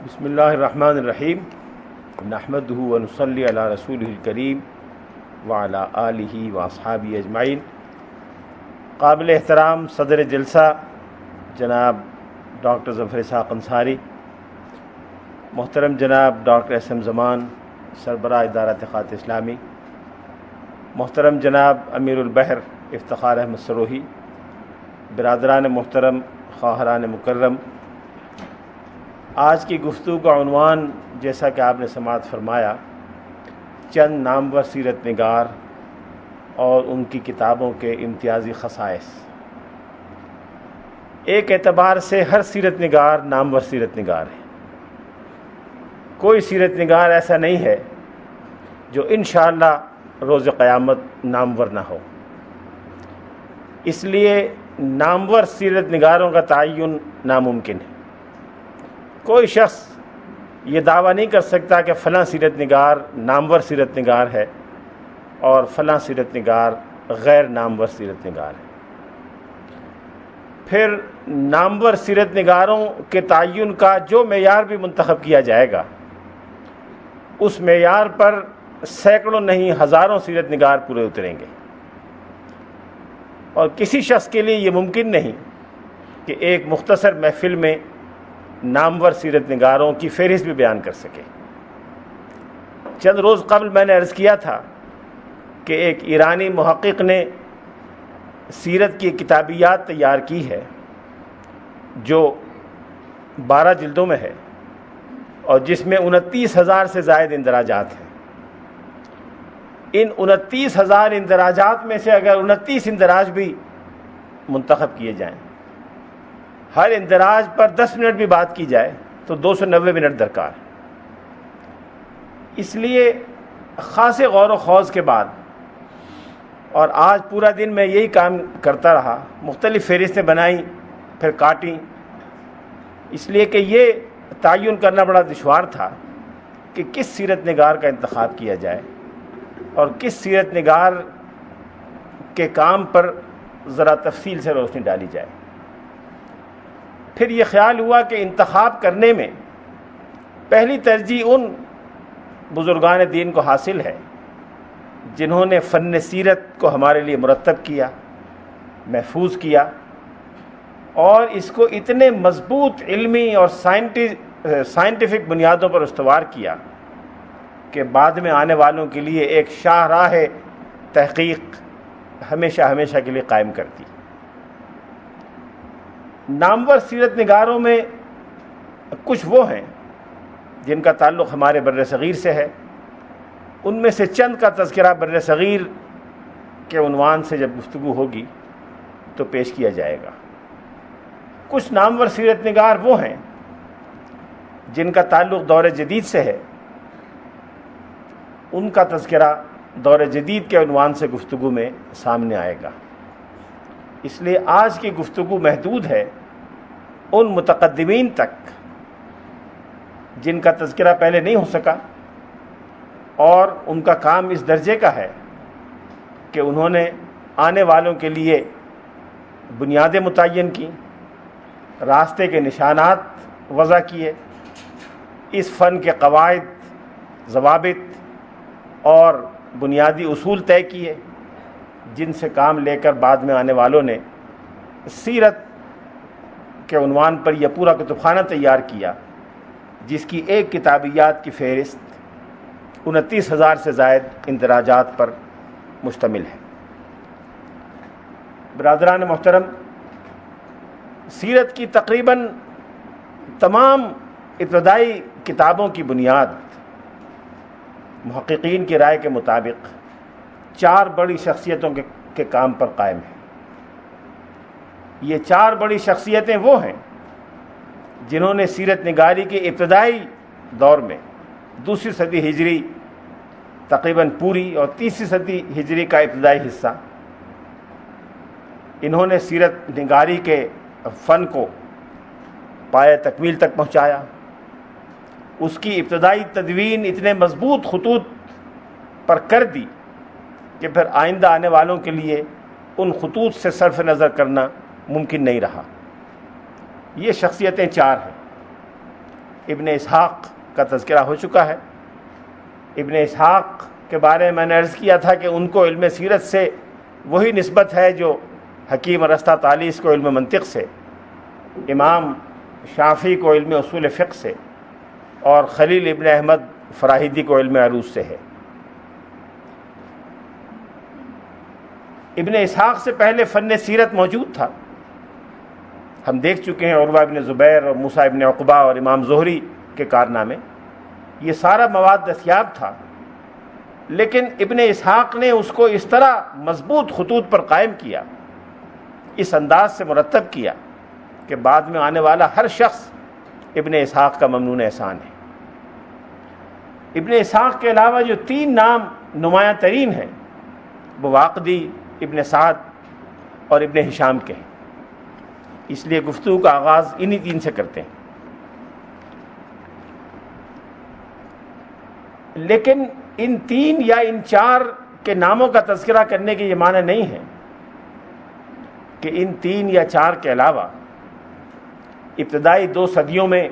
بسم اللہ الرحمن الرحیم نحمدہ ونصلی علی رسولہ الکریم وعلی آلہ واصحابہ اجمعین۔ قابل احترام صدر جلسہ جناب ڈاکٹر ظفر اسحاق انصاری، محترم جناب ڈاکٹر احسن زمان سربراہ ادارہ تحقیقات اسلامی، محترم جناب امیر البحر افتخار احمد سروہی، برادران محترم، خواہران مکرم، آج کی گفتگو کا عنوان جیسا کہ آپ نے سماعت فرمایا، چند نامور سیرت نگار اور ان کی کتابوں کے امتیازی خصائص۔ ایک اعتبار سے ہر سیرت نگار نامور سیرت نگار ہے، کوئی سیرت نگار ایسا نہیں ہے جو انشاءاللہ روز قیامت نامور نہ ہو۔ اس لیے نامور سیرت نگاروں کا تعین ناممکن ہے۔ کوئی شخص یہ دعویٰ نہیں کر سکتا کہ فلاں سیرت نگار نامور سیرت نگار ہے اور فلاں سیرت نگار غیر نامور سیرت نگار ہے۔ پھر نامور سیرت نگاروں کے تعین کا جو معیار بھی منتخب کیا جائے گا، اس معیار پر سینکڑوں نہیں ہزاروں سیرت نگار پورے اتریں گے، اور کسی شخص کے لیے یہ ممکن نہیں کہ ایک مختصر محفل میں نامور سیرت نگاروں کی فہرست بھی بیان کر سکے۔ چند روز قبل میں نے عرض کیا تھا کہ ایک ایرانی محقق نے سیرت کی کتابیات تیار کی ہے جو 12 جلدوں میں ہے اور جس میں 29,000 سے زائد اندراجات ہیں۔ ان 29,000 اندراجات میں سے اگر 29 اندراج بھی منتخب کیے جائیں، ہر اندراج پر 10 منٹ بھی بات کی جائے تو 290 منٹ درکار۔ اس لیے خاصے غور و خوض کے بعد، اور آج پورا دن میں یہی کام کرتا رہا، مختلف فہرستیں بنائیں پھر کاٹیں، اس لیے کہ یہ تعین کرنا بڑا دشوار تھا کہ کس سیرت نگار کا انتخاب کیا جائے اور کس سیرت نگار کے کام پر ذرا تفصیل سے روشنی ڈالی جائے۔ پھر یہ خیال ہوا کہ انتخاب کرنے میں پہلی ترجیح ان بزرگان دین کو حاصل ہے جنہوں نے فن سیرت کو ہمارے لیے مرتب کیا، محفوظ کیا، اور اس کو اتنے مضبوط علمی اور سائنٹیفک بنیادوں پر استوار کیا کہ بعد میں آنے والوں کے لیے ایک شاہراہ تحقیق ہمیشہ کے لیے قائم کرتی۔ نامور سیرت نگاروں میں کچھ وہ ہیں جن کا تعلق ہمارے بر صغیر سے ہے، ان میں سے چند کا تذکرہ بر صغیر کے عنوان سے جب گفتگو ہوگی تو پیش کیا جائے گا۔ کچھ نامور سیرت نگار وہ ہیں جن کا تعلق دور جدید سے ہے، ان کا تذکرہ دور جدید کے عنوان سے گفتگو میں سامنے آئے گا۔ اس لیے آج کی گفتگو محدود ہے ان متقدمین تک جن کا تذکرہ پہلے نہیں ہو سکا، اور ان کا کام اس درجے کا ہے کہ انہوں نے آنے والوں کے لیے بنیادیں متعین کی، راستے کے نشانات وضع کیے، اس فن کے قواعد، ضوابط اور بنیادی اصول طے کیے، جن سے کام لے کر بعد میں آنے والوں نے سیرت کے عنوان پر یہ پورا کتب خانہ تیار کیا، جس کی ایک کتابیات کی فہرست 29,000 سے زائد اندراجات پر مشتمل ہے۔ برادران محترم، سیرت کی تقریباً تمام ابتدائی کتابوں کی بنیاد محققین کی رائے کے مطابق 4 بڑی شخصیتوں کے کام پر قائم ہے۔ یہ 4 بڑی شخصیتیں وہ ہیں جنہوں نے سیرت نگاری کے ابتدائی دور میں 2 صدی ہجری تقریباً پوری اور 3 صدی ہجری کا ابتدائی حصہ، انہوں نے سیرت نگاری کے فن کو پایہ تکمیل تک پہنچایا۔ اس کی ابتدائی تدوین اتنے مضبوط خطوط پر کر دی کہ پھر آئندہ آنے والوں کے لیے ان خطوط سے صرف نظر کرنا ممکن نہیں رہا۔ یہ شخصیتیں 4 ہیں۔ ابن اسحاق کا تذکرہ ہو چکا ہے۔ ابن اسحاق کے بارے میں نے عرض کیا تھا کہ ان کو علم سیرت سے وہی نسبت ہے جو حکیم ارسطا طالیس کو علم منطق سے، امام شافعی کو علم اصول فقہ سے، اور خلیل ابن احمد فراہیدی کو علم عروض سے ہے۔ ابن اسحاق سے پہلے فن سیرت موجود تھا۔ ہم دیکھ چکے ہیں عروہ ابن زبیر اور موسیٰ ابن عقبہ اور امام زہری کے کارنامے، یہ سارا مواد دستیاب تھا، لیکن ابن اسحاق نے اس کو اس طرح مضبوط خطوط پر قائم کیا، اس انداز سے مرتب کیا کہ بعد میں آنے والا ہر شخص ابن اسحاق کا ممنون احسان ہے۔ ابن اسحاق کے علاوہ جو 3 نام نمایاں ترین ہیں وہ واقدی، ابن سعد اور ابن ہشام کے ہیں، اس لیے گفتگو کا آغاز انہی 3 سے کرتے ہیں۔ لیکن ان 3 یا ان 4 کے ناموں کا تذکرہ کرنے کے یہ معنی نہیں ہے کہ ان 3 یا 4 کے علاوہ ابتدائی 2 صدیوں میں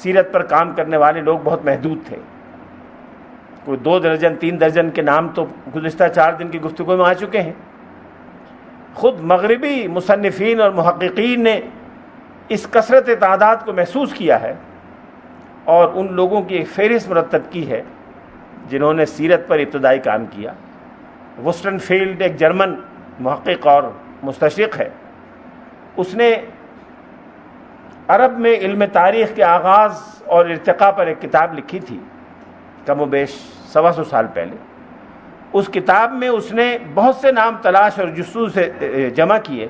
سیرت پر کام کرنے والے لوگ بہت محدود تھے۔ کوئی 2 درجن 3 درجن کے نام تو گزشتہ 4 دن کی گفتگو میں آ چکے ہیں۔ خود مغربی مصنفین اور محققین نے اس کثرت تعداد کو محسوس کیا ہے اور ان لوگوں کی ایک فہرست مرتب کی ہے جنہوں نے سیرت پر ابتدائی کام کیا۔ وسٹن فیلڈ ایک جرمن محقق اور مستشرق ہے، اس نے عرب میں علم تاریخ کے آغاز اور ارتقاء پر ایک کتاب لکھی تھی، کم و بیش 125 سال پہلے۔ اس کتاب میں اس نے بہت سے نام تلاش اور جستجو سے جمع کیے،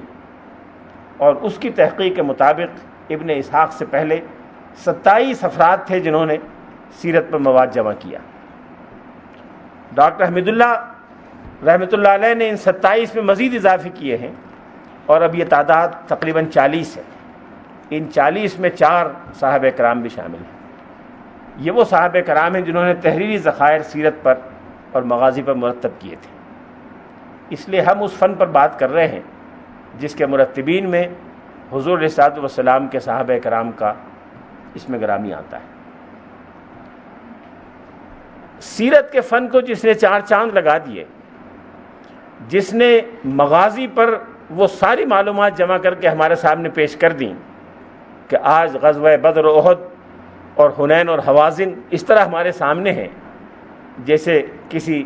اور اس کی تحقیق کے مطابق ابن اسحاق سے پہلے 27 افراد تھے جنہوں نے سیرت پر مواد جمع کیا۔ ڈاکٹر حمید اللہ رحمۃ اللہ علیہ نے ان 27 میں مزید اضافے کیے ہیں، اور اب یہ تعداد تقریباً 40 ہے۔ ان 40 میں 4 صحابہ کرام بھی شامل ہیں۔ یہ وہ صحابہ کرام ہیں جنہوں نے تحریری ذخائر سیرت پر اور مغازی پر مرتب کیے تھے۔ اس لیے ہم اس فن پر بات کر رہے ہیں جس کے مرتبین میں حضور علیہ الصلوۃ والسلام کے صحابہ کرام کا اس میں گرامی آتا ہے۔ سیرت کے فن کو جس نے 4 چاند لگا دیے، جس نے مغازی پر وہ ساری معلومات جمع کر کے ہمارے سامنے پیش کر دیں کہ آج غزوہ بدر و احد اور حنین اور حوازن اس طرح ہمارے سامنے ہیں جیسے کسی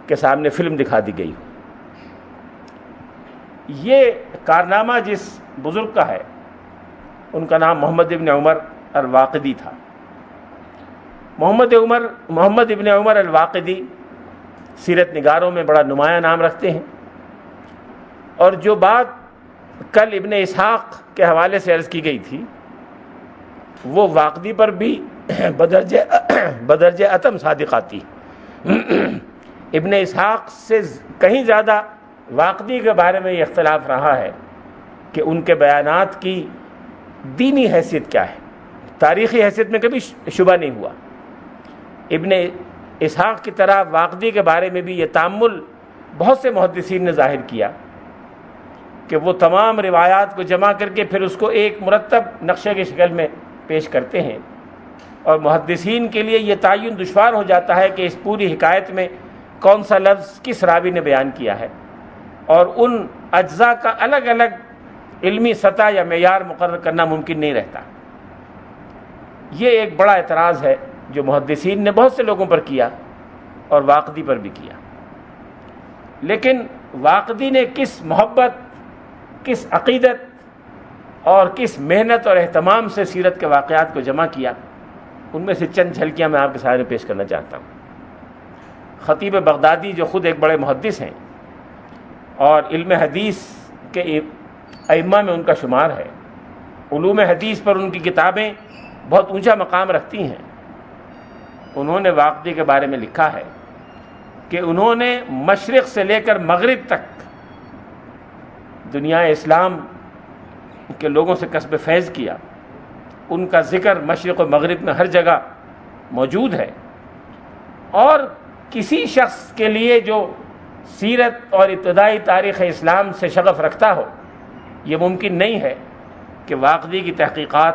کے سامنے فلم دکھا دی گئی ہو۔ یہ کارنامہ جس بزرگ کا ہے ان کا نام محمد ابن عمر الواقدی تھا۔ محمد ابن عمر الواقدی سیرت نگاروں میں بڑا نمایاں نام رکھتے ہیں، اور جو بات کل ابن اسحاق کے حوالے سے عرض کی گئی تھی وہ واقدی پر بھی بدرجہ اتم صادق آتی۔ ابن اسحاق سے کہیں زیادہ واقدی کے بارے میں یہ اختلاف رہا ہے کہ ان کے بیانات کی دینی حیثیت کیا ہے، تاریخی حیثیت میں کبھی شبہ نہیں ہوا۔ ابن اسحاق کی طرح واقدی کے بارے میں بھی یہ تأمل بہت سے محدثین نے ظاہر کیا کہ وہ تمام روایات کو جمع کر کے پھر اس کو ایک مرتب نقشے کی شکل میں پیش کرتے ہیں، اور محدثین کے لیے یہ تعین دشوار ہو جاتا ہے کہ اس پوری حکایت میں کون سا لفظ کس راوی نے بیان کیا ہے، اور ان اجزاء کا الگ الگ علمی سطح یا معیار مقرر کرنا ممکن نہیں رہتا۔ یہ ایک بڑا اعتراض ہے جو محدثین نے بہت سے لوگوں پر کیا اور واقدی پر بھی کیا۔ لیکن واقدی نے کس محبت، کس عقیدت اور کس محنت اور اہتمام سے سیرت کے واقعات کو جمع کیا، ان میں سے چند جھلکیاں میں آپ کے سامنے پیش کرنا چاہتا ہوں۔ خطیب بغدادی جو خود ایک بڑے محدث ہیں اور علم حدیث کے ائمہ میں ان کا شمار ہے، علوم حدیث پر ان کی کتابیں بہت اونچا مقام رکھتی ہیں، انہوں نے واقدی کے بارے میں لکھا ہے کہ انہوں نے مشرق سے لے کر مغرب تک دنیا اسلام کے لوگوں سے کسب فیض کیا۔ ان کا ذکر مشرق و مغرب میں ہر جگہ موجود ہے، اور کسی شخص کے لیے جو سیرت اور ابتدائی تاریخ اسلام سے شغف رکھتا ہو یہ ممکن نہیں ہے کہ واقدی کی تحقیقات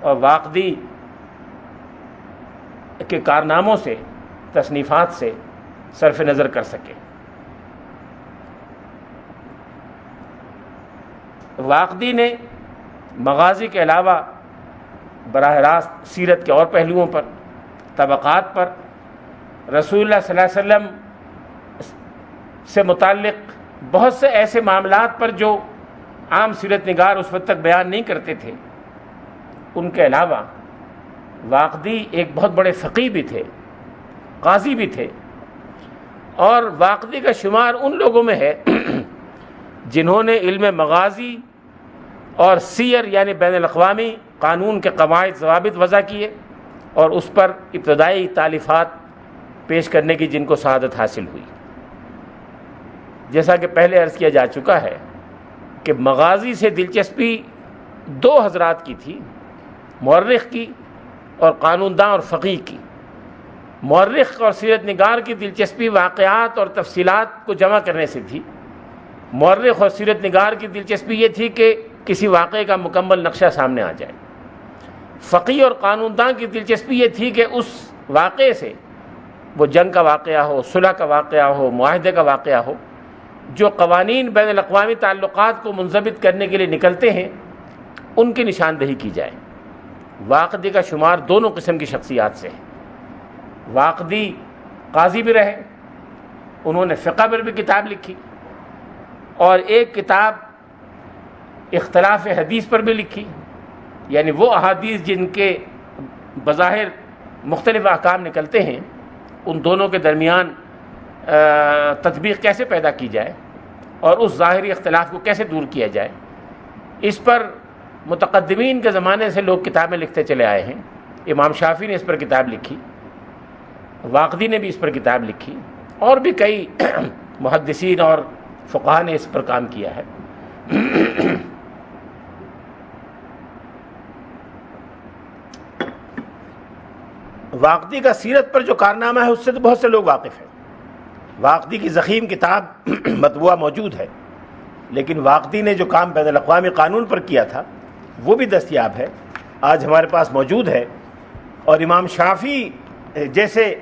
اور واقدی کے کارناموں سے، تصنیفات سے صرف نظر کر سکے۔ واقدی نے مغازی کے علاوہ براہ راست سیرت کے اور پہلوؤں پر، طبقات پر، رسول اللہ صلی اللہ علیہ وسلم سے متعلق بہت سے ایسے معاملات پر جو عام سیرت نگار اس وقت تک بیان نہیں کرتے تھے، ان کے علاوہ واقدی ایک بہت بڑے فقیہ بھی تھے، قاضی بھی تھے، اور واقدی کا شمار ان لوگوں میں ہے جنہوں نے علم مغازی اور سیر یعنی بین الاقوامی قانون کے قواعد ضوابط وضع کیے اور اس پر ابتدائی تالیفات پیش کرنے کی جن کو سعادت حاصل ہوئی۔ جیسا کہ پہلے عرض کیا جا چکا ہے کہ مغازی سے دلچسپی دو حضرات کی تھی، مورخ کی اور قانون داں اور فقیہ کی۔ مورخ اور سیرت نگار کی دلچسپی واقعات اور تفصیلات کو جمع کرنے سے تھی، مورخ اور سیرت نگار کی دلچسپی یہ تھی کہ کسی واقعے کا مکمل نقشہ سامنے آ جائے۔ فقیہ اور قانون داں کی دلچسپی یہ تھی کہ اس واقعے سے، وہ جنگ کا واقعہ ہو، صلح کا واقعہ ہو، معاہدے کا واقعہ ہو، جو قوانین بین الاقوامی تعلقات کو منضبط کرنے کے لیے نکلتے ہیں، ان کی نشاندہی کی جائے۔ واقدی کا شمار دونوں قسم کی شخصیات سے ہے۔ واقدی قاضی بھی رہے، انہوں نے فقہ پر بھی کتاب لکھی، اور ایک کتاب اختلاف حدیث پر بھی لکھی، یعنی وہ احادیث جن کے بظاہر مختلف احکام نکلتے ہیں، ان دونوں کے درمیان تطبیق کیسے پیدا کی جائے اور اس ظاہری اختلاف کو کیسے دور کیا جائے، اس پر متقدمین کے زمانے سے لوگ کتابیں لکھتے چلے آئے ہیں۔ امام شافعی نے اس پر کتاب لکھی، واقدی نے بھی اس پر کتاب لکھی، اور بھی کئی محدثین اور فقہاء نے اس پر کام کیا ہے۔ واقدی کا سیرت پر جو کارنامہ ہے اس سے تو بہت سے لوگ واقف ہیں۔ واقدی کی ضخیم کتاب مطبوعہ موجود ہے، لیکن واقدی نے جو کام بین الاقوامی قانون پر کیا تھا وہ بھی دستیاب ہے، آج ہمارے پاس موجود ہے، اور امام شافعی جیسے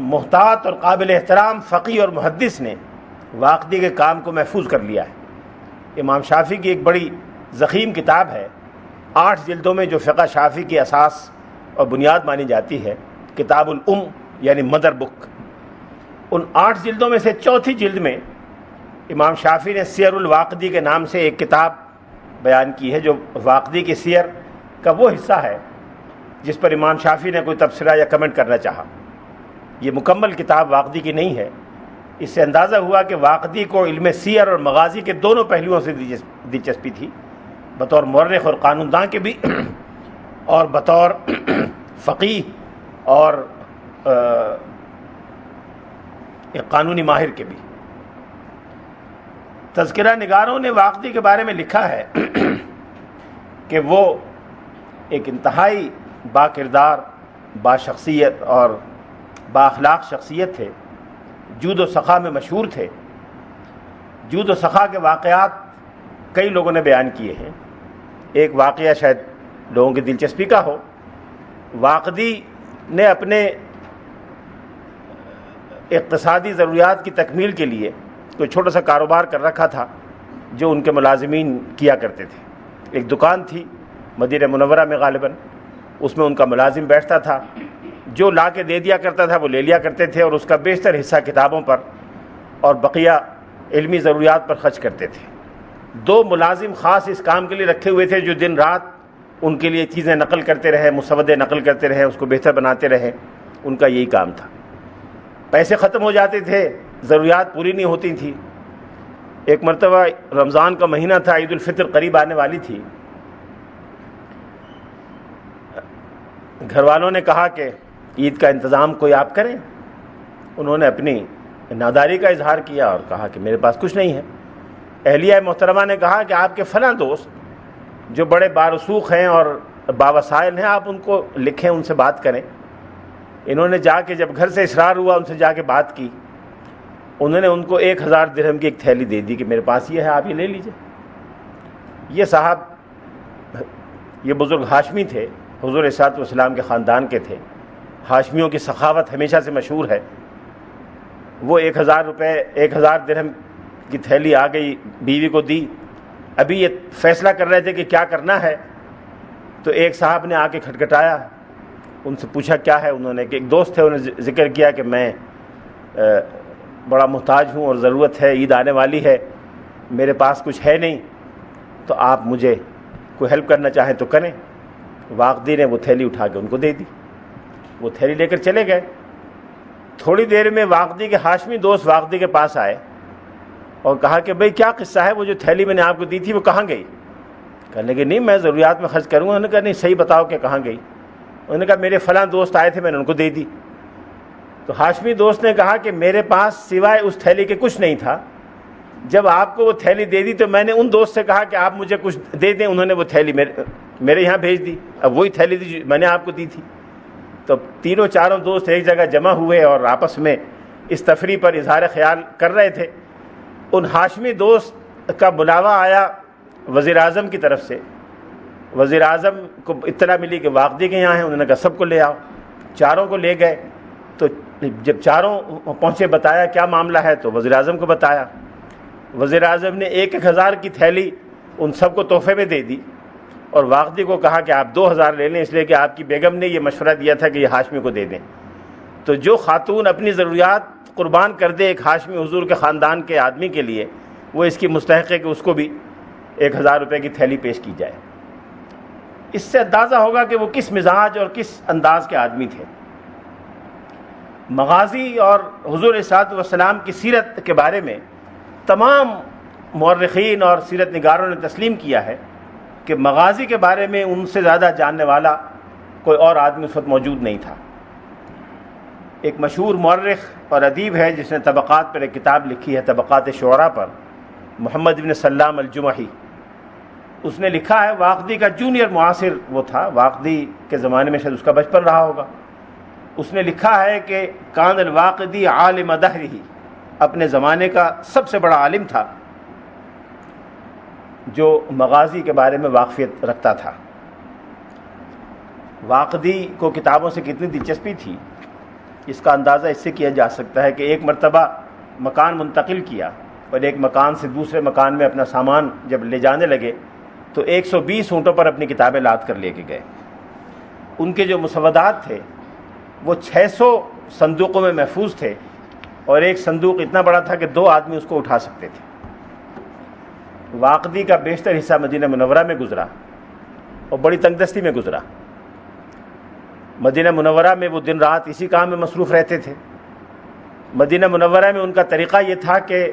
محتاط اور قابل احترام فقیہ اور محدث نے واقدی کے کام کو محفوظ کر لیا ہے۔ امام شافعی کی ایک بڑی ضخیم کتاب ہے، 8 جلدوں میں، جو فقہ شافعی کی اساس اور بنیاد مانی جاتی ہے، کتاب الام یعنی مدر بک۔ ان 8 جلدوں میں سے چوتھی جلد میں امام شافعی نے سیر الواقدی کے نام سے ایک کتاب بیان کی ہے، جو واقدی کی سیر کا وہ حصہ ہے جس پر امام شافعی نے کوئی تبصرہ یا کمنٹ کرنا چاہا۔ یہ مکمل کتاب واقدی کی نہیں ہے۔ اس سے اندازہ ہوا کہ واقدی کو علم سیر اور مغازی کے دونوں پہلوؤں سے دلچسپی تھی، بطور مورخ اور قانون داں کے بھی، اور بطور فقیہ اور ایک قانونی ماہر کے بھی۔ تذکرہ نگاروں نے واقدی کے بارے میں لکھا ہے کہ وہ ایک انتہائی با کردار، با شخصیت اور با اخلاق شخصیت تھے، جود و سخا میں مشہور تھے۔ جود و سخا کے واقعات کئی لوگوں نے بیان کیے ہیں۔ ایک واقعہ شاید لوگوں کی دلچسپی کا ہو۔ واقدی نے اپنے اقتصادی ضروریات کی تکمیل کے لیے کوئی چھوٹا سا کاروبار کر رکھا تھا جو ان کے ملازمین کیا کرتے تھے۔ ایک دکان تھی مدینہ منورہ میں غالباً، اس میں ان کا ملازم بیٹھتا تھا، جو لا کے دے دیا کرتا تھا وہ لے لیا کرتے تھے، اور اس کا بیشتر حصہ کتابوں پر اور بقیہ علمی ضروریات پر خرچ کرتے تھے۔ 2 ملازم خاص اس کام کے لیے رکھے ہوئے تھے جو دن رات ان کے لیے چیزیں نقل کرتے رہے، مسودے نقل کرتے رہے، اس کو بہتر بناتے رہے۔ ان کا یہی کام تھا۔ پیسے ختم ہو جاتے تھے، ضروریات پوری نہیں ہوتی تھی۔ ایک مرتبہ رمضان کا مہینہ تھا، عید الفطر قریب آنے والی تھی۔ گھر والوں نے کہا کہ عید کا انتظام کوئی آپ کریں۔ انہوں نے اپنی ناداری کا اظہار کیا اور کہا کہ میرے پاس کچھ نہیں ہے۔ اہلیہ محترمہ نے کہا کہ آپ کے فلاں دوست جو بڑے بارسوخ ہیں اور باوسائل ہیں، آپ ان کو لکھیں، ان سے بات کریں۔ انہوں نے جا کے، جب گھر سے اصرار ہوا، ان سے جا کے بات کی۔ انہوں نے ان کو 1000 درہم کی ایک تھیلی دے دی کہ میرے پاس یہ ہے، آپ یہ لے لیجئے۔ یہ صاحب، یہ بزرگ ہاشمی تھے، حضور صلی اللہ علیہ وسلم کے خاندان کے تھے، ہاشمیوں کی سخاوت ہمیشہ سے مشہور ہے، وہ 1000 روپے 1000 درہم کی تھیلی آ گئی، بیوی کو دی. ابھی یہ فیصلہ کر رہے تھے کہ کیا کرنا ہے، تو ایک صاحب نے آ کے کھٹکھٹایا، ان سے پوچھا کیا ہے. انہوں نے کہ ایک دوست تھے، انہوں نے ذکر کیا کہ میں بڑا محتاج ہوں اور ضرورت ہے، عید آنے والی ہے، میرے پاس کچھ ہے نہیں، تو آپ مجھے کوئی ہیلپ کرنا چاہیں تو کریں. واقدی نے وہ تھیلی اٹھا کے ان کو دے دی. وہ تھیلی لے کر چلے گئے. تھوڑی دیر میں واقدی کے ہاشمی دوست واقدی کے پاس آئے اور کہا کہ بھئی کیا قصہ ہے، وہ جو تھیلی میں نے آپ کو دی تھی وہ کہاں گئی؟ کہنے لگے نہیں میں ضروریات میں خرچ کروں گا. انہوں نے کہا نہیں صحیح بتاؤ کہ کہاں گئی. انہوں نے کہا میرے فلاں دوست آئے تھے، میں نے ان کو دے دی. تو ہاشمی دوست نے کہا کہ میرے پاس سوائے اس تھیلی کے کچھ نہیں تھا. جب آپ کو وہ تھیلی دے دی تو میں نے ان دوست سے کہا کہ آپ مجھے کچھ دے دیں، انہوں نے وہ تھیلی میرے یہاں بھیج دی. اب وہی تھیلی تھی میں نے آپ کو دی تھی. تو تینوں چاروں دوست ایک جگہ جمع ہوئے اور آپس میں اس تفریح پر اظہار خیال کر رہے تھے. ان ہاشمی دوست کا بلاوا آیا وزیر اعظم کی طرف سے. وزیر اعظم کو اطلاع ملی کہ واقدی کے یہاں ہیں. انہوں نے کہا سب کو لے آؤ. چاروں کو لے گئے. تو جب چاروں پہنچے بتایا کیا معاملہ ہے، تو وزیر اعظم کو بتایا. وزیر اعظم نے 1000 کی تھیلی ان سب کو تحفے میں دے دی اور واقدی کو کہا کہ آپ 2000 لے لیں، اس لیے کہ آپ کی بیگم نے یہ مشورہ دیا تھا کہ یہ ہاشمی کو دے دیں. تو جو خاتون اپنی ضروریات قربان کر دے ایک ہاشمی حضور کے خاندان کے آدمی کے لیے، وہ اس کی مستحق ہے کہ اس کو بھی 1000 روپے کی تھیلی پیش کی جائے. اس سے اندازہ ہوگا کہ وہ کس مزاج اور کس انداز کے آدمی تھے. مغازی اور حضور صلی اللہ علیہ وسلم کی سیرت کے بارے میں تمام مورخین اور سیرت نگاروں نے تسلیم کیا ہے کہ مغازی کے بارے میں ان سے زیادہ جاننے والا کوئی اور آدمی اس وقت موجود نہیں تھا. ایک مشہور مورخ اور ادیب ہے جس نے طبقات پر ایک کتاب لکھی ہے، طبقات شعراء پر، محمد بن سلام الجمحی. اس نے لکھا ہے واقدی کا جونیئر معاصر وہ تھا، واقدی کے زمانے میں شاید اس کا بچپن رہا ہوگا. اس نے لکھا ہے کہ کان الواقدی عالم دہرہ، اپنے زمانے کا سب سے بڑا عالم تھا جو مغازی کے بارے میں واقفیت رکھتا تھا. واقدی کو کتابوں سے کتنی دلچسپی تھی اس کا اندازہ اس سے کیا جا سکتا ہے کہ ایک مرتبہ مکان منتقل کیا اور ایک مکان سے دوسرے مکان میں اپنا سامان جب لے جانے لگے تو 120 اونٹوں پر اپنی کتابیں لاد کر لے کے گئے. ان کے جو مسودات تھے وہ 600 صندوقوں میں محفوظ تھے اور ایک صندوق اتنا بڑا تھا کہ 2 آدمی اس کو اٹھا سکتے تھے. واقدی کا بیشتر حصہ مدینہ منورہ میں گزرا اور بڑی تنگ دستی میں گزرا. مدینہ منورہ میں وہ دن رات اسی کام میں مصروف رہتے تھے. مدینہ منورہ میں ان کا طریقہ یہ تھا کہ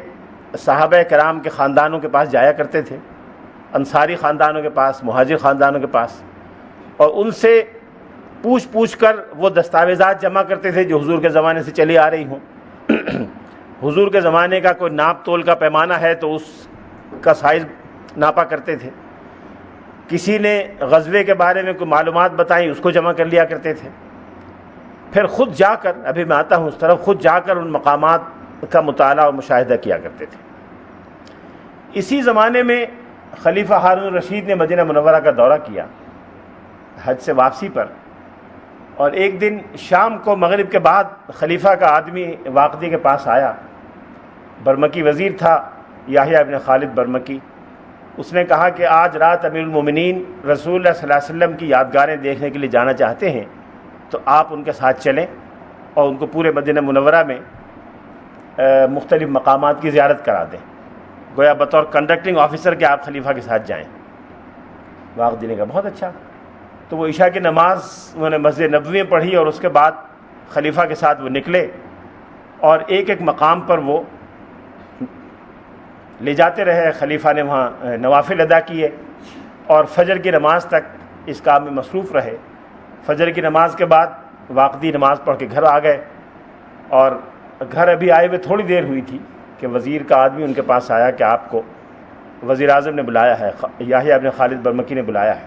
صحابہ کرام کے خاندانوں کے پاس جایا کرتے تھے، انصاری خاندانوں کے پاس، مہاجر خاندانوں کے پاس، اور ان سے پوچھ کر وہ دستاویزات جمع کرتے تھے جو حضور کے زمانے سے چلی آ رہی ہوں. حضور کے زمانے کا کوئی ناپ تول کا پیمانہ ہے تو اس کا سائز ناپا کرتے تھے. کسی نے غزوے کے بارے میں کوئی معلومات بتائیں اس کو جمع کر لیا کرتے تھے. پھر خود جا کر، ابھی میں آتا ہوں اس طرف، خود جا کر ان مقامات کا مطالعہ اور مشاہدہ کیا کرتے تھے. اسی زمانے میں خلیفہ ہارون الرشید نے مدینہ منورہ کا دورہ کیا حج سے واپسی پر، اور ایک دن شام کو مغرب کے بعد خلیفہ کا آدمی واقدی کے پاس آیا. برمکی وزیر تھا یحییٰ ابن خالد برمکی. اس نے کہا کہ آج رات امیر المومنین رسول اللہ صلی اللہ علیہ وسلم کی یادگاریں دیکھنے کے لیے جانا چاہتے ہیں، تو آپ ان کے ساتھ چلیں اور ان کو پورے مدینہ منورہ میں مختلف مقامات کی زیارت کرا دیں، گویا بطور کنڈکٹنگ آفیسر کے آپ خلیفہ کے ساتھ جائیں. واقدی نے کہا بہت اچھا. تو وہ عشاء کی نماز انہوں نے مسجد نبوی میں پڑھی اور اس کے بعد خلیفہ کے ساتھ وہ نکلے اور ایک ایک مقام پر وہ لے جاتے رہے. خلیفہ نے وہاں نوافل ادا کیے اور فجر کی نماز تک اس کام میں مصروف رہے. فجر کی نماز کے بعد واقدی نماز پڑھ کے گھر آ گئے، اور گھر ابھی آئے ہوئے تھوڑی دیر ہوئی تھی کہ وزیر کا آدمی ان کے پاس آیا کہ آپ کو وزیر اعظم نے بلایا ہے، یحییٰ ابن خالد برمکی نے بلایا ہے.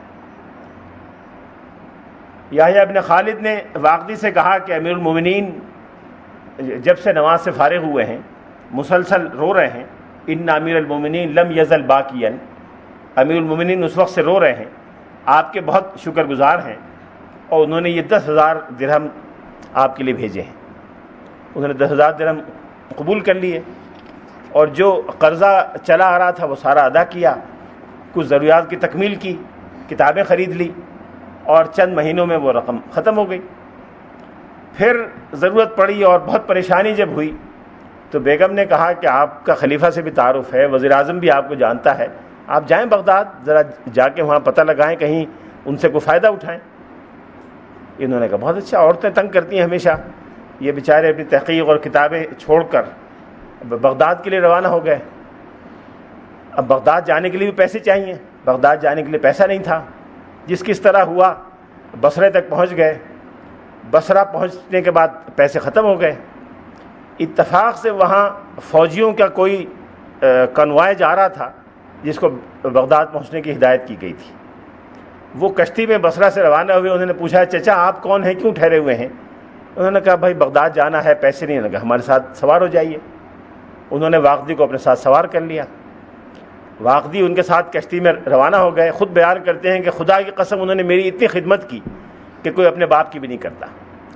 یحییٰ ابن خالد نے واقدی سے کہا کہ امیر المومنین جب سے نماز سے فارغ ہوئے ہیں مسلسل رو رہے ہیں. ان امیر المومنین لم یزل باقیا، امیر المومنین اس وقت سے رو رہے ہیں، آپ کے بہت شکر گزار ہیں. اور انہوں نے یہ 10,000 درہم آپ کے لیے بھیجے ہیں۔ انہوں نے 10,000 درہم قبول کر لیے اور جو قرضہ چلا آ رہا تھا وہ سارا ادا کیا، کچھ ضروریات کی تکمیل کی، کتابیں خرید لی، اور چند مہینوں میں وہ رقم ختم ہو گئی۔ پھر ضرورت پڑی اور بہت پریشانی جب ہوئی تو بیگم نے کہا کہ آپ کا خلیفہ سے بھی تعارف ہے، وزیر اعظم بھی آپ کو جانتا ہے، آپ جائیں بغداد، ذرا جا کے وہاں پتہ لگائیں، کہیں ان سے کوئی فائدہ اٹھائیں۔ انہوں نے کہا بہت اچھا، عورتیں تنگ کرتی ہیں ہمیشہ۔ یہ بیچارے اپنی تحقیق اور کتابیں چھوڑ کر بغداد کے لیے روانہ ہو گئے۔ اب بغداد جانے کے لیے بھی پیسے چاہیے، بغداد جانے کے لیے پیسہ نہیں تھا۔ جس کس طرح ہوا بصرے تک پہنچ گئے، بصرہ پہنچنے کے بعد پیسے ختم ہو گئے۔ اتفاق سے وہاں فوجیوں کا کوئی کنوائے جا رہا تھا جس کو بغداد پہنچنے کی ہدایت کی گئی تھی۔ وہ کشتی میں بصرہ سے روانہ ہوئے۔ انہوں نے پوچھا چچا آپ کون ہیں، کیوں ٹھہرے ہوئے ہیں؟ انہوں نے کہا بھائی بغداد جانا ہے، پیسے نہیں لگا، ہمارے ساتھ سوار ہو جائیے۔ انہوں نے واقدی کو اپنے ساتھ سوار کر لیا، واقدی ان کے ساتھ کشتی میں روانہ ہو گئے۔ خود بیان کرتے ہیں کہ خدا کی قسم انہوں نے میری اتنی خدمت کی کہ کوئی اپنے باپ کی بھی نہیں کرتا۔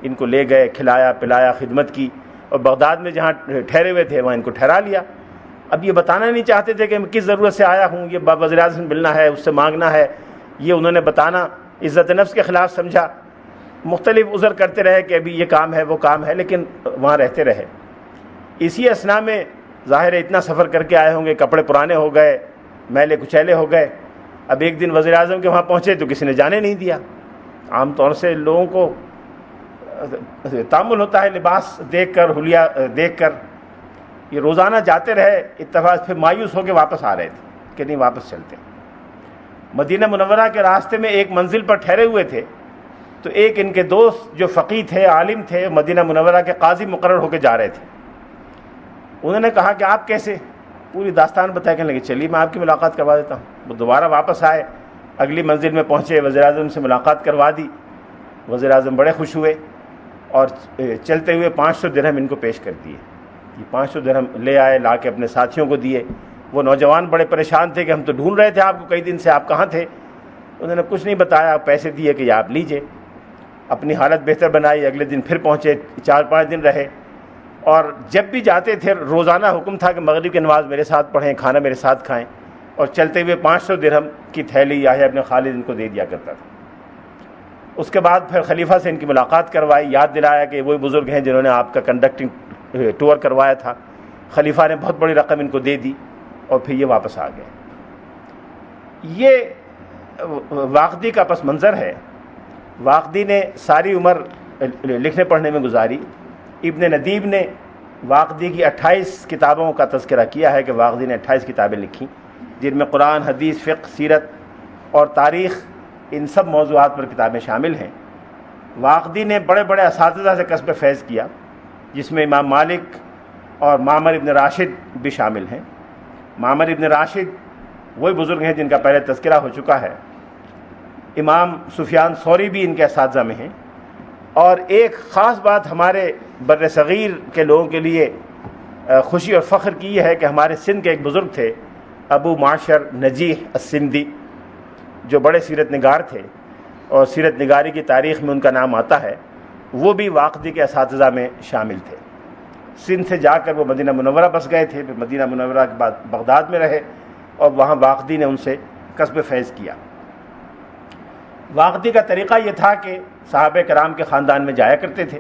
ان کو لے گئے، کھلایا پلایا، خدمت کی، اور بغداد میں جہاں ٹھہرے ہوئے تھے وہاں ان کو ٹھہرا لیا۔ اب یہ بتانا نہیں چاہتے تھے کہ میں کس ضرورت سے آیا ہوں، یہ وزیر اعظم سے ملنا ہے، اس سے مانگنا ہے، یہ انہوں نے بتانا عزت نفس کے خلاف سمجھا۔ مختلف عذر کرتے رہے کہ ابھی یہ کام ہے وہ کام ہے، لیکن وہاں رہتے رہے۔ اسی اثناء میں ظاہر ہے اتنا سفر کر کے آئے ہوں گے، کپڑے پرانے ہو گئے، میلے کچیلے ہو گئے۔ اب ایک دن وزیر اعظم کے وہاں پہنچے تو کسی نے جانے نہیں دیا۔ عام طور سے لوگوں کو تامل ہوتا ہے لباس دیکھ کر، حلیہ دیکھ کر۔ یہ روزانہ جاتے رہے، اتفاق پھر مایوس ہو کے واپس آ رہے تھے کہ نہیں واپس چلتے۔ مدینہ منورہ کے راستے میں ایک منزل پر ٹھہرے ہوئے تھے تو ایک ان کے دوست جو فقیہ تھے، عالم تھے، مدینہ منورہ کے قاضی مقرر ہو کے جا رہے تھے۔ انہوں نے کہا کہ آپ کیسے؟ پوری داستان بتا کے لگے چلیے میں آپ کی ملاقات کروا دیتا ہوں۔ وہ دوبارہ واپس آئے، اگلی منزل میں پہنچے، وزیر اعظم سے ملاقات کروا دی۔ وزیر اعظم بڑے خوش ہوئے اور چلتے ہوئے 500 درہم ان کو پیش کر دیے۔ یہ 500 درہم لے آئے، لا کے اپنے ساتھیوں کو دیے۔ وہ نوجوان بڑے پریشان تھے کہ ہم تو ڈھونڈ رہے تھے آپ کو کئی دن سے، آپ کہاں تھے؟ انہوں نے کچھ نہیں بتایا، پیسے دیے کہ یہ آپ لیجئے۔ اپنی حالت بہتر بنائی، اگلے دن پھر پہنچے، 4-5 دن رہے، اور جب بھی جاتے تھے روزانہ حکم تھا کہ مغرب کی نماز میرے ساتھ پڑھیں، کھانا میرے ساتھ کھائیں، اور چلتے ہوئے 500 درہم کی تھیلی یحییٰ ابن خالد ان کو دے دیا کرتا تھا۔ اس کے بعد پھر خلیفہ سے ان کی ملاقات کروائی، یاد دلایا کہ وہی بزرگ ہیں جنہوں نے آپ کا کنڈکٹنگ ٹور کروایا تھا۔ خلیفہ نے بہت بڑی رقم ان کو دے دی اور پھر یہ واپس آ گئے۔ یہ واقدی کا پس منظر ہے۔ واقدی نے ساری عمر لکھنے پڑھنے میں گزاری۔ ابن ندیب نے واقدی کی 28 کتابوں کا تذکرہ کیا ہے کہ واقدی نے 28 کتابیں لکھیں، جن میں قرآن، حدیث، فقہ، سیرت اور تاریخ، ان سب موضوعات پر کتابیں شامل ہیں۔ واقدی نے بڑے بڑے اساتذہ سے کسب فیض کیا، جس میں امام مالک اور معمر ابن راشد بھی شامل ہیں۔ معمر ابن راشد وہی بزرگ ہیں جن کا پہلے تذکرہ ہو چکا ہے۔ امام سفیان ثوری بھی ان کے اساتذہ میں ہیں۔ اور ایک خاص بات ہمارے بر صغیر کے لوگوں کے لیے خوشی اور فخر کی یہ ہے کہ ہمارے سندھ کے ایک بزرگ تھے، ابو معاشر نجیح السندھی، جو بڑے سیرت نگار تھے اور سیرت نگاری کی تاریخ میں ان کا نام آتا ہے۔ وہ بھی واقدی کے اساتذہ میں شامل تھے۔ سندھ سے جا کر وہ مدینہ منورہ بس گئے تھے، پھر مدینہ منورہ کے بعد بغداد میں رہے اور وہاں واقدی نے ان سے کسب فیض کیا۔ واقدی کا طریقہ یہ تھا کہ صحابہ کرام کے خاندان میں جایا کرتے تھے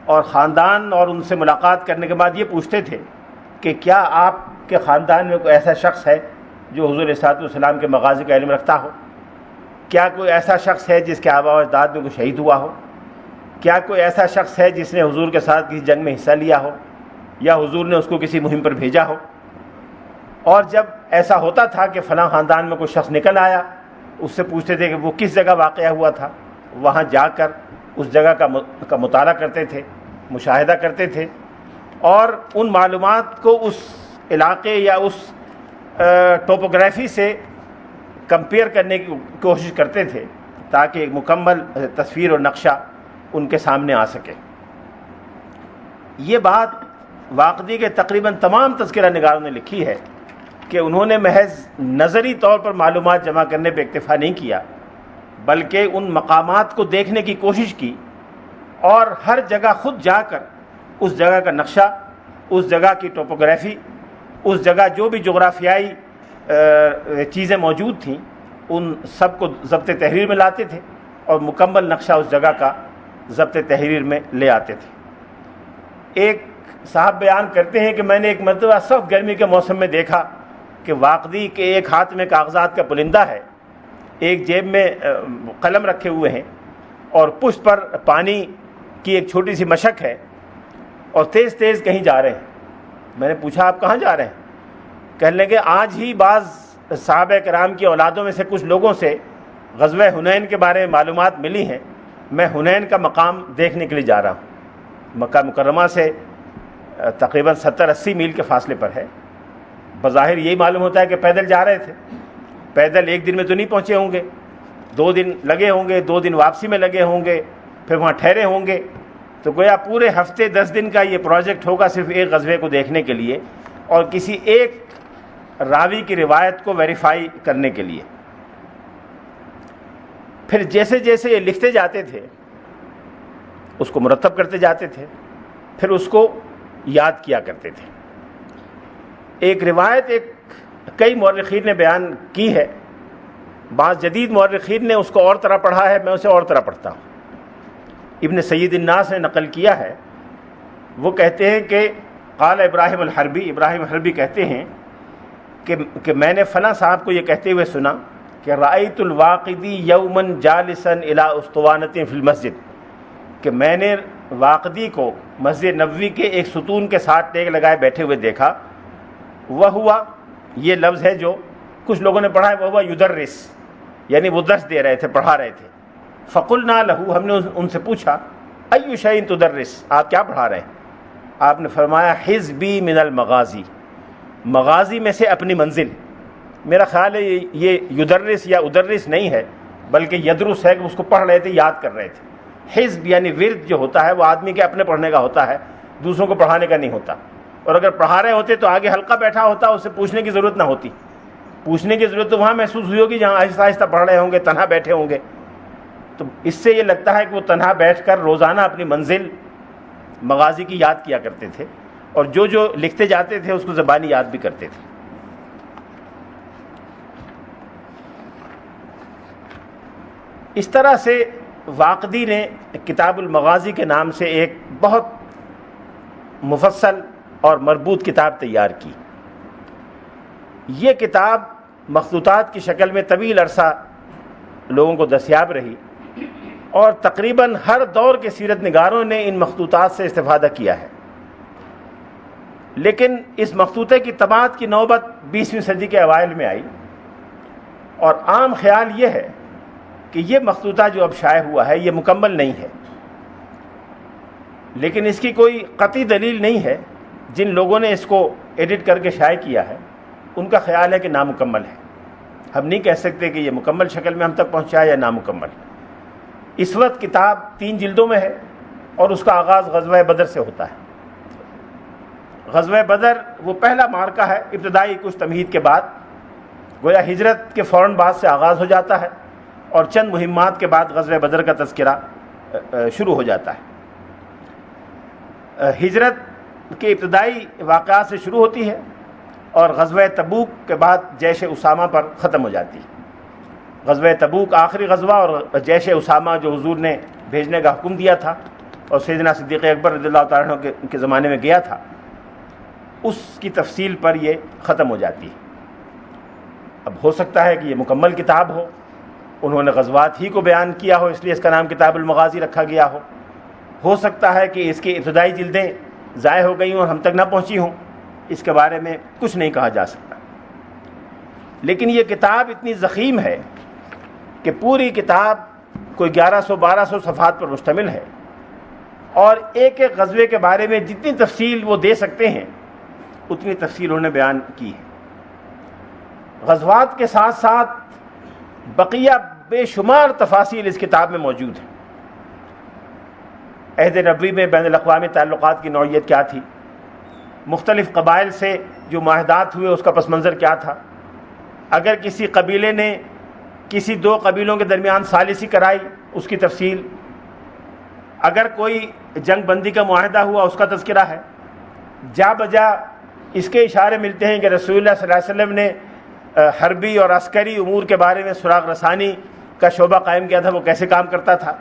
اور خاندان اور ان سے ملاقات کرنے کے بعد یہ پوچھتے تھے کہ کیا آپ کے خاندان میں کوئی ایسا شخص ہے جو حضور علیہ السلام کے مغازی کا علم رکھتا ہو؟ کیا کوئی ایسا شخص ہے جس کے آباء و اجداد میں کوئی شہید ہوا ہو؟ کیا کوئی ایسا شخص ہے جس نے حضور کے ساتھ کسی جنگ میں حصہ لیا ہو یا حضور نے اس کو کسی مہم پر بھیجا ہو؟ اور جب ایسا ہوتا تھا کہ فلاں خاندان میں کوئی شخص نکل آیا، اس سے پوچھتے تھے کہ وہ کس جگہ واقعہ ہوا تھا، وہاں جا کر اس جگہ کا مطالعہ کرتے تھے، مشاہدہ کرتے تھے، اور ان معلومات کو اس علاقے یا اس ٹوپوگرافی سے کمپیئر کرنے کی کوشش کرتے تھے تاکہ ایک مکمل تصویر اور نقشہ ان کے سامنے آ سکے۔ یہ بات واقدی کے تقریباً تمام تذکرہ نگاروں نے لکھی ہے کہ انہوں نے محض نظری طور پر معلومات جمع کرنے پہ اکتفا نہیں کیا، بلکہ ان مقامات کو دیکھنے کی کوشش کی اور ہر جگہ خود جا کر اس جگہ کا نقشہ، اس جگہ کی ٹوپوگرافی، اس جگہ جو بھی جغرافیائی چیزیں موجود تھیں ان سب کو ضبط تحریر میں لاتے تھے اور مکمل نقشہ اس جگہ کا ضبط تحریر میں لے آتے تھے۔ ایک صاحب بیان کرتے ہیں کہ میں نے ایک مرتبہ سخت گرمی کے موسم میں دیکھا کہ واقدی کے ایک ہاتھ میں کاغذات کا پلندہ ہے، ایک جیب میں قلم رکھے ہوئے ہیں اور پشت پر پانی کی ایک چھوٹی سی مشک ہے اور تیز تیز کہیں جا رہے ہیں۔ میں نے پوچھا آپ کہاں جا رہے ہیں؟ کہنے لگے آج ہی بعض صحابہ کرام کی اولادوں میں سے کچھ لوگوں سے غزوہ حنین کے بارے میں معلومات ملی ہیں، میں حنین کا مقام دیکھنے کے لیے جا رہا ہوں۔ مکہ مکرمہ سے تقریباً 70-80 میل کے فاصلے پر ہے۔ بظاہر یہی معلوم ہوتا ہے کہ پیدل جا رہے تھے، پیدل ایک دن میں تو نہیں پہنچے ہوں گے، 2 دن لگے ہوں گے، 2 دن واپسی میں لگے ہوں گے، پھر وہاں ٹھہرے ہوں گے، تو گویا پورے ہفتے 10 دن کا یہ پروجیکٹ ہوگا صرف ایک غزوے کو دیکھنے کے لیے اور کسی ایک راوی کی روایت کو ویریفائی کرنے کے لیے۔ پھر جیسے جیسے یہ لکھتے جاتے تھے اس کو مرتب کرتے جاتے تھے، پھر اس کو یاد کیا کرتے تھے۔ ایک روایت کئی مورخین نے بیان کی ہے، بعض جدید مورخین نے اس کو اور طرح پڑھا ہے، میں اسے اور طرح پڑھتا ہوں۔ ابن سید الناس نے نقل کیا ہے، وہ کہتے ہیں کہ قال ابراہیم الحربی، ابراہیم حربی کہتے ہیں کہ میں نے فلاں صاحب کو یہ کہتے ہوئے سنا کہ رأیت الواقدی یوما جالسا الی اسطوانۃ فی المسجد، کہ میں نے واقدی کو مسجد نبوی کے ایک ستون کے ساتھ ٹیک لگائے بیٹھے ہوئے دیکھا۔ وہ ہوا، یہ لفظ ہے جو کچھ لوگوں نے پڑھا ہے، وہ ہوا یدرس، یعنی وہ درس دے رہے تھے، پڑھا رہے تھے۔ فقلنا لہو، ہم نے ان سے پوچھا ای شیء تدرس، آپ کیا پڑھا رہے ہیں؟ آپ نے فرمایا حزبی من المغازی، مغازی میں سے اپنی منزل۔ میرا خیال ہے یہ یدرس یا ادرس نہیں ہے بلکہ یدرس ہے، کہ اس کو پڑھ رہے تھے، یاد کر رہے تھے۔ حزب یعنی ورد جو ہوتا ہے وہ آدمی کے اپنے پڑھنے کا ہوتا ہے، دوسروں کو پڑھانے کا نہیں ہوتا، اور اگر پڑھا رہے ہوتے تو آگے حلقہ بیٹھا ہوتا، اس سے پوچھنے کی ضرورت نہ ہوتی۔ پوچھنے کی ضرورت تو وہاں محسوس ہوئی ہوگی جہاں آہستہ آہستہ پڑھ رہے ہوں گے، تنہا بیٹھے ہوں گے۔ تو اس سے یہ لگتا ہے کہ وہ تنہا بیٹھ کر روزانہ اپنی منزل مغازی کی یاد کیا کرتے تھے، اور جو جو لکھتے جاتے تھے اس کو زبانی یاد بھی کرتے تھے۔ اس طرح سے واقدی نے کتاب المغازی کے نام سے ایک بہت مفصل اور مربوط کتاب تیار کی۔ یہ کتاب مخطوطات کی شکل میں طویل عرصہ لوگوں کو دستیاب رہی، اور تقریباً ہر دور کے سیرت نگاروں نے ان مخطوطات سے استفادہ کیا ہے۔ لیکن اس مخطوطے کی طباعت کی نوبت 20ویں صدی کے اوائل میں آئی، اور عام خیال یہ ہے کہ یہ مخطوطہ جو اب شائع ہوا ہے یہ مکمل نہیں ہے، لیکن اس کی کوئی قطعی دلیل نہیں ہے۔ جن لوگوں نے اس کو ایڈٹ کر کے شائع کیا ہے ان کا خیال ہے کہ نامکمل ہے۔ ہم نہیں کہہ سکتے کہ یہ مکمل شکل میں ہم تک پہنچا ہے یا نامکمل۔ اس وقت کتاب 3 جلدوں میں ہے، اور اس کا آغاز غزوہ بدر سے ہوتا ہے۔ غزوہ بدر وہ پہلا معرکہ ہے، ابتدائی کچھ تمہید کے بعد، گویا ہجرت کے فوراً بعد سے آغاز ہو جاتا ہے، اور چند مہمات کے بعد غزوہ بدر کا تذکرہ شروع ہو جاتا ہے۔ ہجرت کے ابتدائی واقعات سے شروع ہوتی ہے اور غزوہ تبوک کے بعد جیش اسامہ پر ختم ہو جاتی ہے۔ غزوہ تبوک آخری غزوہ، اور جیش اسامہ جو حضور نے بھیجنے کا حکم دیا تھا اور سیدنا صدیق اکبر رضی اللہ تعالیٰ عنہ کے زمانے میں گیا تھا، اس کی تفصیل پر یہ ختم ہو جاتی ہے۔ اب ہو سکتا ہے کہ یہ مکمل کتاب ہو، انہوں نے غزوات ہی کو بیان کیا ہو، اس لیے اس کا نام کتاب المغازی رکھا گیا ہو سکتا ہے کہ اس کی ابتدائی جلدیں ضائع ہو گئی ہوں اور ہم تک نہ پہنچی ہوں، اس کے بارے میں کچھ نہیں کہا جا سکتا۔ لیکن یہ کتاب اتنی ضخیم ہے کہ پوری کتاب کوئی 1100-1200 صفحات پر مشتمل ہے، اور ایک ایک غزوے کے بارے میں جتنی تفصیل وہ دے سکتے ہیں اتنی تفصیل انہوں نے بیان کی ہے۔ غزوات کے ساتھ ساتھ بقیہ بے شمار تفاصیل اس کتاب میں موجود ہیں۔ عہد نبوی میں بین الاقوامی تعلقات کی نوعیت کیا تھی، مختلف قبائل سے جو معاہدات ہوئے اس کا پس منظر کیا تھا، اگر کسی قبیلے نے کسی 2 قبیلوں کے درمیان ثالثی کرائی اس کی تفصیل، اگر کوئی جنگ بندی کا معاہدہ ہوا اس کا تذکرہ ہے، جا بجا اس کے اشارے ملتے ہیں کہ رسول اللہ صلی اللہ علیہ وسلم نے حربی اور عسکری امور کے بارے میں سراغ رسانی کا شعبہ قائم کیا تھا، وہ کیسے کام کرتا تھا۔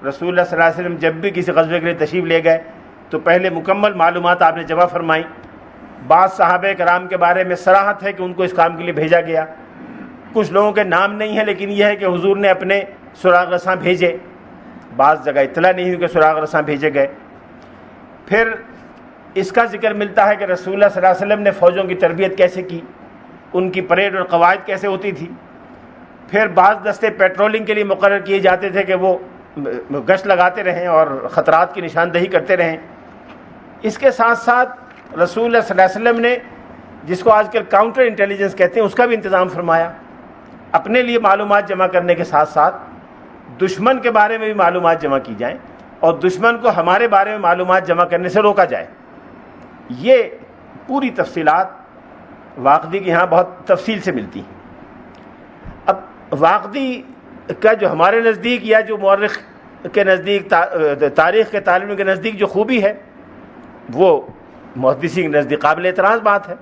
رسول اللہ صلی اللہ علیہ وسلم جب بھی کسی غزوے کے لیے تشریف لے گئے تو پہلے مکمل معلومات آپ نے جمع فرمائیں۔ بعض صحابہ کرام کے بارے میں صراحت ہے کہ ان کو اس کام کے لیے بھیجا گیا، کچھ لوگوں کے نام نہیں ہیں لیکن یہ ہے کہ حضور نے اپنے سراغ رساں بھیجے، بعض جگہ اطلاع نہیں ہوئی کہ سراغ رساں بھیجے گئے۔ پھر اس کا ذکر ملتا ہے کہ رسول اللہ صلی اللہ علیہ وسلم نے فوجوں کی تربیت کیسے کی، ان کی پریڈ اور قواعد کیسے ہوتی تھی۔ پھر بعض دستے پیٹرولنگ کے لیے مقرر کیے جاتے تھے کہ وہ گشت لگاتے رہیں اور خطرات کی نشاندہی کرتے رہیں۔ اس کے ساتھ ساتھ رسول اللہ صلی اللہ علیہ وسلم نے، جس کو آج کل کاؤنٹر انٹیلیجنس کہتے ہیں، اس کا بھی انتظام فرمایا۔ اپنے لیے معلومات جمع کرنے کے ساتھ ساتھ دشمن کے بارے میں بھی معلومات جمع کی جائیں اور دشمن کو ہمارے بارے میں معلومات جمع کرنے سے روکا جائے۔ یہ پوری تفصیلات واقدی کے یہاں بہت تفصیل سے ملتی ہیں۔ اب واقدی کا جو ہمارے نزدیک یا جو مورخ کے نزدیک، تاریخ کے طالب علم کے نزدیک جو خوبی ہے، وہ محدثین کے نزدیک قابل اعتراض بات ہے۔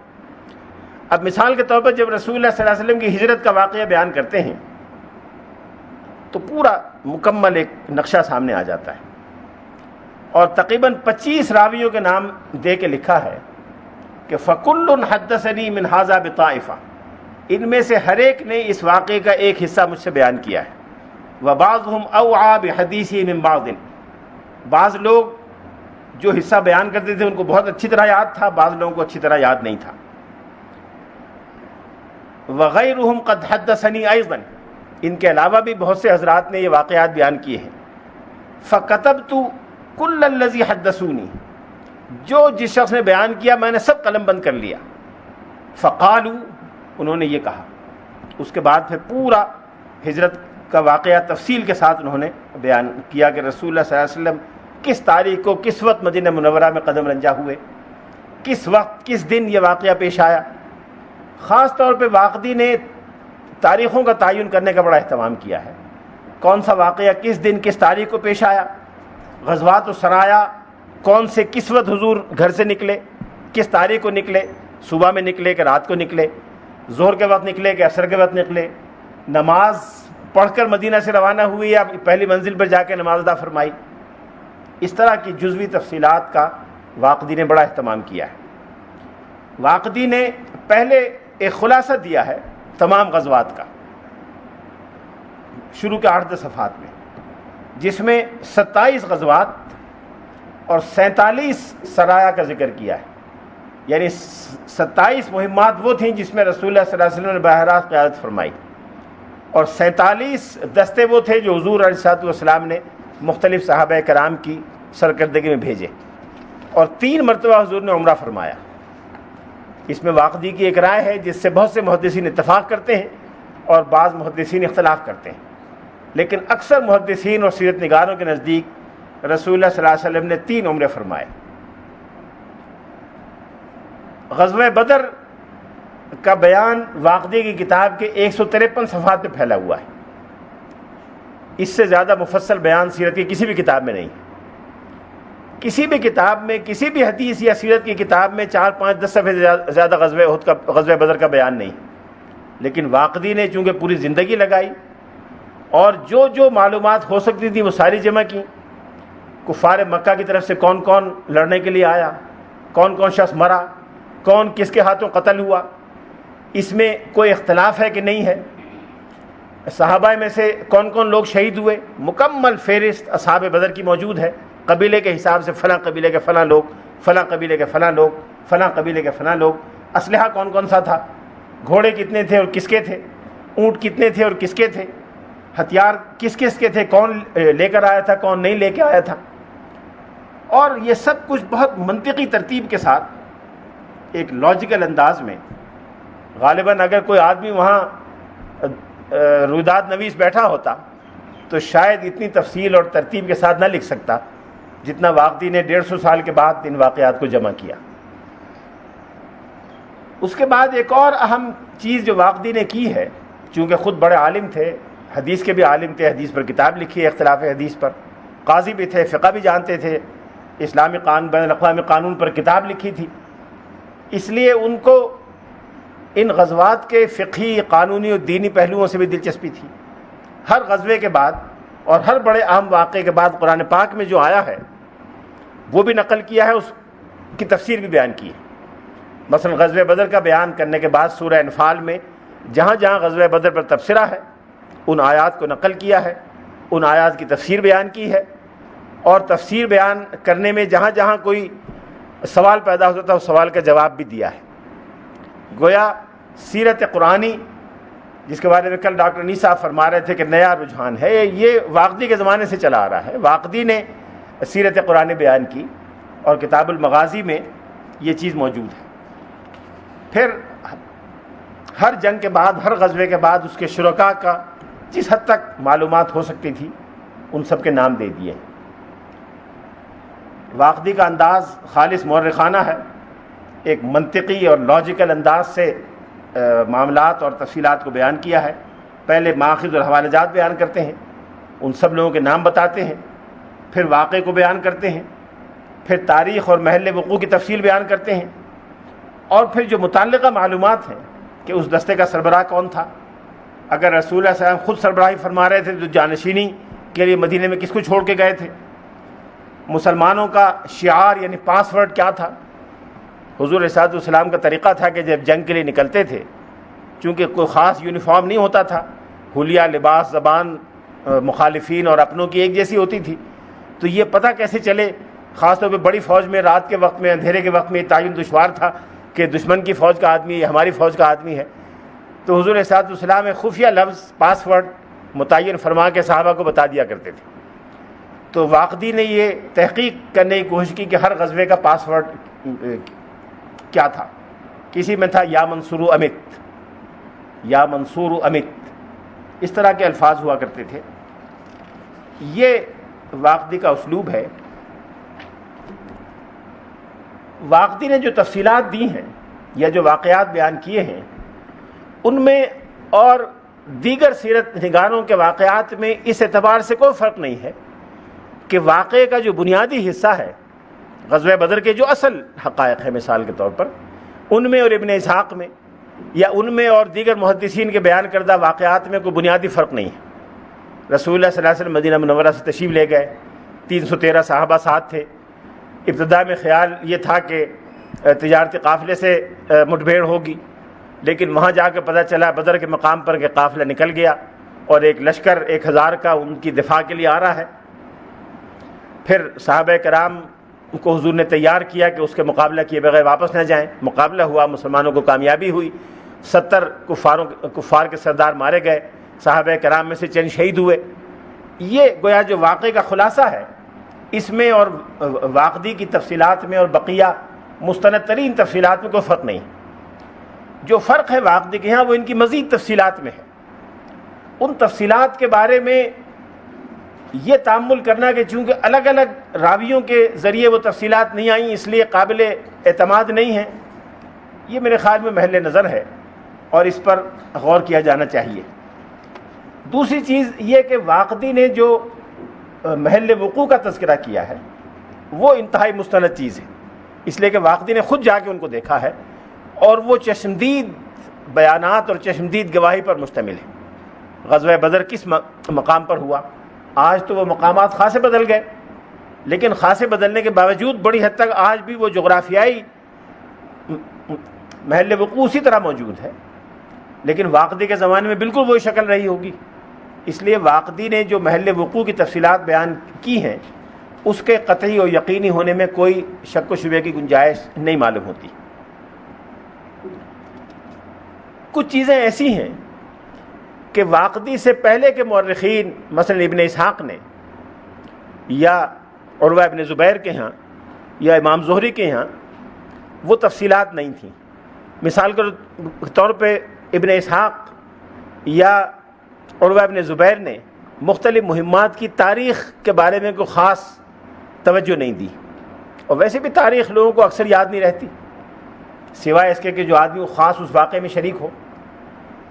اب مثال کے طور پر جب رسول اللہ صلی اللہ علیہ وسلم کی ہجرت کا واقعہ بیان کرتے ہیں تو پورا مکمل ایک نقشہ سامنے آ جاتا ہے، اور تقریباً 25 راویوں کے نام دے کے لکھا ہے کہ فَكُلٌّ حَدَّثَنِي مِنْ هَذَا بِطَائِفَةٍ، ان میں سے ہر ایک نے اس واقعے کا ایک حصہ مجھ سے بیان کیا ہے۔ وَبَعْضُهُمْ أَوْعَى بِحَدِيثِهِ مِنْ بَعْضٍ، بعض لوگ جو حصہ بیان کرتے تھے ان کو بہت اچھی طرح یاد تھا، بعض لوگوں کو اچھی طرح یاد نہیں تھا۔ وَغَيْرُهُمْ قَدْ حَدَّثَنِي أَيْضًا، ان کے علاوہ بھی بہت سے حضرات نے یہ واقعات بیان کیے ہیں۔ فَكَتَبْتُ كُلَّ الَّذِي حَدَّثُونِي، جو جس شخص نے بیان کیا میں نے سب قلم بند کر لیا۔ فقالوا، انہوں نے یہ کہا۔ اس کے بعد پھر پورا ہجرت کا واقعہ تفصیل کے ساتھ انہوں نے بیان کیا کہ رسول اللہ صلی اللہ علیہ وسلم کس تاریخ کو کس وقت مدینہ منورہ میں قدم رنجہ ہوئے، کس وقت کس دن یہ واقعہ پیش آیا۔ خاص طور پہ واقدی نے تاریخوں کا تعین کرنے کا بڑا اہتمام کیا ہے، کون سا واقعہ کس دن کس تاریخ کو پیش آیا، غزوات و سرایا کون سے کس وقت حضور گھر سے نکلے، کس تاریخ کو نکلے، صبح میں نکلے کہ رات کو نکلے، ظہر کے وقت نکلے کہ عصر کے وقت نکلے، نماز پڑھ کر مدینہ سے روانہ ہوئی یا پہلی منزل پر جا کے نماز ادا فرمائی۔ اس طرح کی جزوی تفصیلات کا واقدی نے بڑا اہتمام کیا ہے۔ واقدی نے پہلے ایک خلاصہ دیا ہے تمام غزوات کا شروع کے 8 صفحات میں، جس میں 27 غزوات اور 47 سرایا کا ذکر کیا ہے، یعنی 27 مہمات وہ تھیں جس میں رسول اللہ صلی اللہ علیہ وسلم نے براہ راست قیادت فرمائی، اور 47 دستے وہ تھے جو حضور علیہ الصلوۃ والسلام نے مختلف صحابہ کرام کی سرکردگی میں بھیجے، اور 3 مرتبہ حضور نے عمرہ فرمایا۔ اس میں واقدی کی ایک رائے ہے جس سے بہت سے محدثین اتفاق کرتے ہیں اور بعض محدثین اختلاف کرتے ہیں، لیکن اکثر محدثین اور سیرت نگاروں کے نزدیک رسول اللہ صلی اللہ علیہ وسلم نے 3 عمرے فرمائے۔ غزوہ بدر کا بیان واقدی کی کتاب کے 153 صفحات پہ پھیلا ہوا ہے، اس سے زیادہ مفصل بیان سیرت کی کسی بھی کتاب میں نہیں۔ کسی بھی کتاب میں، کسی بھی حدیث یا سیرت کی کتاب میں 4، 5، 10 صفحے سے زیادہ غزوہ بدر کا بیان نہیں، لیکن واقدی نے چونکہ پوری زندگی لگائی اور جو جو معلومات ہو سکتی تھی وہ ساری جمع کی۔ کفار مکہ کی طرف سے کون کون لڑنے کے لیے آیا، کون کون شخص مرا، کون کس کے ہاتھوں قتل ہوا، اس میں کوئی اختلاف ہے کہ نہیں ہے، صحابہ میں سے کون کون لوگ شہید ہوئے، مکمل فہرست اصحاب بدر کی موجود ہے، قبیلے کے حساب سے فلاں قبیلے کے فلاں لوگ، فلاں قبیلے کے فلاں لوگ، فلاں قبیلے کے فلاں لوگ، اسلحہ کون کون سا تھا، گھوڑے کتنے تھے اور کس کے تھے، اونٹ کتنے تھے اور کس کے تھے، ہتھیار کس کس کے تھے، کون لے کر آیا تھا کون نہیں لے کے آیا تھا، اور یہ سب کچھ بہت منطقی ترتیب کے ساتھ ایک لاجیکل انداز میں۔ غالباً اگر کوئی آدمی وہاں رویداد نویس بیٹھا ہوتا تو شاید اتنی تفصیل اور ترتیب کے ساتھ نہ لکھ سکتا جتنا واقدی نے 150 سال کے بعد ان واقعات کو جمع کیا۔ اس کے بعد ایک اور اہم چیز جو واقدی نے کی ہے، چونکہ خود بڑے عالم تھے، حدیث کے بھی عالم تھے، حدیث پر کتاب لکھی ہے اختلاف حدیث پر، قاضی بھی تھے، فقہ بھی جانتے تھے، اسلامی قانون، بین الاقوامی قانون پر کتاب لکھی تھی، اس لیے ان کو ان غزوات کے فقہی، قانونی اور دینی پہلوؤں سے بھی دلچسپی تھی۔ ہر غزوے کے بعد اور ہر بڑے اہم واقعے کے بعد قرآن پاک میں جو آیا ہے وہ بھی نقل کیا ہے، اس کی تفسیر بھی بیان کی ہے۔ مثلا غزوہ بدر کا بیان کرنے کے بعد سورہ انفال میں جہاں جہاں غزوہ بدر پر تبصرہ ہے ان آیات کو نقل کیا ہے، ان آیات کی تفسیر بیان کی ہے، اور تفسیر بیان کرنے میں جہاں جہاں کوئی سوال پیدا ہوتا تھا اس سوال کا جواب بھی دیا ہے۔ گویا سیرت قرآنی، جس کے بارے میں کل ڈاکٹر انیس صاحب فرما رہے تھے کہ نیا رجحان ہے، یہ واقدی کے زمانے سے چلا آ رہا ہے۔ واقدی نے سیرت قرآنی بیان کی اور کتاب المغازی میں یہ چیز موجود ہے۔ پھر ہر جنگ کے بعد، ہر غزوے کے بعد اس کے شرکاء کا جس حد تک معلومات ہو سکتی تھی ان سب کے نام دے دیے۔ واقدی کا انداز خالص مورخانہ ہے، ایک منطقی اور لاجیکل انداز سے معاملات اور تفصیلات کو بیان کیا ہے۔ پہلے ماخذ اور حوالہ جات بیان کرتے ہیں، ان سب لوگوں کے نام بتاتے ہیں، پھر واقعے کو بیان کرتے ہیں، پھر تاریخ اور محل وقوع کی تفصیل بیان کرتے ہیں، اور پھر جو متعلقہ معلومات ہیں کہ اس دستے کا سربراہ کون تھا، اگر رسول اللہ صلی اللہ علیہ وسلم خود سربراہی فرما رہے تھے تو جانشینی کے لیے مدینے میں کس کو چھوڑ کے گئے تھے، مسلمانوں کا شعار یعنی پاس ورڈ کیا تھا۔ حضور علیہ السلام کا طریقہ تھا کہ جب جنگ کے لیے نکلتے تھے، چونکہ کوئی خاص یونیفارم نہیں ہوتا تھا، حلیہ، لباس، زبان مخالفین اور اپنوں کی ایک جیسی ہوتی تھی، تو یہ پتہ کیسے چلے، خاص طور پہ بڑی فوج میں رات کے وقت میں، اندھیرے کے وقت میں تعین دشوار تھا کہ دشمن کی فوج کا آدمی ہے، ہماری فوج کا آدمی ہے۔ تو حضور علیہ السلام ایک خفیہ لفظ پاس ورڈ متعین فرما کے صحابہ کو بتا دیا کرتے تھے۔ تو واقدی نے یہ تحقیق کرنے کی کوشش کی کہ ہر غزوے کا پاس ورڈ کیا تھا۔ کسی میں تھا یا منصور امت، یا منصور امت، اس طرح کے الفاظ ہوا کرتے تھے۔ یہ واقدی کا اسلوب ہے۔ واقدی نے جو تفصیلات دی ہیں یا جو واقعات بیان کیے ہیں ان میں اور دیگر سیرت نگاروں کے واقعات میں اس اعتبار سے کوئی فرق نہیں ہے کہ واقعے کا جو بنیادی حصہ ہے، غزوہ بدر کے جو اصل حقائق ہیں مثال کے طور پر، ان میں اور ابن اسحاق میں یا ان میں اور دیگر محدثین کے بیان کردہ واقعات میں کوئی بنیادی فرق نہیں ہے۔ رسول اللہ صلی اللہ علیہ وسلم مدینہ منورہ سے تشریف لے گئے، 313 صحابہ ساتھ تھے۔ ابتدا میں خیال یہ تھا کہ تجارتی قافلے سے مٹبھیڑ ہوگی، لیکن وہاں جا کے پتہ چلا بدر کے مقام پر کہ قافلہ نکل گیا اور ایک لشکر 1000 کا ان کی دفاع کے لیے آ رہا ہے۔ پھر صحابہ کرام کو حضور نے تیار کیا کہ اس کے مقابلہ کیے بغیر واپس نہ جائیں۔ مقابلہ ہوا، مسلمانوں کو کامیابی ہوئی، 70 کفار کے سردار مارے گئے، صحابہ کرام میں سے چند شہید ہوئے۔ یہ گویا جو واقعے کا خلاصہ ہے، اس میں اور واقدی کی تفصیلات میں اور بقیہ مستند ترین تفصیلات میں کوئی فرق نہیں۔ جو فرق ہے واقدی کے یہاں وہ ان کی مزید تفصیلات میں ہے۔ ان تفصیلات کے بارے میں یہ تأمل کرنا کہ چونکہ الگ الگ راویوں کے ذریعے وہ تفصیلات نہیں آئیں اس لیے قابل اعتماد نہیں ہیں، یہ میرے خیال میں محل نظر ہے اور اس پر غور کیا جانا چاہیے۔ دوسری چیز یہ کہ واقدی نے جو محل وقوع کا تذکرہ کیا ہے وہ انتہائی مستند چیز ہے، اس لیے کہ واقدی نے خود جا کے ان کو دیکھا ہے اور وہ چشمدید بیانات اور چشمدید گواہی پر مشتمل ہے۔ غزوہ بدر کس مقام پر ہوا؟ آج تو وہ مقامات خاصے بدل گئے، لیکن خاصے بدلنے کے باوجود بڑی حد تک آج بھی وہ جغرافیائی محل وقوع اسی طرح موجود ہے، لیکن واقدی کے زمانے میں بالکل وہی شکل رہی ہوگی۔ اس لیے واقدی نے جو محل وقوع کی تفصیلات بیان کی ہیں اس کے قطعی اور یقینی ہونے میں کوئی شک و شبہ کی گنجائش نہیں معلوم ہوتی۔ کچھ چیزیں ایسی ہیں کہ واقدی سے پہلے کے مورخین مثلا ابن اسحاق نے یا عروہ ابن زبیر کے ہاں یا امام زہری کے ہاں وہ تفصیلات نہیں تھیں۔ مثال کے طور پہ ابن اسحاق یا عروہ ابن زبیر نے مختلف مہمات کی تاریخ کے بارے میں کوئی خاص توجہ نہیں دی، اور ویسے بھی تاریخ لوگوں کو اکثر یاد نہیں رہتی سوائے اس کے کہ جو آدمی خاص اس واقعے میں شریک ہو۔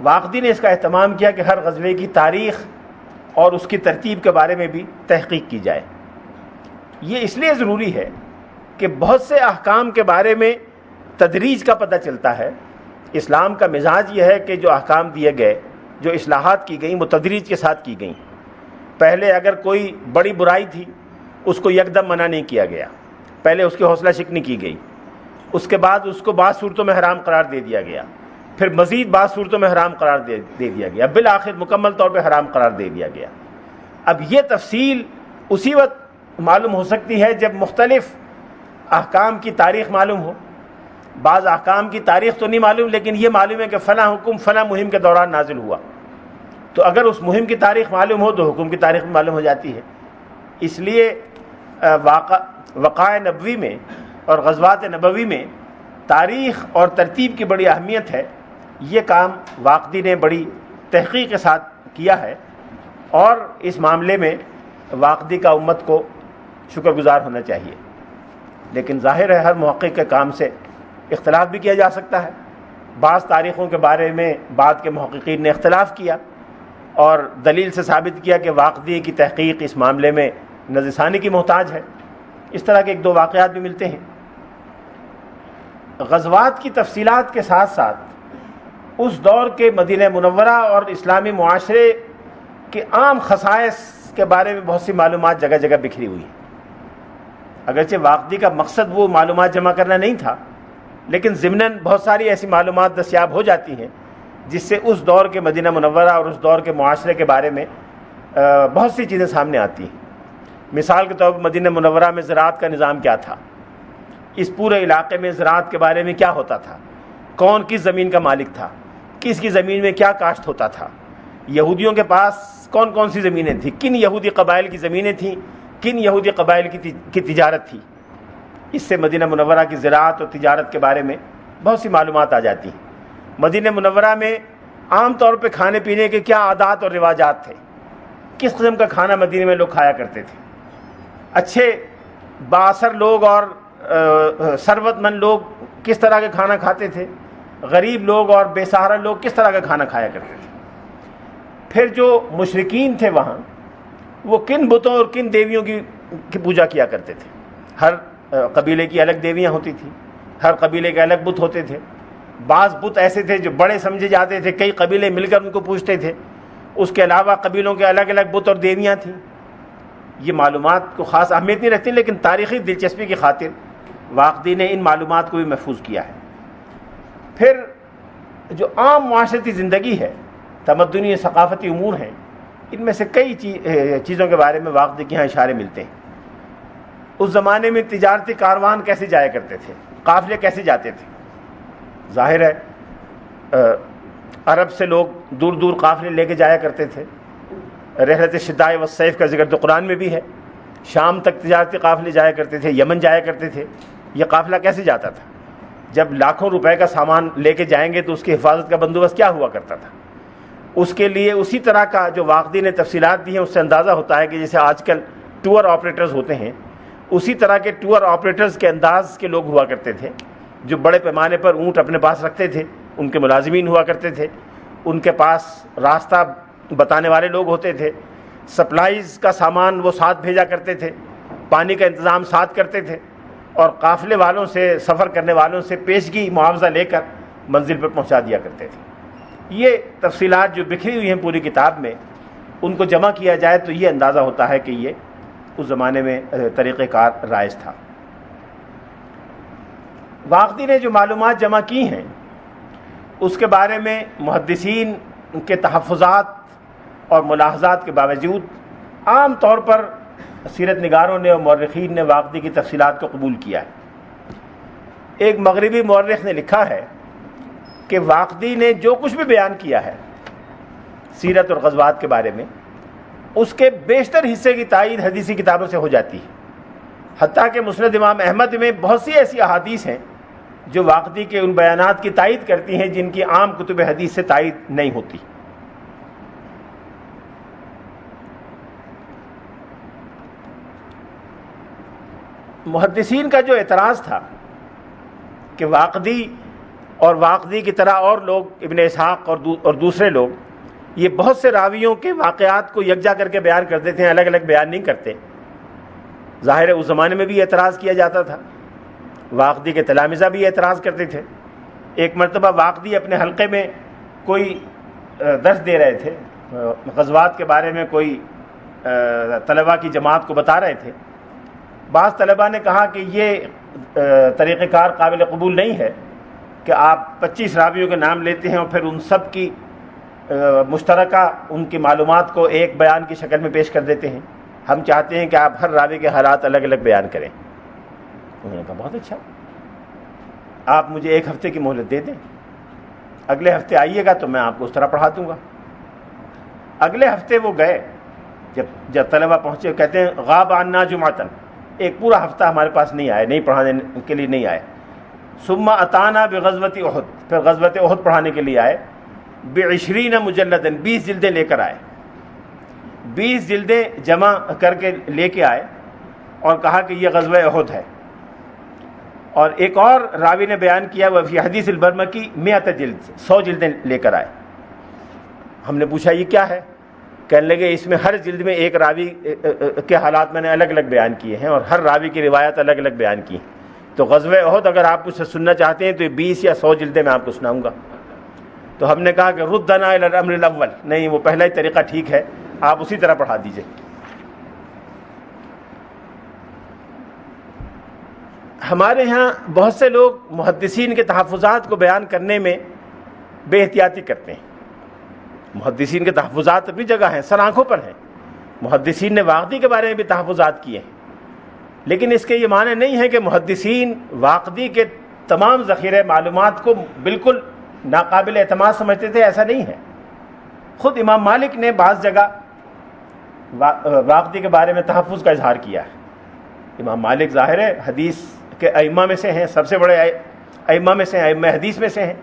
واقدی نے اس کا اہتمام کیا کہ ہر غزوے کی تاریخ اور اس کی ترتیب کے بارے میں بھی تحقیق کی جائے۔ یہ اس لیے ضروری ہے کہ بہت سے احکام کے بارے میں تدریج کا پتہ چلتا ہے. اسلام کا مزاج یہ ہے کہ جو احکام دیے گئے، جو اصلاحات کی گئیں، وہ تدریج کے ساتھ کی گئیں. پہلے اگر کوئی بڑی برائی تھی اس کو یکدم منع نہیں کیا گیا، پہلے اس کی حوصلہ شکنی کی گئی، اس کے بعد اس کو بعض صورتوں میں حرام قرار دے دیا گیا، پھر مزید بعض صورتوں میں حرام قرار دے دیا گیا، بالآخر مکمل طور پہ حرام قرار دے دیا گیا. اب یہ تفصیل اسی وقت معلوم ہو سکتی ہے جب مختلف احکام کی تاریخ معلوم ہو. بعض احکام کی تاریخ تو نہیں معلوم، لیکن یہ معلوم ہے کہ فلاں حکم فلاں مہم کے دوران نازل ہوا، تو اگر اس مہم کی تاریخ معلوم ہو تو حکم کی تاریخ بھی معلوم ہو جاتی ہے. اس لیے وقائع نبوی میں اور غزوات نبوی میں تاریخ اور ترتیب کی بڑی اہمیت ہے. یہ کام واقدی نے بڑی تحقیق کے ساتھ کیا ہے، اور اس معاملے میں واقدی کا امت کو شکر گزار ہونا چاہیے. لیکن ظاہر ہے ہر محقق کے کام سے اختلاف بھی کیا جا سکتا ہے. بعض تاریخوں کے بارے میں بعد کے محققین نے اختلاف کیا اور دلیل سے ثابت کیا کہ واقدی کی تحقیق اس معاملے میں نظر ثانی کی محتاج ہے. اس طرح کے ایک دو واقعات بھی ملتے ہیں. غزوات کی تفصیلات کے ساتھ ساتھ اس دور کے مدینہ منورہ اور اسلامی معاشرے کے عام خصائص کے بارے میں بہت سی معلومات جگہ جگہ بکھری ہوئی ہیں. اگرچہ واقدی کا مقصد وہ معلومات جمع کرنا نہیں تھا، لیکن ضمناً بہت ساری ایسی معلومات دستیاب ہو جاتی ہیں جس سے اس دور کے مدینہ منورہ اور اس دور کے معاشرے کے بارے میں بہت سی چیزیں سامنے آتی ہیں. مثال کے طور پر مدینہ منورہ میں زراعت کا نظام کیا تھا، اس پورے علاقے میں زراعت کے بارے میں کیا ہوتا تھا، کون کس زمین کا مالک تھا، کس کی زمین میں کیا کاشت ہوتا تھا، یہودیوں کے پاس کون کون سی زمینیں تھیں، کن یہودی قبائل کی زمینیں تھیں، کن یہودی قبائل کی تجارت تھی. اس سے مدینہ منورہ کی زراعت اور تجارت کے بارے میں بہت سی معلومات آ جاتی ہیں. مدینہ منورہ میں عام طور پہ کھانے پینے کے کیا عادات اور رواجات تھے، کس قسم کا کھانا مدینہ میں لوگ کھایا کرتے تھے، اچھے بااثر لوگ اور ثروت مند لوگ کس طرح کا کھانا کھاتے تھے، غریب لوگ اور بے سہارا لوگ کس طرح کا کھانا کھایا کرتے تھے. پھر جو مشرکین تھے وہاں وہ کن بتوں اور کن دیویوں کی پوجا کیا کرتے تھے. ہر قبیلے کی الگ دیویاں ہوتی تھیں، ہر قبیلے کے الگ بت ہوتے تھے. بعض بت ایسے تھے جو بڑے سمجھے جاتے تھے، کئی قبیلے مل کر ان کو پوجتے تھے. اس کے علاوہ قبیلوں کے الگ الگ بت اور دیویاں تھیں. یہ معلومات کو خاص اہمیت نہیں رکھتی، لیکن تاریخی دلچسپی کی خاطر واقدی نے ان معلومات کو بھی محفوظ کیا ہے. پھر جو عام معاشرتی زندگی ہے، تمدنی ثقافتی امور ہیں، ان میں سے کئی چیزوں کے بارے میں واقدی کے یہاں اشارے ملتے ہیں. اس زمانے میں تجارتی کاروان کیسے جایا کرتے تھے، قافلے کیسے جاتے تھے. ظاہر ہے عرب سے لوگ دور دور قافلے لے کے جایا کرتے تھے. رحلت الشتاء والصیف کا ذکر تو قرآن میں بھی ہے. شام تک تجارتی قافلے جایا کرتے تھے، یمن جایا کرتے تھے. یہ قافلہ کیسے جاتا تھا؟ جب لاکھوں روپے کا سامان لے کے جائیں گے تو اس کی حفاظت کا بندوبست کیا ہوا کرتا تھا. اس کے لیے اسی طرح کا جو واقدی نے تفصیلات دی ہیں اس سے اندازہ ہوتا ہے کہ جیسے آج کل ٹور آپریٹرز ہوتے ہیں، اسی طرح کے ٹور آپریٹرز کے انداز کے لوگ ہوا کرتے تھے جو بڑے پیمانے پر اونٹ اپنے پاس رکھتے تھے. ان کے ملازمین ہوا کرتے تھے، ان کے پاس راستہ بتانے والے لوگ ہوتے تھے، سپلائیز کا سامان وہ ساتھ بھیجا کرتے تھے، پانی کا انتظام ساتھ کرتے تھے، اور قافلے والوں سے، سفر کرنے والوں سے پیشگی معاوضہ لے کر منزل پر پہنچا دیا کرتے تھے. یہ تفصیلات جو بکھری ہوئی ہیں پوری کتاب میں، ان کو جمع کیا جائے تو یہ اندازہ ہوتا ہے کہ یہ اس زمانے میں طریقہ کار رائج تھا. واقدی نے جو معلومات جمع کی ہیں اس کے بارے میں محدثین کے تحفظات اور ملاحظات کے باوجود عام طور پر سیرت نگاروں نے اور مورخین نے واقدی کی تفصیلات کو قبول کیا ہے. ایک مغربی مورخ نے لکھا ہے کہ واقدی نے جو کچھ بھی بیان کیا ہے سیرت اور غزوات کے بارے میں، اس کے بیشتر حصے کی تائید حدیثی کتابوں سے ہو جاتی ہے. حتیٰ کہ مسند امام احمد میں بہت سی ایسی احادیث ہیں جو واقدی کے ان بیانات کی تائید کرتی ہیں جن کی عام کتب حدیث سے تائید نہیں ہوتی. محدثین کا جو اعتراض تھا کہ واقدی اور واقدی کی طرح اور لوگ، ابن اسحاق اور دوسرے لوگ، یہ بہت سے راویوں کے واقعات کو یکجا کر کے بیان کر دیتے ہیں، الگ الگ بیان نہیں کرتے. ظاہر ہے اس زمانے میں بھی اعتراض کیا جاتا تھا، واقدی کے تلامذہ بھی اعتراض کرتے تھے۔ ایک مرتبہ واقدی اپنے حلقے میں کوئی درس دے رہے تھے، غزوات کے بارے میں کوئی طلباء کی جماعت کو بتا رہے تھے۔ بعض طلباء نے کہا کہ یہ طریقہ کار قابل قبول نہیں ہے کہ آپ 25 راویوں کے نام لیتے ہیں اور پھر ان سب کی مشترکہ ان کی معلومات کو ایک بیان کی شکل میں پیش کر دیتے ہیں۔ ہم چاہتے ہیں کہ آپ ہر راوی کے حالات الگ الگ بیان کریں۔ انہوں نے کہا بہت اچھا، آپ مجھے 1 ہفتے کی مہلت دے دیں، اگلے ہفتے آئیے گا تو میں آپ کو اس طرح پڑھا دوں گا۔ اگلے ہفتے وہ گئے، جب طلبہ پہنچے کہتے ہیں غاب عنا جمعتن، ایک پورا ہفتہ ہمارے پاس نہیں آئے، نہیں پڑھانے کے لیے نہیں آئے۔ ثم اتانا بغزوۃ احد، پھر غزوۃ احد پڑھانے کے لیے آئے، ب20 مجلدا، 20 جلدیں لے کر آئے، 20 جلدیں جمع کر کے لے کے آئے اور کہا کہ یہ غزوہ احد ہے۔ اور ایک اور راوی نے بیان کیا وہ فی حدیث البرمکی 100 جلد، 100 جلدیں لے کر آئے۔ ہم نے پوچھا یہ کیا ہے؟ کہنے لگے اس میں ہر جلد میں ایک راوی کے حالات میں نے الگ الگ بیان کیے ہیں اور ہر راوی کی روایت الگ الگ بیان کی ہیں۔ تو غزوہ احد اگر آپ کچھ سننا چاہتے ہیں تو یہ 20 یا 100 جلدیں میں آپ کو سناؤں گا۔ تو ہم نے کہا کہ ردنا الی الامر الاول، نہیں وہ پہلا ہی طریقہ ٹھیک ہے، آپ اسی طرح پڑھا دیجئے۔ ہمارے ہاں بہت سے لوگ محدثین کے تحفظات کو بیان کرنے میں بے احتیاطی کرتے ہیں۔ محدثین کے تحفظات اپنی جگہ ہیں، سر آنکھوں پر ہیں، محدثین نے واقدی کے بارے میں بھی تحفظات کیے ہیں، لیکن اس کے یہ معنی نہیں ہے کہ محدثین واقدی کے تمام ذخیرہ معلومات کو بالکل ناقابل اعتماد سمجھتے تھے، ایسا نہیں ہے۔ خود امام مالک نے بعض جگہ واقدی کے بارے میں تحفظ کا اظہار کیا ہے۔ امام مالک ظاہر ہے حدیث کے ائمہ میں سے ہیں، سب سے بڑے ائمہ میں سے ہیں، ائمہ حدیث میں سے ہیں،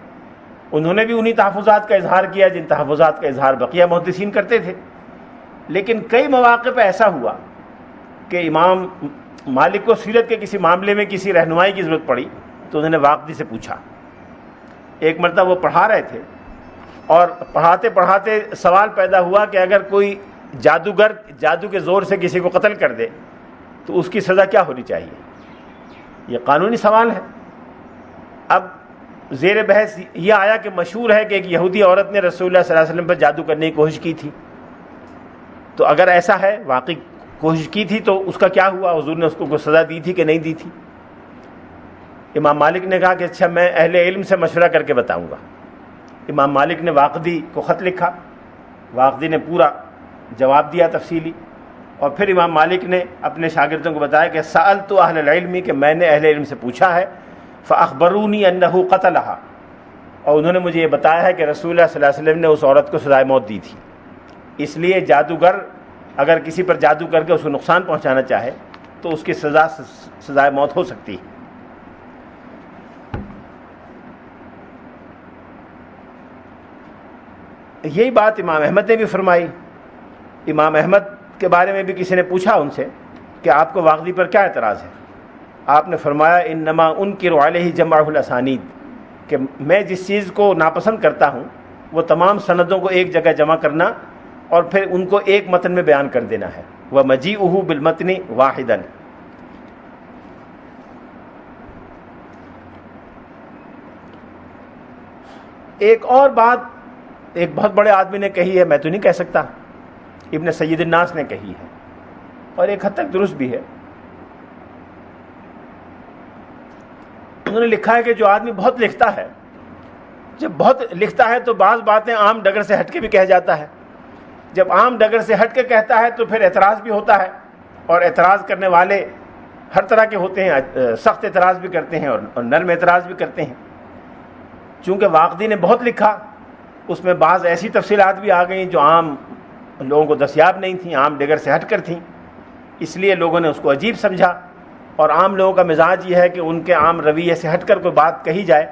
انہوں نے بھی انہی تحفظات کا اظہار کیا جن تحفظات کا اظہار بقیہ محدثین کرتے تھے۔ لیکن کئی مواقع پہ ایسا ہوا کہ امام مالک کو سیرت کے کسی معاملے میں کسی رہنمائی کی ضرورت پڑی تو انہوں نے واقدی سے پوچھا۔ ایک مرتبہ وہ پڑھا رہے تھے اور پڑھاتے پڑھاتے سوال پیدا ہوا کہ اگر کوئی جادوگر جادو کے زور سے کسی کو قتل کر دے تو اس کی سزا کیا ہونی چاہیے؟ یہ قانونی سوال ہے۔ اب زیر بحث یہ آیا کہ مشہور ہے کہ ایک یہودی عورت نے رسول اللہ صلی اللہ علیہ وسلم پر جادو کرنے کی کوشش کی تھی، تو اگر ایسا ہے واقعی کوشش کی تھی تو اس کا کیا ہوا؟ حضور نے اس کو کوئی سزا دی تھی کہ نہیں دی تھی؟ امام مالک نے کہا کہ اچھا میں اہل علم سے مشورہ کر کے بتاؤں گا۔ امام مالک نے واقدی کو خط لکھا، واقدی نے پورا جواب دیا تفصیلی، اور پھر امام مالک نے اپنے شاگردوں کو بتایا کہ سألت اہل العلم، کہ میں نے اہل علم سے پوچھا ہے، فاخبرونی انہ قتلھا، اور انہوں نے مجھے یہ بتایا ہے کہ رسول اللہ صلی اللہ علیہ وسلم نے اس عورت کو سزائے موت دی تھی۔ اس لیے جادوگر اگر کسی پر جادو کر کے اس کو نقصان پہنچانا چاہے تو اس کی سزائے موت ہو سکتی ہے۔ یہی بات امام احمد نے بھی فرمائی۔ امام احمد کے بارے میں بھی کسی نے پوچھا ان سے کہ آپ کو واقدی پر کیا اعتراض ہے؟ آپ نے فرمایا انما انکر علیہ جمع الاسانید، کہ میں جس چیز کو ناپسند کرتا ہوں وہ تمام سندوں کو ایک جگہ جمع کرنا اور پھر ان کو ایک متن میں بیان کر دینا ہے، ومجیئہ بالمتن واحدا۔ ایک اور بات ایک بہت بڑے آدمی نے کہی ہے، میں تو نہیں کہہ سکتا، ابن سید الناس نے کہی ہے اور ایک حد تک درست بھی ہے۔ انہوں نے لکھا ہے کہ جو آدمی بہت لکھتا ہے، جب بہت لکھتا ہے تو بعض باتیں عام ڈگر سے ہٹ کے بھی کہہ جاتا ہے، جب عام ڈگر سے ہٹ کے کہتا ہے تو پھر اعتراض بھی ہوتا ہے، اور اعتراض کرنے والے ہر طرح کے ہوتے ہیں، سخت اعتراض بھی کرتے ہیں اور نرم اعتراض بھی کرتے ہیں۔ چونکہ واقدی نے بہت لکھا، اس میں بعض ایسی تفصیلات بھی آ گئیں جو عام لوگوں کو دستیاب نہیں تھیں، عام ڈگر سے ہٹ کر تھیں، اس لیے لوگوں نے اس کو عجیب سمجھا، اور عام لوگوں کا مزاج یہ ہے کہ ان کے عام رویے سے ہٹ کر کوئی بات کہی جائے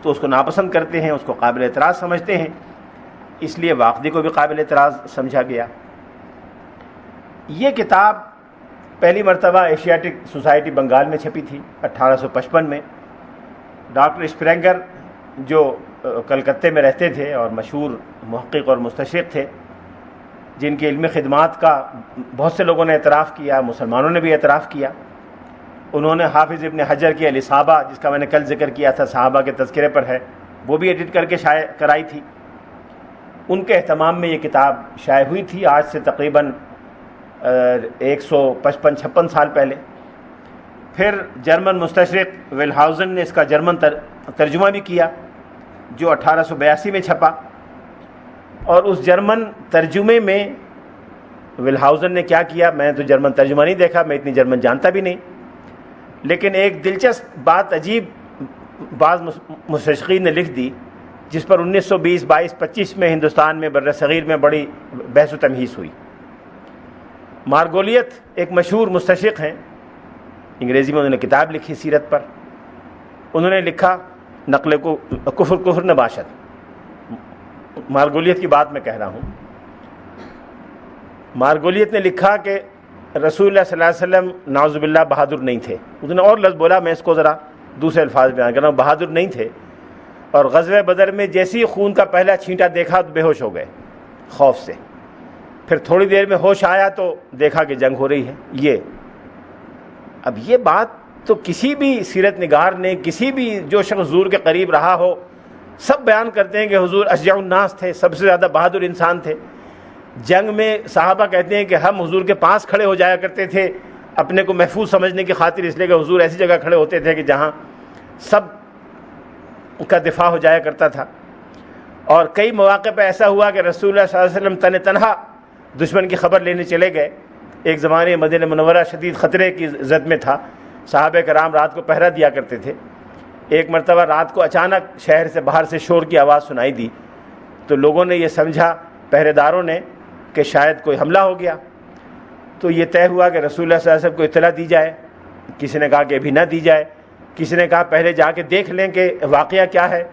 تو اس کو ناپسند کرتے ہیں، اس کو قابل اعتراض سمجھتے ہیں، اس لیے واقدی کو بھی قابل اعتراض سمجھا گیا۔ یہ کتاب پہلی مرتبہ ایشیاٹک سوسائٹی بنگال میں چھپی تھی 1855 میں۔ ڈاکٹر اسپرینگر جو کلکتے میں رہتے تھے اور مشہور محقق اور مستشرق تھے، جن کی علمی خدمات کا بہت سے لوگوں نے اعتراف کیا، مسلمانوں نے بھی اعتراف کیا. انہوں نے حافظ ابن حجر کی الاصابہ، جس کا میں نے کل ذکر کیا تھا، صحابہ کے تذکرے پر ہے، وہ بھی ایڈٹ کر کے شائع کرائی تھی. ان کے اہتمام میں یہ کتاب شائع ہوئی تھی آج سے تقریباً 155-56 سال پہلے. پھر جرمن مستشرق ویلہاؤزن نے اس کا جرمن ترجمہ بھی کیا جو 1882 میں چھپا. اور اس جرمن ترجمے میں ویلہاؤزن نے کیا کیا، میں تو جرمن ترجمہ نہیں دیکھا، میں اتنی جرمن جانتا بھی نہیں، لیکن ایک دلچسپ بات عجیب بعض مستشرقین نے لکھ دی، جس پر 1920 22 25 میں ہندوستان میں بر صغیر میں بڑی بحث و تمہیس ہوئی. مارگولیت ایک مشہور مستشرق ہیں، انگریزی میں انہوں نے کتاب لکھی سیرت پر. انہوں نے لکھا نقل کو کفر نباشت. مارگولیت کی بات میں کہہ رہا ہوں. مارگولیت نے لکھا کہ رسول اللہ صلی اللہ علیہ وسلم نعوذ باللہ بہادر نہیں تھے. انہوں نے اور لفظ بولا، میں اس کو ذرا دوسرے الفاظ بیان کر رہا ہوں. بہادر نہیں تھے، اور غزوہ بدر میں جیسی خون کا پہلا چھینٹا دیکھا تو بے ہوش ہو گئے خوف سے. پھر تھوڑی دیر میں ہوش آیا تو دیکھا کہ جنگ ہو رہی ہے. اب یہ بات تو کسی بھی سیرت نگار نے، کسی بھی جو شخص حضور کے قریب رہا ہو، سب بیان کرتے ہیں کہ حضور اشجع الناس تھے، سب سے زیادہ بہادر انسان تھے. جنگ میں صحابہ کہتے ہیں کہ ہم حضور کے پاس کھڑے ہو جایا کرتے تھے اپنے کو محفوظ سمجھنے کی خاطر، اس لیے کہ حضور ایسی جگہ کھڑے ہوتے تھے کہ جہاں سب کا دفاع ہو جایا کرتا تھا. اور کئی مواقع پہ ایسا ہوا کہ رسول اللہ صلی اللہ علیہ وسلم تنہا دشمن کی خبر لینے چلے گئے. ایک زمانے مدینہ منورہ شدید خطرے کی زد میں تھا، صحابہ کرام رات کو پہرا دیا کرتے تھے. ایک مرتبہ رات کو اچانک شہر سے باہر سے شور کی آواز سنائی دی، تو لوگوں نے یہ سمجھا، پہرے داروں نے، کہ شاید کوئی حملہ ہو گیا. تو یہ طے ہوا کہ رسول اللہ صلی اللہ علیہ وسلم کو اطلاع دی جائے. کسی نے کہا کہ ابھی نہ دی جائے، کسی نے کہا پہلے جا کے دیکھ لیں کہ واقعہ کیا ہے،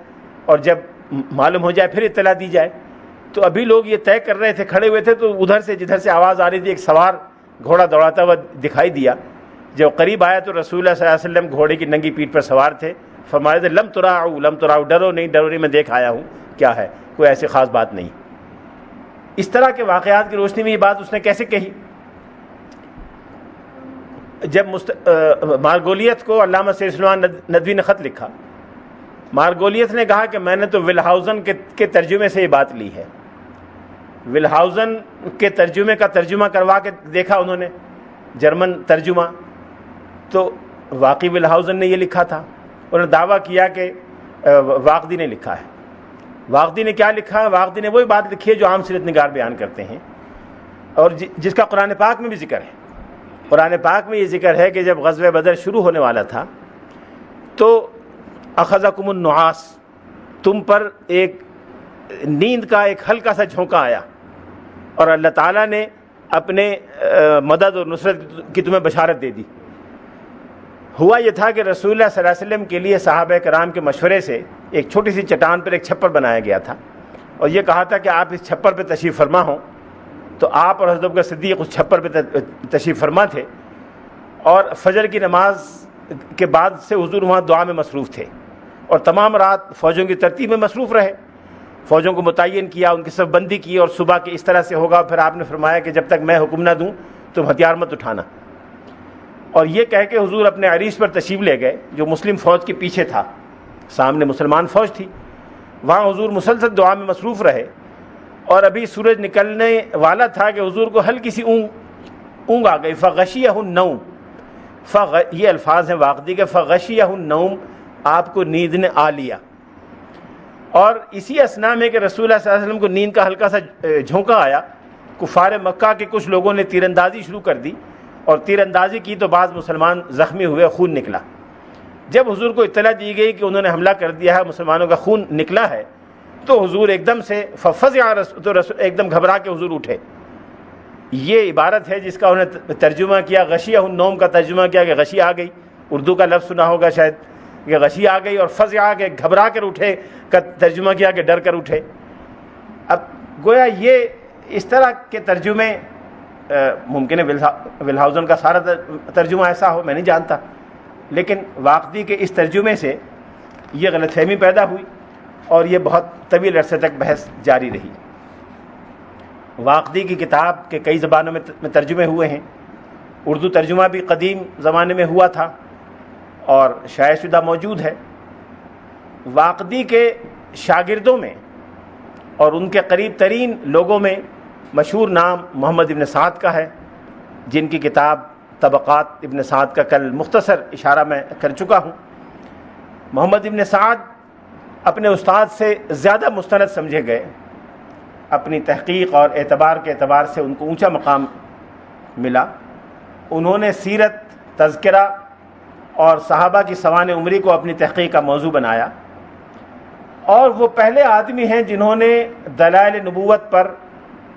اور جب معلوم ہو جائے پھر اطلاع دی جائے. تو ابھی لوگ یہ طے کر رہے تھے، کھڑے ہوئے تھے، تو ادھر سے جدھر سے آواز آ رہی تھی ایک سوار گھوڑا دوڑاتا ہوا دکھائی دیا. جب قریب آیا تو رسول اللہ صلی اللہ علیہ وسلم گھوڑے کی ننگی پیٹھ پر سوار تھے. فرمایا تھے لم تراؤ، ڈرو نہیں، میں دیکھ آیا ہوں کیا ہے، کوئی ایسی خاص بات نہیں. اس طرح کے واقعات کی روشنی میں یہ بات اس نے کیسے کہی؟ جب مارگولیت کو علامہ سید سلیمان ندوی نے خط لکھا، مارگولیت نے کہا کہ میں نے تو ویلہاؤزن کے ترجمے سے یہ بات لی ہے. ویلہاؤزن کے ترجمے کا ترجمہ کروا کے دیکھا انہوں نے، جرمن ترجمہ، تو واقعی ویلہاؤزن نے یہ لکھا تھا. انہوں نے دعویٰ کیا کہ واقدی نے لکھا ہے. واقدی نے کیا لکھا ہے؟ واقدی نے وہی بات لکھی ہے جو عام سیرت نگار بیان کرتے ہیں، اور جس کا قرآن پاک میں بھی ذکر ہے. قرآن پاک میں یہ ذکر ہے کہ جب غزوہ بدر شروع ہونے والا تھا تو اخذکم النعاس، تم پر ایک نیند کا ایک ہلکا سا جھونکا آیا، اور اللہ تعالیٰ نے اپنے مدد اور نصرت کی تمہیں بشارت دے دی. ہوا یہ تھا کہ رسول اللہ صلی اللہ علیہ وسلم کے لیے صحابہ کرام کے مشورے سے ایک چھوٹی سی چٹان پر ایک چھپر بنایا گیا تھا، اور یہ کہا تھا کہ آپ اس چھپر پہ تشریف فرما ہوں. تو آپ اور حضرت ابوبکر صدیق اس چھپر پہ تشریف فرما تھے، اور فجر کی نماز کے بعد سے حضور وہاں دعا میں مصروف تھے، اور تمام رات فوجوں کی ترتیب میں مصروف رہے. فوجوں کو متعین کیا، ان کی صف بندی کی، اور صبح کے اس طرح سے ہوگا. پھر آپ نے فرمایا کہ جب تک میں حکم نہ دوں تم ہتھیار مت اٹھانا. اور یہ کہہ کے حضور اپنے عریش پر تشریف لے گئے جو مسلم فوج کے پیچھے تھا، سامنے مسلمان فوج تھی. وہاں حضور مسلسل دعا میں مصروف رہے، اور ابھی سورج نکلنے والا تھا کہ حضور کو ہلکی سی اونگ آ گئی. فغشیہ النوم، یہ الفاظ ہیں واقدی کے، فغشیہ النوم، آپ کو نیند نے آ لیا. اور اسی اسنا میں کہ رسول اللہ صلی اللہ علیہ وسلم کو نیند کا ہلکا سا جھونکا آیا، کفار مکہ کے کچھ لوگوں نے تیر اندازی شروع کر دی، اور تیر اندازی کی تو بعض مسلمان زخمی ہوئے، خون نکلا. جب حضور کو اطلاع دی گئی کہ انہوں نے حملہ کر دیا ہے، مسلمانوں کا خون نکلا ہے، تو حضور ایک دم سے ففزع، تو رسول ایک دم گھبرا کے حضور اٹھے. یہ عبارت ہے جس کا انہوں نے ترجمہ کیا، غشیہ النوم کا ترجمہ کیا کہ غشی آ گئی. اردو کا لفظ سنا ہوگا شاید کہ غشی آ گئی، اور فزع کے گھبرا کر اٹھے کا ترجمہ کیا کہ ڈر کر اٹھے. اب گویا یہ اس طرح کے ترجمے، ممکن ہے ویلہاؤزن کا سارا ترجمہ ایسا ہو، میں نہیں جانتا، لیکن واقدی کے اس ترجمے سے یہ غلط فہمی پیدا ہوئی، اور یہ بہت طویل عرصے تک بحث جاری رہی. واقدی کی کتاب کے کئی زبانوں میں ترجمے ہوئے ہیں، اردو ترجمہ بھی قدیم زمانے میں ہوا تھا اور شائع شدہ موجود ہے۔ واقدی کے شاگردوں میں اور ان کے قریب ترین لوگوں میں مشہور نام محمد ابن سعد کا ہے، جن کی کتاب طبقات ابن سعد کا کل مختصر اشارہ میں کر چکا ہوں۔ محمد ابن سعد اپنے استاد سے زیادہ مستند سمجھے گئے، اپنی تحقیق اور اعتبار کے اعتبار سے ان کو اونچا مقام ملا۔ انہوں نے سیرت، تذکرہ اور صحابہ کی سوانح عمری کو اپنی تحقیق کا موضوع بنایا، اور وہ پہلے آدمی ہیں جنہوں نے دلائل نبوت پر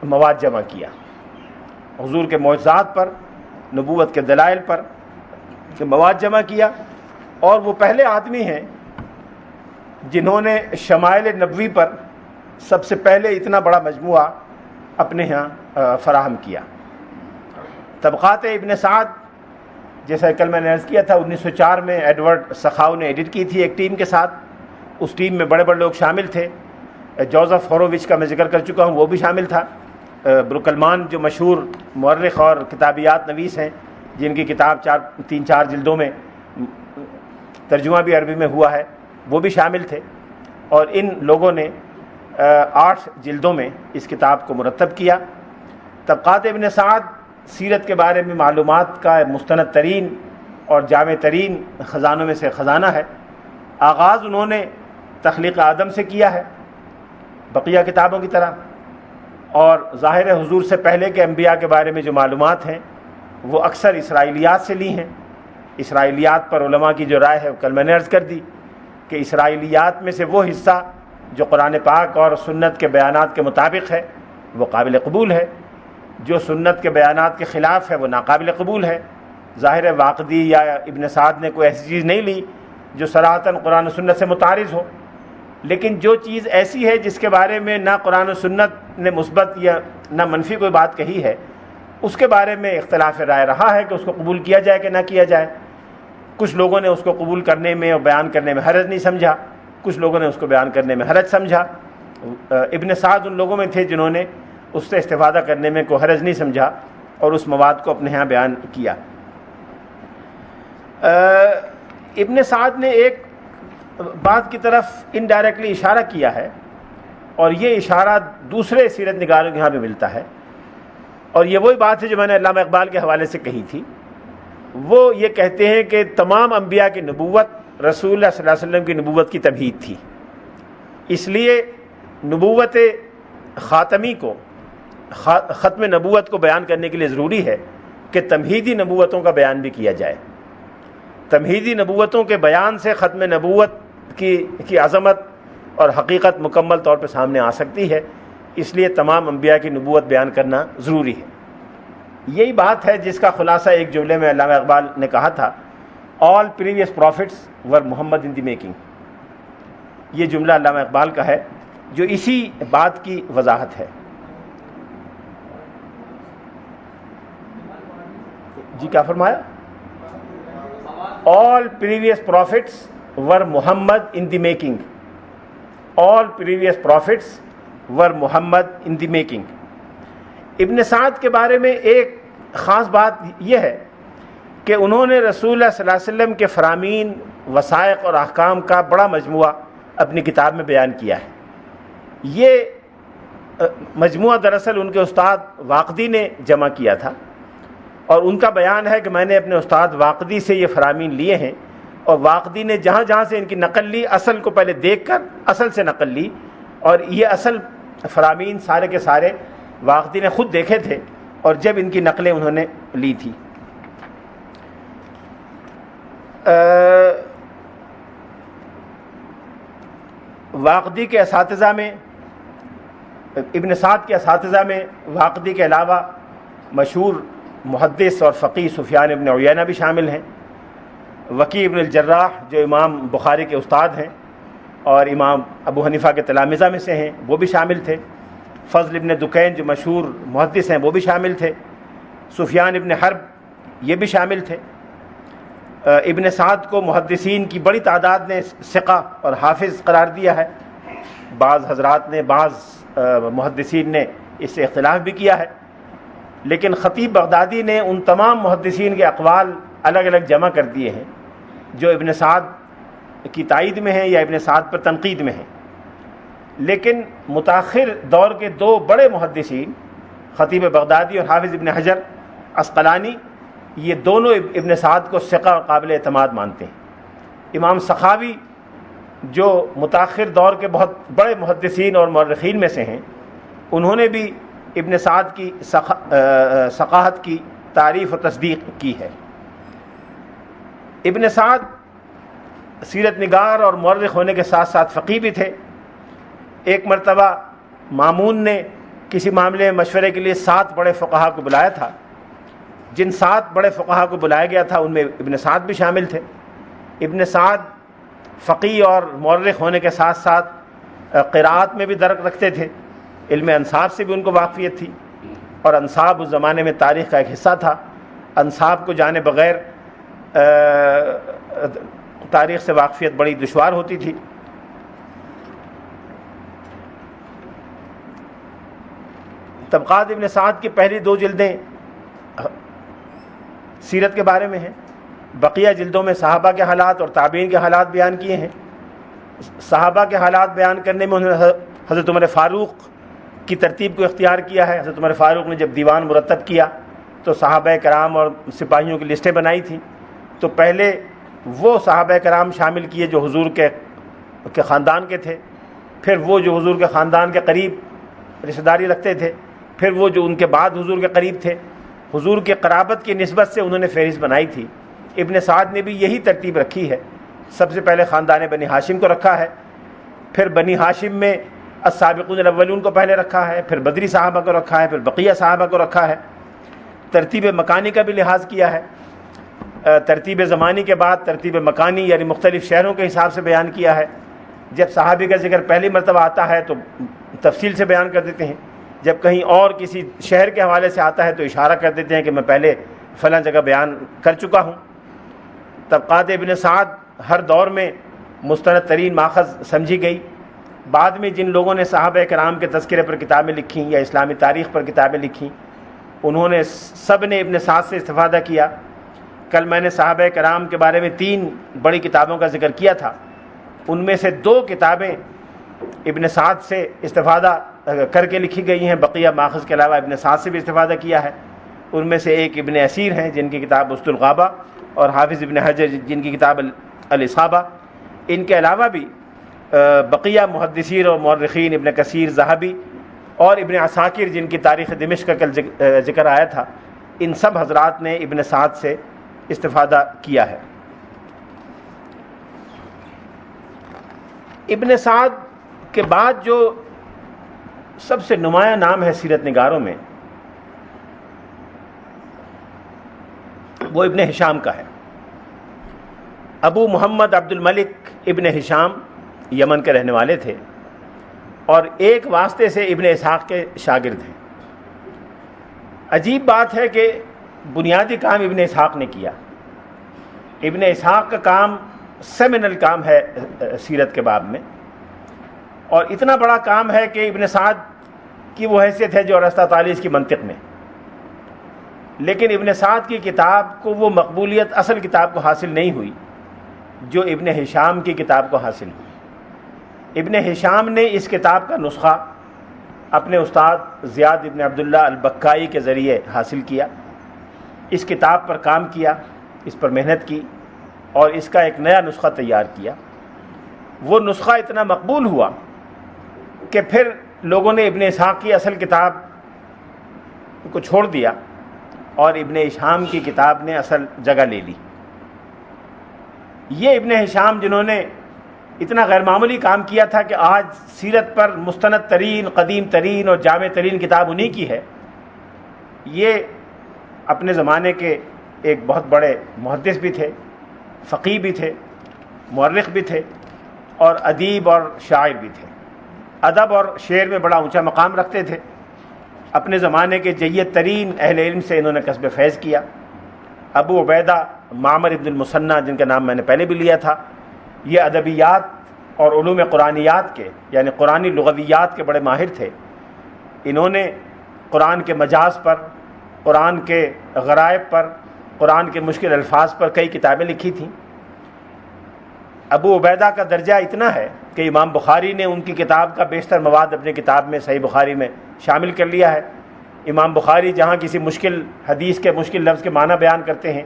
مواد جمع کیا، حضور کے معجزات پر، نبوت کے دلائل پر مواد جمع کیا، اور وہ پہلے آدمی ہیں جنہوں نے شمائل نبوی پر سب سے پہلے اتنا بڑا مجموعہ اپنے ہاں فراہم کیا۔ طبقات ابن سعد، جیسا کل میں نے عرض کیا تھا، 1904 میں ایڈورڈ سخاؤ نے ایڈٹ کی تھی ایک ٹیم کے ساتھ۔ اس ٹیم میں بڑے بڑے لوگ شامل تھے، جوزف ہورووچ کا میں ذکر کر چکا ہوں، وہ بھی شامل تھا۔ بروکلمان جو مشہور مورخ اور کتابیات نویس ہیں، جن کی کتاب 3-4 جلدوں میں ترجمہ بھی عربی میں ہوا ہے، وہ بھی شامل تھے، اور ان لوگوں نے 8 جلدوں میں اس کتاب کو مرتب کیا۔ طبقات ابن سعد سیرت کے بارے میں معلومات کا مستند ترین اور جامع ترین خزانوں میں سے خزانہ ہے۔ آغاز انہوں نے تخلیق آدم سے کیا ہے، بقیہ کتابوں کی طرح، اور ظاہر حضور سے پہلے کے انبیاء کے بارے میں جو معلومات ہیں وہ اکثر اسرائیلیات سے لی ہیں۔ اسرائیلیات پر علماء کی جو رائے ہے کل میں نے عرض کر دی کہ اسرائیلیات میں سے وہ حصہ جو قرآن پاک اور سنت کے بیانات کے مطابق ہے وہ قابل قبول ہے، جو سنت کے بیانات کے خلاف ہے وہ ناقابل قبول ہے۔ ظاہر واقدی یا ابن سعد نے کوئی ایسی چیز نہیں لی جو صراحتاً قرآن و سنت سے متعارض ہو، لیکن جو چیز ایسی ہے جس کے بارے میں نہ قرآن و سنت نے مثبت یا نہ منفی کوئی بات کہی ہے، اس کے بارے میں اختلاف رائے رہا ہے کہ اس کو قبول کیا جائے کہ نہ کیا جائے۔ کچھ لوگوں نے اس کو قبول کرنے میں اور بیان کرنے میں حرج نہیں سمجھا، کچھ لوگوں نے اس کو بیان کرنے میں حرج سمجھا۔ ابن سعد ان لوگوں میں تھے جنہوں نے اس سے استفادہ کرنے میں کوئی حرج نہیں سمجھا اور اس مواد کو اپنے ہاں بیان کیا۔ ابن سعد نے ایک بات کی طرف انڈائریکٹلی اشارہ کیا ہے، اور یہ اشارہ دوسرے سیرت نگاروں کے یہاں بھی ملتا ہے، اور یہ وہی بات ہے جو میں نے علامہ اقبال کے حوالے سے کہی تھی۔ وہ یہ کہتے ہیں کہ تمام انبیاء کی نبوت رسول اللہ صلی اللہ علیہ وسلم کی نبوت کی تمہید تھی، اس لیے نبوت خاتمی کو، ختم نبوت کو بیان کرنے کے لیے ضروری ہے کہ تمہیدی نبوتوں کا بیان بھی کیا جائے۔ تمہیدی نبوتوں کے بیان سے ختم نبوت کی عظمت اور حقیقت مکمل طور پہ سامنے آ سکتی ہے، اس لیے تمام انبیاء کی نبوت بیان کرنا ضروری ہے۔ یہی بات ہے جس کا خلاصہ ایک جملے میں علامہ اقبال نے کہا تھا، all previous prophets were Muhammad in the making. یہ جملہ علامہ اقبال کا ہے جو اسی بات کی وضاحت ہے۔ جی کیا فرمایا؟ All previous prophets were Muhammad in the making, all previous prophets were Muhammad in the making. Ibn Saad کے بارے میں ایک خاص بات یہ ہے کہ انہوں نے رسول اللہ صلی اللہ علیہ وسلم کے فرامین، وثائق اور احکام کا بڑا مجموعہ اپنی کتاب میں بیان کیا ہے۔ یہ مجموعہ دراصل ان کے استاد واقدی نے جمع کیا تھا، اور ان کا بیان ہے کہ میں نے اپنے استاد واقدی سے یہ فرامین لیے ہیں، اور واقدی نے جہاں جہاں سے ان کی نقل لی، اصل کو پہلے دیکھ کر اصل سے نقل لی، اور یہ اصل فرامین سارے کے سارے واقدی نے خود دیکھے تھے، اور جب ان کی نقلیں انہوں نے لی تھی۔ واقدی کے اساتذہ میں، ابن سعد کے اساتذہ میں واقدی کے علاوہ مشہور محدث اور فقیہ سفیان ابن عیینہ بھی شامل ہیں، وکیع ابن الجراح جو امام بخاری کے استاد ہیں اور امام ابو حنیفہ کے تلامذہ میں سے ہیں وہ بھی شامل تھے، فضل ابن دکین جو مشہور محدث ہیں وہ بھی شامل تھے، سفیان ابن حرب یہ بھی شامل تھے۔ ابن سعد کو محدثین کی بڑی تعداد نے ثقہ اور حافظ قرار دیا ہے۔ بعض حضرات نے، بعض محدثین نے اس سے اختلاف بھی کیا ہے، لیکن خطیب بغدادی نے ان تمام محدثین کے اقوال الگ الگ جمع کر دیے ہیں جو ابن سعد کی تائید میں ہیں یا ابن سعد پر تنقید میں ہیں۔ لیکن متاخر دور کے دو بڑے محدثین خطیب بغدادی اور حافظ ابن حجر عسقلانی، یہ دونوں ابن سعد کو ثقہ اور قابل اعتماد مانتے ہیں۔ امام سخاوی جو متاخر دور کے بہت بڑے محدثین اور مورخین میں سے ہیں، انہوں نے بھی ابن سعد کی ثقاہت کی تعریف و تصدیق کی ہے۔ ابن سعد سیرت نگار اور مورخ ہونے کے ساتھ ساتھ فقیہ بھی تھے۔ ایک مرتبہ مامون نے کسی معاملے میں مشورے کے لیے 7 بڑے فقہا کو بلایا تھا۔ جن 7 بڑے فقہا کو بلایا گیا تھا ان میں ابن سعد بھی شامل تھے۔ ابن سعد فقیہ اور مورخ ہونے کے ساتھ ساتھ قراءت میں بھی درک رکھتے تھے، علم انصاب سے بھی ان کو واقفیت تھی، اور انصاب اس زمانے میں تاریخ کا ایک حصہ تھا۔ انصاب کو جانے بغیر تاریخ سے واقفیت بڑی دشوار ہوتی تھی۔ طبقات ابن سعد کی پہلی 2 جلدیں سیرت کے بارے میں ہیں، بقیہ جلدوں میں صحابہ کے حالات اور تابعین کے حالات بیان کیے ہیں۔ صحابہ کے حالات بیان کرنے میں انہوں نے حضرت عمر فاروق کی ترتیب کو اختیار کیا ہے۔ حضرت عمر فاروق نے جب دیوان مرتب کیا تو صحابہ کرام اور سپاہیوں کی لسٹیں بنائی تھیں، تو پہلے وہ صحابہ کرام شامل کیے جو حضور کے خاندان کے تھے، پھر وہ جو حضور کے خاندان کے قریب رشتہ داری رکھتے تھے، پھر وہ جو ان کے بعد حضور کے قریب تھے۔ حضور کے قرابت کی نسبت سے انہوں نے فہرست بنائی تھی۔ ابن سعد نے بھی یہی ترتیب رکھی ہے۔ سب سے پہلے خاندان بنی ہاشم کو رکھا ہے، پھر بنی ہاشم میں السابقون الاولون کو پہلے رکھا ہے، پھر بدری صحابہ کو رکھا ہے، پھر بقیہ صحابہ کو رکھا ہے۔ ترتیب مکانی کا بھی لحاظ کیا ہے، ترتیب زمانی کے بعد ترتیب مکانی یعنی مختلف شہروں کے حساب سے بیان کیا ہے۔ جب صحابی کا ذکر پہلی مرتبہ آتا ہے تو تفصیل سے بیان کر دیتے ہیں، جب کہیں اور کسی شہر کے حوالے سے آتا ہے تو اشارہ کر دیتے ہیں کہ میں پہلے فلاں جگہ بیان کر چکا ہوں۔ طبقات ابن سعد ہر دور میں مستند ترین ماخذ سمجھی گئی۔ بعد میں جن لوگوں نے صحابہ کرام کے تذکرے پر کتابیں لکھیں یا اسلامی تاریخ پر کتابیں لکھیں، انہوں نے سب نے ابن سعد سے استفادہ کیا۔ کل میں نے صحابہ کرام کے بارے میں 3 بڑی کتابوں کا ذکر کیا تھا، ان میں سے 2 کتابیں ابن سعد سے استفادہ کر کے لکھی گئی ہیں، بقیہ ماخذ کے علاوہ ابن سعد سے بھی استفادہ کیا ہے۔ ان میں سے ایک ابن اسیر ہیں جن کی کتاب اسد الغابہ، اور حافظ ابن حجر جن کی کتاب الاصابہ۔ ان کے علاوہ بھی بقیہ محدثین اور مورخین ابن کثیر، ذہبی اور ابن عساکر جن کی تاریخ دمشق کا کل ذکر آیا تھا، ان سب حضرات نے ابن سعد سے استفادہ کیا ہے۔ ابن سعد کے بعد جو سب سے نمایاں نام ہے سیرت نگاروں میں، وہ ابن ہشام کا ہے۔ ابو محمد عبد الملک ابن ہشام یمن کے رہنے والے تھے اور ایک واسطے سے ابن اسحاق کے شاگرد ہیں۔ عجیب بات ہے کہ بنیادی کام ابن اسحاق نے کیا۔ ابن اسحاق کا کام سیمینل کام ہے سیرت کے باب میں، اور اتنا بڑا کام ہے کہ ابن سعد کی وہ حیثیت ہے جو ارسطو طالیس کی منطق میں، لیکن ابن سعد کی کتاب کو وہ مقبولیت اصل کتاب کو حاصل نہیں ہوئی جو ابن ہشام کی کتاب کو حاصل ہوئی۔ ابن ہشام نے اس کتاب کا نسخہ اپنے استاد زیاد ابن عبداللہ البکائی کے ذریعے حاصل کیا، اس کتاب پر کام کیا، اس پر محنت کی اور اس کا ایک نیا نسخہ تیار کیا۔ وہ نسخہ اتنا مقبول ہوا کہ پھر لوگوں نے ابن اسحاق کی اصل کتاب کو چھوڑ دیا اور ابن ہشام کی کتاب نے اصل جگہ لے لی۔ یہ ابن ہشام جنہوں نے اتنا غیر معمولی کام کیا تھا کہ آج سیرت پر مستند ترین، قدیم ترین اور جامع ترین کتاب انہی کی ہے، یہ اپنے زمانے کے ایک بہت بڑے محدث بھی تھے، فقیہ بھی تھے، مورخ بھی تھے اور ادیب اور شاعر بھی تھے۔ ادب اور شعر میں بڑا اونچا مقام رکھتے تھے۔ اپنے زمانے کے جید ترین اہل علم سے انہوں نے کسب فیض کیا۔ ابو عبیدہ معمر ابن المثنی جن کا نام میں نے پہلے بھی لیا تھا، یہ ادبیات اور علوم قرآنیات کے یعنی قرآنی لغویات کے بڑے ماہر تھے۔ انہوں نے قرآن کے مجاز پر، قرآن کے غرائب پر، قرآن کے مشکل الفاظ پر کئی کتابیں لکھی تھیں۔ ابو عبیدہ کا درجہ اتنا ہے کہ امام بخاری نے ان کی کتاب کا بیشتر مواد اپنی کتاب میں صحیح بخاری میں شامل کر لیا ہے۔ امام بخاری جہاں کسی مشکل حدیث کے مشکل لفظ کے معنی بیان کرتے ہیں،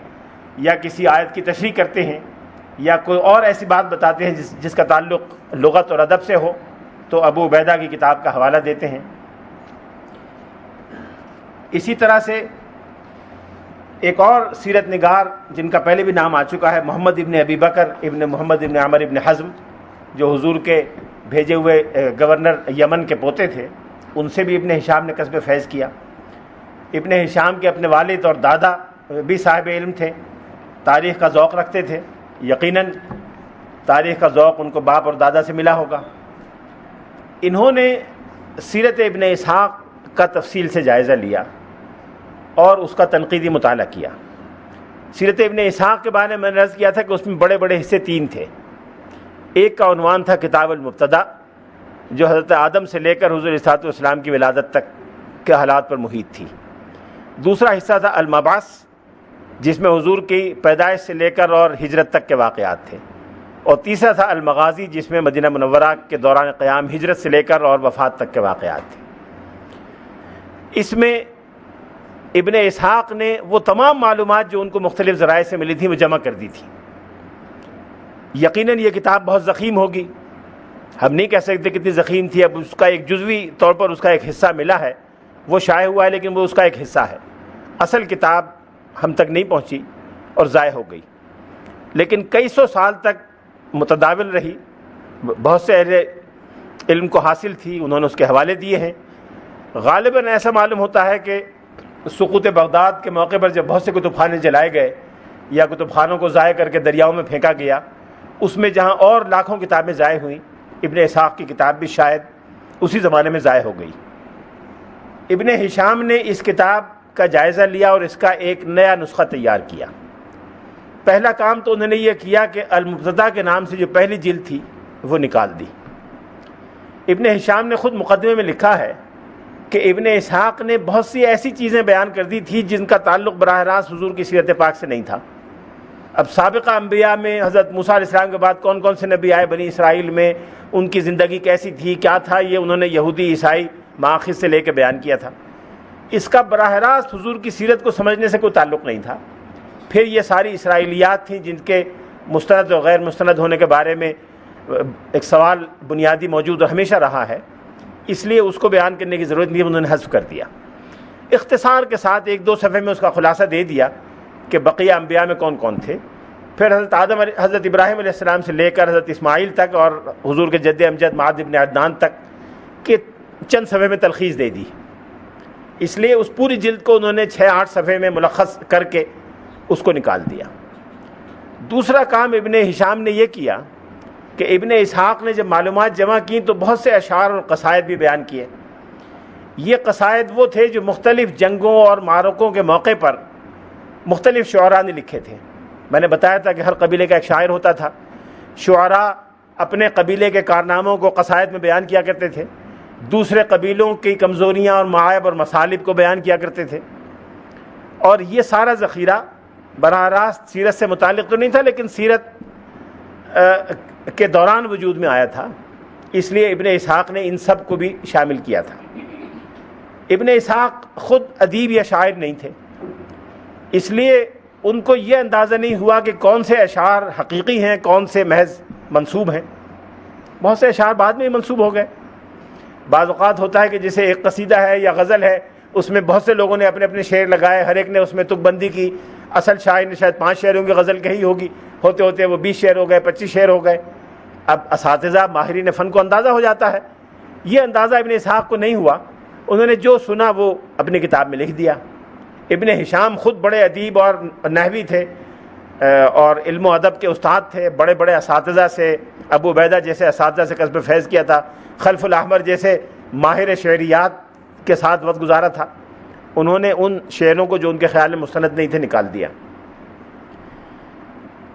یا کسی آیت کی تشریح کرتے ہیں، یا کوئی اور ایسی بات بتاتے ہیں جس کا تعلق لغت اور ادب سے ہو، تو ابو عبیدہ کی کتاب کا حوالہ دیتے ہیں۔ اسی طرح سے ایک اور سیرت نگار جن کا پہلے بھی نام آ چکا ہے، محمد ابن ابی بکر ابن محمد ابن عمر ابن حزم، جو حضور کے بھیجے ہوئے گورنر یمن کے پوتے تھے، ان سے بھی ابن ہشام نے کسب فیض کیا۔ ابن ہشام کے اپنے والد اور دادا بھی صاحب علم تھے، تاریخ کا ذوق رکھتے تھے، یقیناً تاریخ کا ذوق ان کو باپ اور دادا سے ملا ہوگا۔ انہوں نے سیرت ابن اسحاق کا تفصیل سے جائزہ لیا اور اس کا تنقیدی مطالعہ کیا۔ سیرت ابن اسحاق کے بارے میں نے عرض کیا تھا کہ اس میں بڑے بڑے حصے تین تھے۔ ایک کا عنوان تھا کتاب المبتدا، جو حضرت آدم سے لے کر حضور علیہ السلام کی ولادت تک کے حالات پر محیط تھی۔ دوسرا حصہ تھا المبعث، جس میں حضور کی پیدائش سے لے کر اور ہجرت تک کے واقعات تھے۔ اور تیسرا تھا المغازی، جس میں مدینہ منورہ کے دوران قیام، ہجرت سے لے کر اور وفات تک کے واقعات تھے۔ اس میں ابن اسحاق نے وہ تمام معلومات جو ان کو مختلف ذرائع سے ملی تھیں وہ جمع کر دی تھی۔ یقیناً یہ کتاب بہت ضخیم ہوگی، ہم نہیں کہہ سکتے کتنی ضخیم تھی، اب اس کا ایک جزوی طور پر اس کا ایک حصہ ملا ہے، وہ شائع ہوا ہے، لیکن وہ اس کا ایک حصہ ہے۔ اصل کتاب ہم تک نہیں پہنچی اور ضائع ہو گئی، لیکن کئی سو سال تک متداول رہی، بہت سے اہل علم کو حاصل تھی، انہوں نے اس کے حوالے دیے ہیں۔ غالباً ایسا معلوم ہوتا ہے کہ سقوط بغداد کے موقع پر جب بہت سے کتب خانے جلائے گئے یا کتب خانوں کو ضائع کر کے دریاؤں میں پھینکا گیا، اس میں جہاں اور لاکھوں کتابیں ضائع ہوئیں، ابن اسحاق کی کتاب بھی شاید اسی زمانے میں ضائع ہو گئی۔ ابن ہشام نے اس کتاب کا جائزہ لیا اور اس کا ایک نیا نسخہ تیار کیا۔ پہلا کام تو انہوں نے یہ کیا کہ المبتدا کے نام سے جو پہلی جلد تھی وہ نکال دی۔ ابن ہشام نے خود مقدمے میں لکھا ہے کہ ابن اسحاق نے بہت سی ایسی چیزیں بیان کر دی تھی جن کا تعلق براہ راست حضور کی سیرت پاک سے نہیں تھا۔ اب سابقہ انبیاء میں حضرت موسیٰ علیہ السلام کے بعد کون کون سے نبی آئے بنی اسرائیل میں، ان کی زندگی کیسی تھی، کیا تھا، یہ انہوں نے یہودی عیسائی مآخذ سے لے کے بیان کیا تھا۔ اس کا براہ راست حضور کی سیرت کو سمجھنے سے کوئی تعلق نہیں تھا۔ پھر یہ ساری اسرائیلیات تھیں جن کے مستند اور غیر مستند ہونے کے بارے میں ایک سوال بنیادی موجود ہمیشہ رہا ہے، اس لیے اس کو بیان کرنے کی ضرورت نہیں، انہوں نے حذف کر دیا۔ اختصار کے ساتھ ایک دو صفحے میں اس کا خلاصہ دے دیا کہ بقیہ انبیاء میں کون کون تھے۔ پھر حضرت ابراہیم علیہ السلام سے لے کر حضرت اسماعیل تک اور حضور کے جد امجد معاذ بن عدنان تک کے چند صفحے میں تلخیص دے دی۔ اس لیے اس پوری جلد کو انہوں نے 6-8 صفحے میں ملخص کر کے اس کو نکال دیا۔ دوسرا کام ابن ہشام نے یہ کیا کہ ابن اسحاق نے جب معلومات جمع کی تو بہت سے اشعار اور قصائد بھی بیان کیے۔ یہ قصائد وہ تھے جو مختلف جنگوں اور معرکوں کے موقع پر مختلف شعراء نے لکھے تھے۔ میں نے بتایا تھا کہ ہر قبیلے کا ایک شاعر ہوتا تھا۔ شعراء اپنے قبیلے کے کارناموں کو قصائد میں بیان کیا کرتے تھے، دوسرے قبیلوں کی کمزوریاں اور معائب اور مصالب کو بیان کیا کرتے تھے، اور یہ سارا ذخیرہ براہ راست سیرت سے متعلق تو نہیں تھا لیکن سیرت کے دوران وجود میں آیا تھا، اس لیے ابن اسحاق نے ان سب کو بھی شامل کیا تھا۔ ابن اسحاق خود ادیب یا شاعر نہیں تھے، اس لیے ان کو یہ اندازہ نہیں ہوا کہ کون سے اشعار حقیقی ہیں، کون سے محض منسوب ہیں۔ بہت سے اشعار بعد میں ہی منسوب ہو گئے۔ بعض اوقات ہوتا ہے کہ جیسے ایک قصیدہ ہے یا غزل ہے، اس میں بہت سے لوگوں نے اپنے اپنے شعر لگائے، ہر ایک نے اس میں تک بندی کی، اصل شاعر نے شاید 5 شعروں کی غزل کہی ہوگی، ہوتے ہوتے وہ 20 شعر ہو گئے، 25 شعر ہو گئے۔ اب اساتذہ ماہرین فن کو اندازہ ہو جاتا ہے، یہ اندازہ ابن اسحاق کو نہیں ہوا، انہوں نے جو سنا وہ اپنی کتاب میں لکھ دیا۔ ابن ہشام خود بڑے ادیب اور نحوی تھے اور علم و ادب کے استاد تھے، بڑے بڑے اساتذہ سے، ابو عبیدہ جیسے اساتذہ سے کسب فیض کیا تھا، خلف الاحمر جیسے ماہر شعریات کے ساتھ وقت گزارا تھا۔ انہوں نے ان شعروں کو جو ان کے خیال میں مستند نہیں تھے نکال دیا۔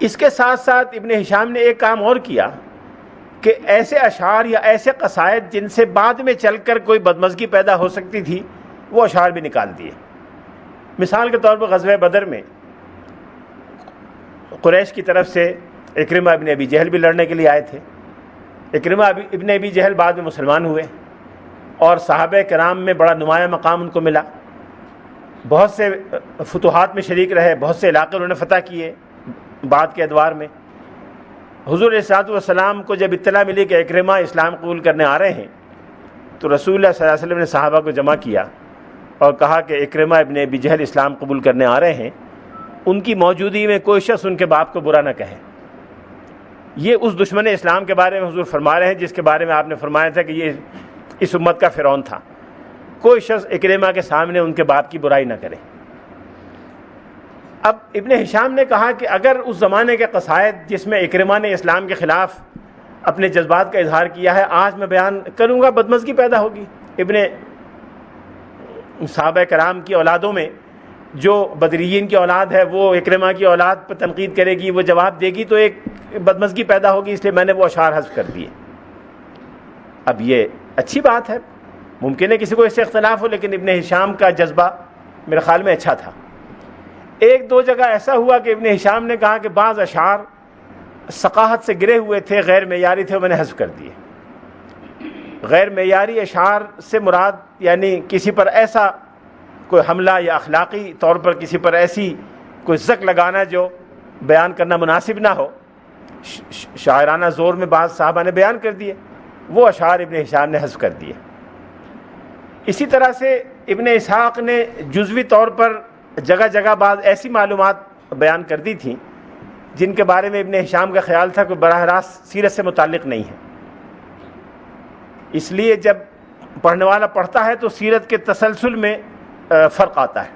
اس کے ساتھ ساتھ ابن ہشام نے ایک کام اور کیا کہ ایسے اشعار یا ایسے قصائد جن سے بعد میں چل کر کوئی بدمزگی پیدا ہو سکتی تھی وہ اشعار بھی نکال دیے. مثال کے طور پر غزوہ بدر میں قریش کی طرف سے اکرمہ ابن ابی جہل بھی لڑنے کے لیے آئے تھے. اکرمہ ابن ابی جہل بعد میں مسلمان ہوئے اور صحابہ کرام میں بڑا نمایاں مقام ان کو ملا. بہت سے فتوحات میں شریک رہے, بہت سے علاقے انہوں نے فتح کیے بعد کے ادوار میں. حضور علیہ الصلوۃ والسلام کو جب اطلاع ملی کہ اکرمہ اسلام قبول کرنے آ رہے ہیں تو رسول اللہ صلی اللہ علیہ وسلم نے صحابہ کو جمع کیا اور کہا کہ اکرمہ ابن ابی جہل اسلام قبول کرنے آ رہے ہیں, ان کی موجودگی میں کوئی شخص ان کے باپ کو برا نہ کہے. یہ اس دشمن اسلام کے بارے میں حضور فرما رہے ہیں جس کے بارے میں آپ نے فرمایا تھا کہ یہ اس امت کا فرعون تھا. کوئی شخص اکرمہ کے سامنے ان کے باپ کی برائی نہ کرے. اب ابن ہشام نے کہا کہ اگر اس زمانے کے قصائد جس میں اکرمہ نے اسلام کے خلاف اپنے جذبات کا اظہار کیا ہے آج میں بیان کروں گا, بدمزگی پیدا ہوگی. ابن صحابہ کرام کی اولادوں میں جو بدریین کی اولاد ہے وہ اکرمہ کی اولاد پر تنقید کرے گی, وہ جواب دے گی تو ایک بدمزگی پیدا ہوگی, اس لیے میں نے وہ اشعار حذف کر دیے. اب یہ اچھی بات ہے, ممکن ہے کسی کو اس سے اختلاف ہو, لیکن ابن ہشام کا جذبہ میرے خیال میں اچھا تھا. ایک دو جگہ ایسا ہوا کہ ابن ہشام نے کہا کہ بعض اشعار ثقافت سے گرے ہوئے تھے, غیر معیاری تھے, میں نے حذف کر دیے. غیر معیاری اشعار سے مراد یعنی کسی پر ایسا کوئی حملہ یا اخلاقی طور پر کسی پر ایسی کوئی زک لگانا جو بیان کرنا مناسب نہ ہو. شاعرانہ زور میں بعض صحابہ نے بیان کر دیے, وہ اشعار ابن ہشام نے حذف کر دیے. اسی طرح سے ابن اسحاق نے جزوی طور پر جگہ جگہ بعض ایسی معلومات بیان کر دی تھیں جن کے بارے میں ابن ہشام کا خیال تھا کہ براہ راست سیرت سے متعلق نہیں ہے. اس لیے جب پڑھنے والا پڑھتا ہے تو سیرت کے تسلسل میں فرق آتا ہے,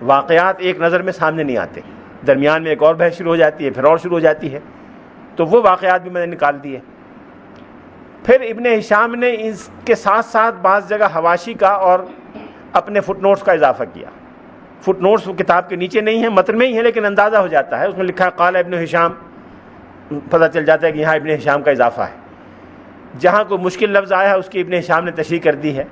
واقعات ایک نظر میں سامنے نہیں آتے, درمیان میں ایک اور بحث شروع ہو جاتی ہے, پھر اور شروع ہو جاتی ہے, تو وہ واقعات بھی میں نے نکال دیے. پھر ابن ہشام نے اس کے ساتھ ساتھ بعض جگہ حواشی کا اور اپنے فٹ نوٹس کا اضافہ کیا. فٹ نوٹس وہ کتاب کے نیچے نہیں ہیں, متن میں ہی ہیں, لیکن اندازہ ہو جاتا ہے, اس میں لکھا ہے قال ابن ہشام, پتہ چل جاتا ہے کہ یہاں ابن ہشام کا اضافہ ہے. جہاں کوئی مشکل لفظ آیا ہے اس کی ابن ہشام نے تشریح کر دی ہے.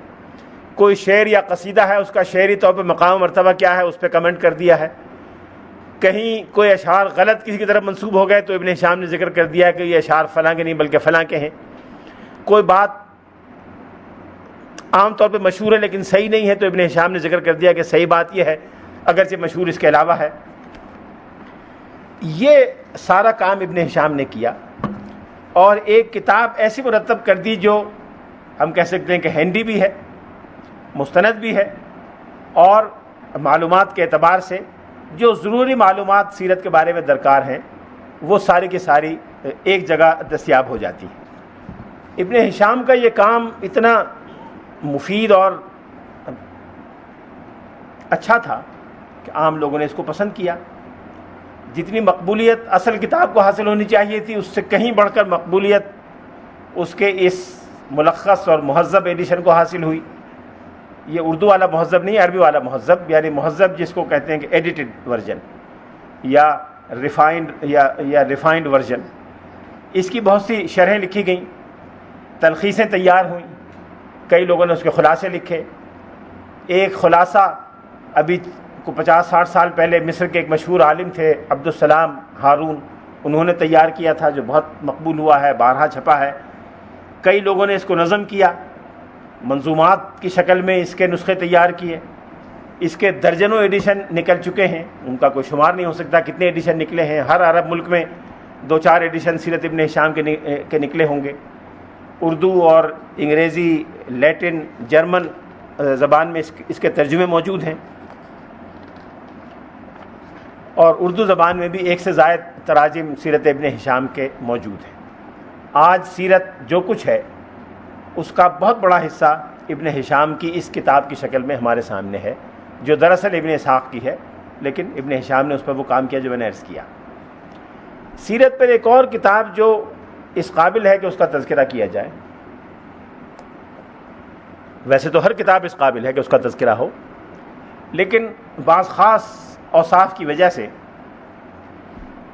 کوئی شعر یا قصیدہ ہے اس کا شعری طور پہ مقام و مرتبہ کیا ہے اس پہ کمنٹ کر دیا ہے. کہیں کوئی اشعار غلط کسی کی طرف منسوب ہو گئے تو ابن ہشام نے ذکر کر دیا کہ یہ اشعار فلاں کے نہیں بلکہ فلاں کے ہیں. کوئی بات عام طور پہ مشہور ہے لیکن صحیح نہیں ہے تو ابن ہشام نے ذکر کر دیا کہ صحیح بات یہ ہے اگرچہ مشہور اس کے علاوہ ہے. یہ سارا کام ابن ہشام نے کیا اور ایک کتاب ایسی مرتب کر دی جو ہم کہہ سکتے ہیں کہ ہینڈی بھی ہے, مستند بھی ہے, اور معلومات کے اعتبار سے جو ضروری معلومات سیرت کے بارے میں درکار ہیں وہ ساری کی ساری ایک جگہ دستیاب ہو جاتی ہیں. ابن ہشام کا یہ کام اتنا مفید اور اچھا تھا کہ عام لوگوں نے اس کو پسند کیا. جتنی مقبولیت اصل کتاب کو حاصل ہونی چاہیے تھی اس سے کہیں بڑھ کر مقبولیت اس کے اس ملخص اور مہذب ایڈیشن کو حاصل ہوئی. یہ اردو والا مہذب نہیں, عربی والا مہذب, یعنی مہذب جس کو کہتے ہیں کہ ایڈیٹڈ ورژن یا ریفائنڈ ورژن. اس کی بہت سی شرحیں لکھی گئیں, تلخیصیں تیار ہوئیں, کئی لوگوں نے اس کے خلاصے لکھے. ایک خلاصہ ابھی کو 50-60 سال پہلے مصر کے ایک مشہور عالم تھے عبدالسلام ہارون, انہوں نے تیار کیا تھا جو بہت مقبول ہوا ہے, بارہا چھپا ہے. کئی لوگوں نے اس کو نظم کیا, منظومات کی شکل میں اس کے نسخے تیار کیے. اس کے درجنوں ایڈیشن نکل چکے ہیں, ان کا کوئی شمار نہیں ہو سکتا کتنے ایڈیشن نکلے ہیں. ہر عرب ملک میں 2-4 ایڈیشن سیرت ابن ہشام کے نکلے ہوں گے. اردو اور انگریزی, لیٹن, جرمن زبان میں اس کے ترجمے موجود ہیں, اور اردو زبان میں بھی 1 سے زائد تراجم سیرت ابن ہشام کے موجود ہیں. آج سیرت جو کچھ ہے اس کا بہت بڑا حصہ ابن ہشام کی اس کتاب کی شکل میں ہمارے سامنے ہے, جو دراصل ابن اسحاق کی ہے, لیکن ابن ہشام نے اس پر وہ کام کیا جو میں نے عرض کیا. سیرت پر ایک اور کتاب جو اس قابل ہے کہ اس کا تذکرہ کیا جائے, ویسے تو ہر کتاب اس قابل ہے کہ اس کا تذکرہ ہو, لیکن بعض خاص اوصاف کی وجہ سے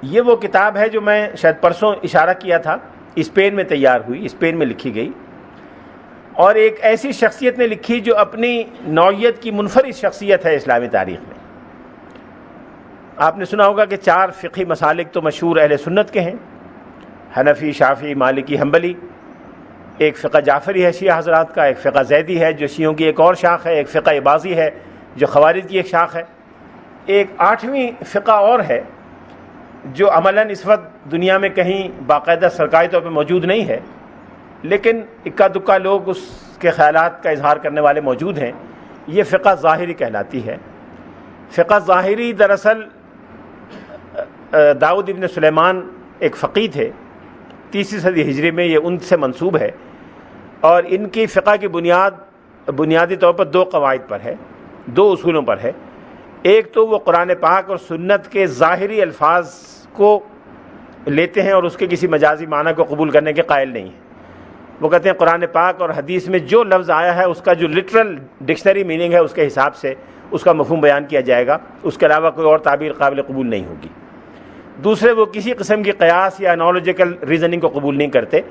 یہ وہ کتاب ہے جو میں شاید پرسوں اشارہ کیا تھا اسپین میں تیار ہوئی، اسپین میں لکھی گئی، اور ایک ایسی شخصیت نے لکھی جو اپنی نوعیت کی منفرد شخصیت ہے اسلامی تاریخ میں۔ آپ نے سنا ہوگا کہ 4 فقہی مسالک تو مشہور اہل سنت کے ہیں، حنفی، شافعی، مالکی، حنبلی۔ ایک فقہ جعفری ہے شیعہ حضرات کا، ایک فقہ زیدی ہے جو شیعوں کی ایک اور شاخ ہے، ایک فقہ عباضی ہے جو خوارج کی ایک شاخ ہے، ایک 8ویں فقہ اور ہے جو عملاً اس وقت دنیا میں کہیں باقاعدہ سرکاری طور پہ موجود نہیں ہے، لیکن اکا دکا لوگ اس کے خیالات کا اظہار کرنے والے موجود ہیں۔ یہ فقہ ظاہری کہلاتی ہے۔ فقہ ظاہری دراصل داؤد ابن سلیمان ایک فقیہ تھے 3 صدی ہجری میں، یہ ان سے منسوب ہے، اور ان کی فقہ کی بنیادی طور پر 2 قواعد پر ہے، 2 اصولوں پر ہے۔ ایک تو وہ قرآن پاک اور سنت کے ظاہری الفاظ کو لیتے ہیں اور اس کے کسی مجازی معنی کو قبول کرنے کے قائل نہیں ہیں۔ وہ کہتے ہیں قرآن پاک اور حدیث میں جو لفظ آیا ہے اس کا جو لٹرل ڈکشنری میننگ ہے اس کے حساب سے اس کا مفہوم بیان کیا جائے گا، اس کے علاوہ کوئی اور تعبیر قابل قبول نہیں ہوگی۔ دوسرے، وہ کسی قسم کی قیاس یا انالوجیکل ریزننگ کو قبول نہیں کرتے،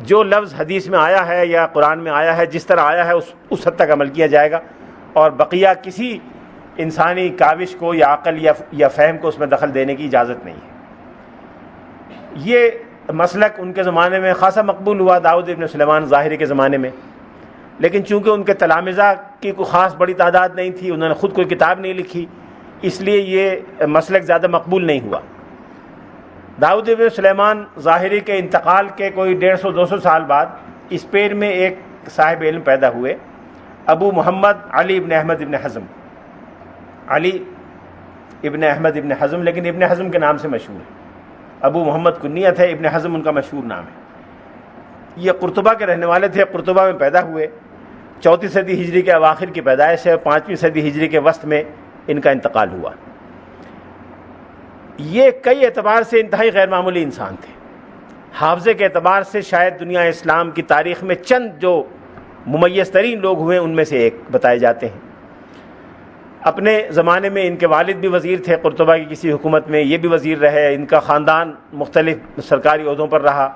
جو لفظ حدیث میں آیا ہے یا قرآن میں آیا ہے جس طرح آیا ہے اس حد تک عمل کیا جائے گا، اور بقیہ کسی انسانی کاوش کو یا عقل یا فہم کو اس میں دخل دینے کی اجازت نہیں ہے۔ یہ مسلک ان کے زمانے میں خاصا مقبول ہوا، داؤد ابن سلیمان ظاہری کے زمانے میں، لیکن چونکہ ان کے تلامذہ کی کوئی خاص بڑی تعداد نہیں تھی، انہوں نے خود کوئی کتاب نہیں لکھی، اس لیے یہ مسلک زیادہ مقبول نہیں ہوا۔ داؤد ابن سلیمان ظاہری کے انتقال کے کوئی 150-200 سال بعد اسپین میں ایک صاحب علم پیدا ہوئے، ابو محمد علی ابن احمد ابن حزم، علی ابن احمد ابن حزم، لیکن ابن حزم کے نام سے مشہور ہے۔ ابو محمد کنیت ہے، ابن حزم ان کا مشہور نام ہے۔ یہ قرطبہ کے رہنے والے تھے، قرطبہ میں پیدا ہوئے، 4 صدی ہجری کے اواخر کی پیدائش ہے، 5ویں صدی ہجری کے وسط میں ان کا انتقال ہوا۔ یہ کئی اعتبار سے انتہائی غیر معمولی انسان تھے۔ حافظے کے اعتبار سے شاید دنیا اسلام کی تاریخ میں چند جو ممیز ترین لوگ ہوئے ان میں سے ایک بتائے جاتے ہیں۔ اپنے زمانے میں ان کے والد بھی وزیر تھے قرطبہ کی کسی حکومت میں، یہ بھی وزیر رہے، ان کا خاندان مختلف سرکاری عہدوں پر رہا،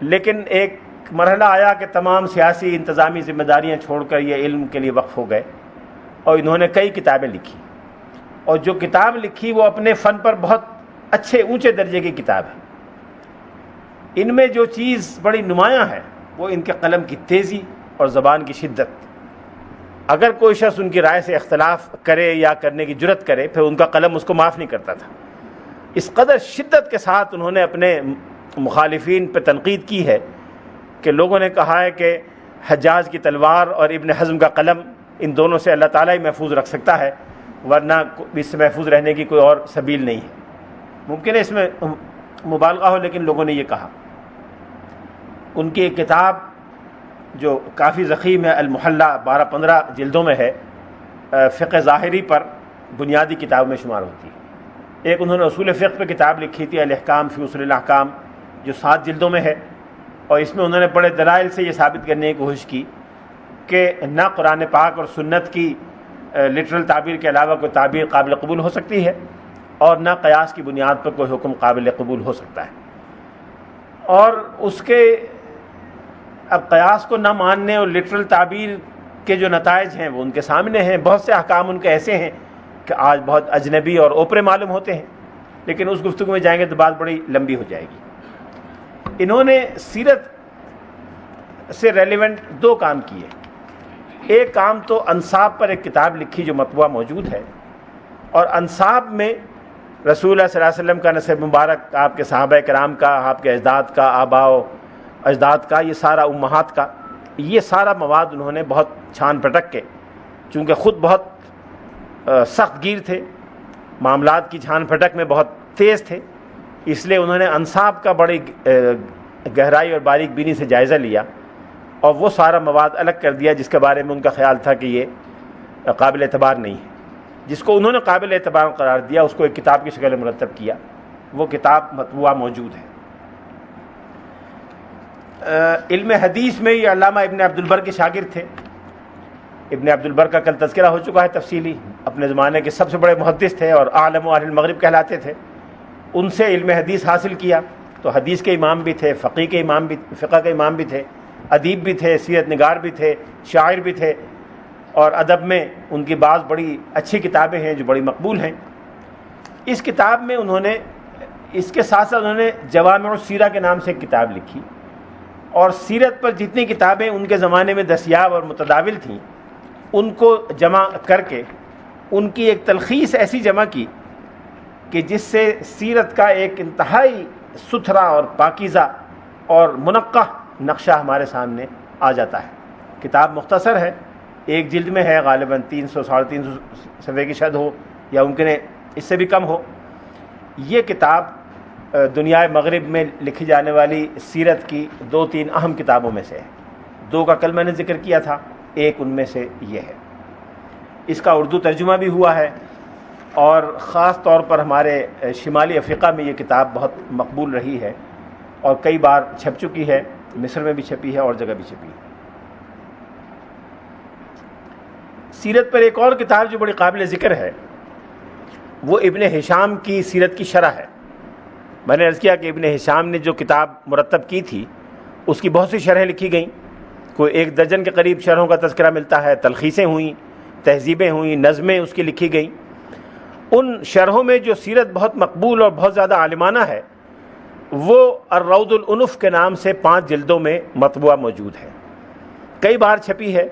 لیکن ایک مرحلہ آیا کہ تمام سیاسی انتظامی ذمہ داریاں چھوڑ کر یہ علم کے لیے وقف ہو گئے، اور انہوں نے کئی کتابیں لکھی، اور جو کتاب لکھی وہ اپنے فن پر بہت اچھے اونچے درجے کی کتاب ہے۔ ان میں جو چیز بڑی نمایاں ہے وہ ان کے قلم کی تیزی اور زبان کی شدت۔ اگر کوئی شخص ان کی رائے سے اختلاف کرے یا کرنے کی جرت کرے پھر ان کا قلم اس کو معاف نہیں کرتا تھا۔ اس قدر شدت کے ساتھ انہوں نے اپنے مخالفین پہ تنقید کی ہے کہ لوگوں نے کہا ہے کہ حجاج کی تلوار اور ابن حزم کا قلم، ان دونوں سے اللہ تعالیٰ ہی محفوظ رکھ سکتا ہے، ورنہ اس سے محفوظ رہنے کی کوئی اور سبیل نہیں ہے۔ ممکن ہے اس میں مبالغہ ہو، لیکن لوگوں نے یہ کہا۔ ان کی ایک کتاب جو کافی ضخیم ہے، المحلہ، 12-15 جلدوں میں ہے، فقہ ظاہری پر بنیادی کتاب میں شمار ہوتی ہے۔ ایک انہوں نے اصول فقہ پہ کتاب لکھی تھی، الاحکام فی اصول الاحکام، جو 7 جلدوں میں ہے، اور اس میں انہوں نے بڑے دلائل سے یہ ثابت کرنے کی کوشش کی کہ نہ قرآن پاک اور سنت کی لٹرل تعبیر کے علاوہ کوئی تعبیر قابل قبول ہو سکتی ہے، اور نہ قیاس کی بنیاد پر کوئی حکم قابل قبول ہو سکتا ہے۔ اور اس کے اب قیاس کو نہ ماننے اور لٹرل تعبیر کے جو نتائج ہیں وہ ان کے سامنے ہیں۔ بہت سے احکام ان کے ایسے ہیں کہ آج بہت اجنبی اور اوپرے معلوم ہوتے ہیں، لیکن اس گفتگو میں جائیں گے تو بات بڑی لمبی ہو جائے گی۔ انہوں نے سیرت سے ریلیونٹ 2 کام کیے۔ ایک کام تو انصاب پر ایک کتاب لکھی جو مطبوعہ موجود ہے، اور انصاب میں رسول اللہ صلی اللہ علیہ وسلم کا نسب مبارک، آپ کے صحابہ کرام کا، آپ کے اجداد کا، آباء و اجداد کا، یہ سارا امہات کا، یہ سارا مواد انہوں نے بہت چھان پٹک کے، چونکہ خود بہت سخت گیر تھے، معاملات کی چھان پھٹک میں بہت تیز تھے، اس لیے انہوں نے انصاب کا بڑی گہرائی اور باریک بینی سے جائزہ لیا، اور وہ سارا مواد الگ کر دیا جس کے بارے میں ان کا خیال تھا کہ یہ قابل اعتبار نہیں ہے۔ جس کو انہوں نے قابل اعتبار قرار دیا اس کو ایک کتاب کی شکل میں مرتب کیا، وہ کتاب مطبوعہ موجود ہے۔ علم حدیث میں یہ علامہ ابن عبد البر کے شاگرد تھے۔ ابن عبد البر کا کل تذکرہ ہو چکا ہے تفصیلی، اپنے زمانے کے سب سے بڑے محدث تھے اور عالم اہل المغرب کہلاتے تھے۔ ان سے علم حدیث حاصل کیا تو حدیث کے امام بھی تھے، فقہ کے امام بھی تھے، ادیب بھی تھے، سیرت نگار بھی تھے، شاعر بھی تھے، اور ادب میں ان کی بعض بڑی اچھی کتابیں ہیں جو بڑی مقبول ہیں۔ اس کتاب میں انہوں نے اس کے ساتھ ساتھ انہوں نے جوامع السیرہ کے نام سے ایک کتاب لکھی، اور سیرت پر جتنی کتابیں ان کے زمانے میں دستیاب اور متداول تھیں ان کو جمع کر کے ان کی ایک تلخیص ایسی جمع کی کہ جس سے سیرت کا ایک انتہائی ستھرا اور پاکیزہ اور منقح نقشہ ہمارے سامنے آ جاتا ہے۔ کتاب مختصر ہے، ایک جلد میں ہے، غالباً 300 ساڑھے 300 صفحے کی شاید ہو، یا ممکن ہے اس سے بھی کم ہو۔ یہ کتاب دنیا مغرب میں لکھی جانے والی سیرت کی 2-3 اہم کتابوں میں سے ہے۔ 2 کا کل میں نے ذکر کیا تھا، ایک ان میں سے یہ ہے۔ اس کا اردو ترجمہ بھی ہوا ہے، اور خاص طور پر ہمارے شمالی افریقہ میں یہ کتاب بہت مقبول رہی ہے اور کئی بار چھپ چکی ہے، مصر میں بھی چھپی ہے اور جگہ بھی چھپی ہے۔ سیرت پر ایک اور کتاب جو بڑی قابل ذکر ہے وہ ابن ہشام کی سیرت کی شرح ہے۔ میں نے عرض کیا کہ ابن ہشام نے جو کتاب مرتب کی تھی اس کی بہت سی شرحیں لکھی گئیں، کوئی 1 درجن کے قریب شرحوں کا تذکرہ ملتا ہے، تلخیصیں ہوئیں، تہذیبیں ہوئیں، نظمیں اس کی لکھی گئیں۔ ان شرحوں میں جو سیرت بہت مقبول اور بہت زیادہ عالمانہ ہے وہ الروض الانف کے نام سے 5 جلدوں میں مطبوعہ موجود ہے، کئی بار چھپی ہے،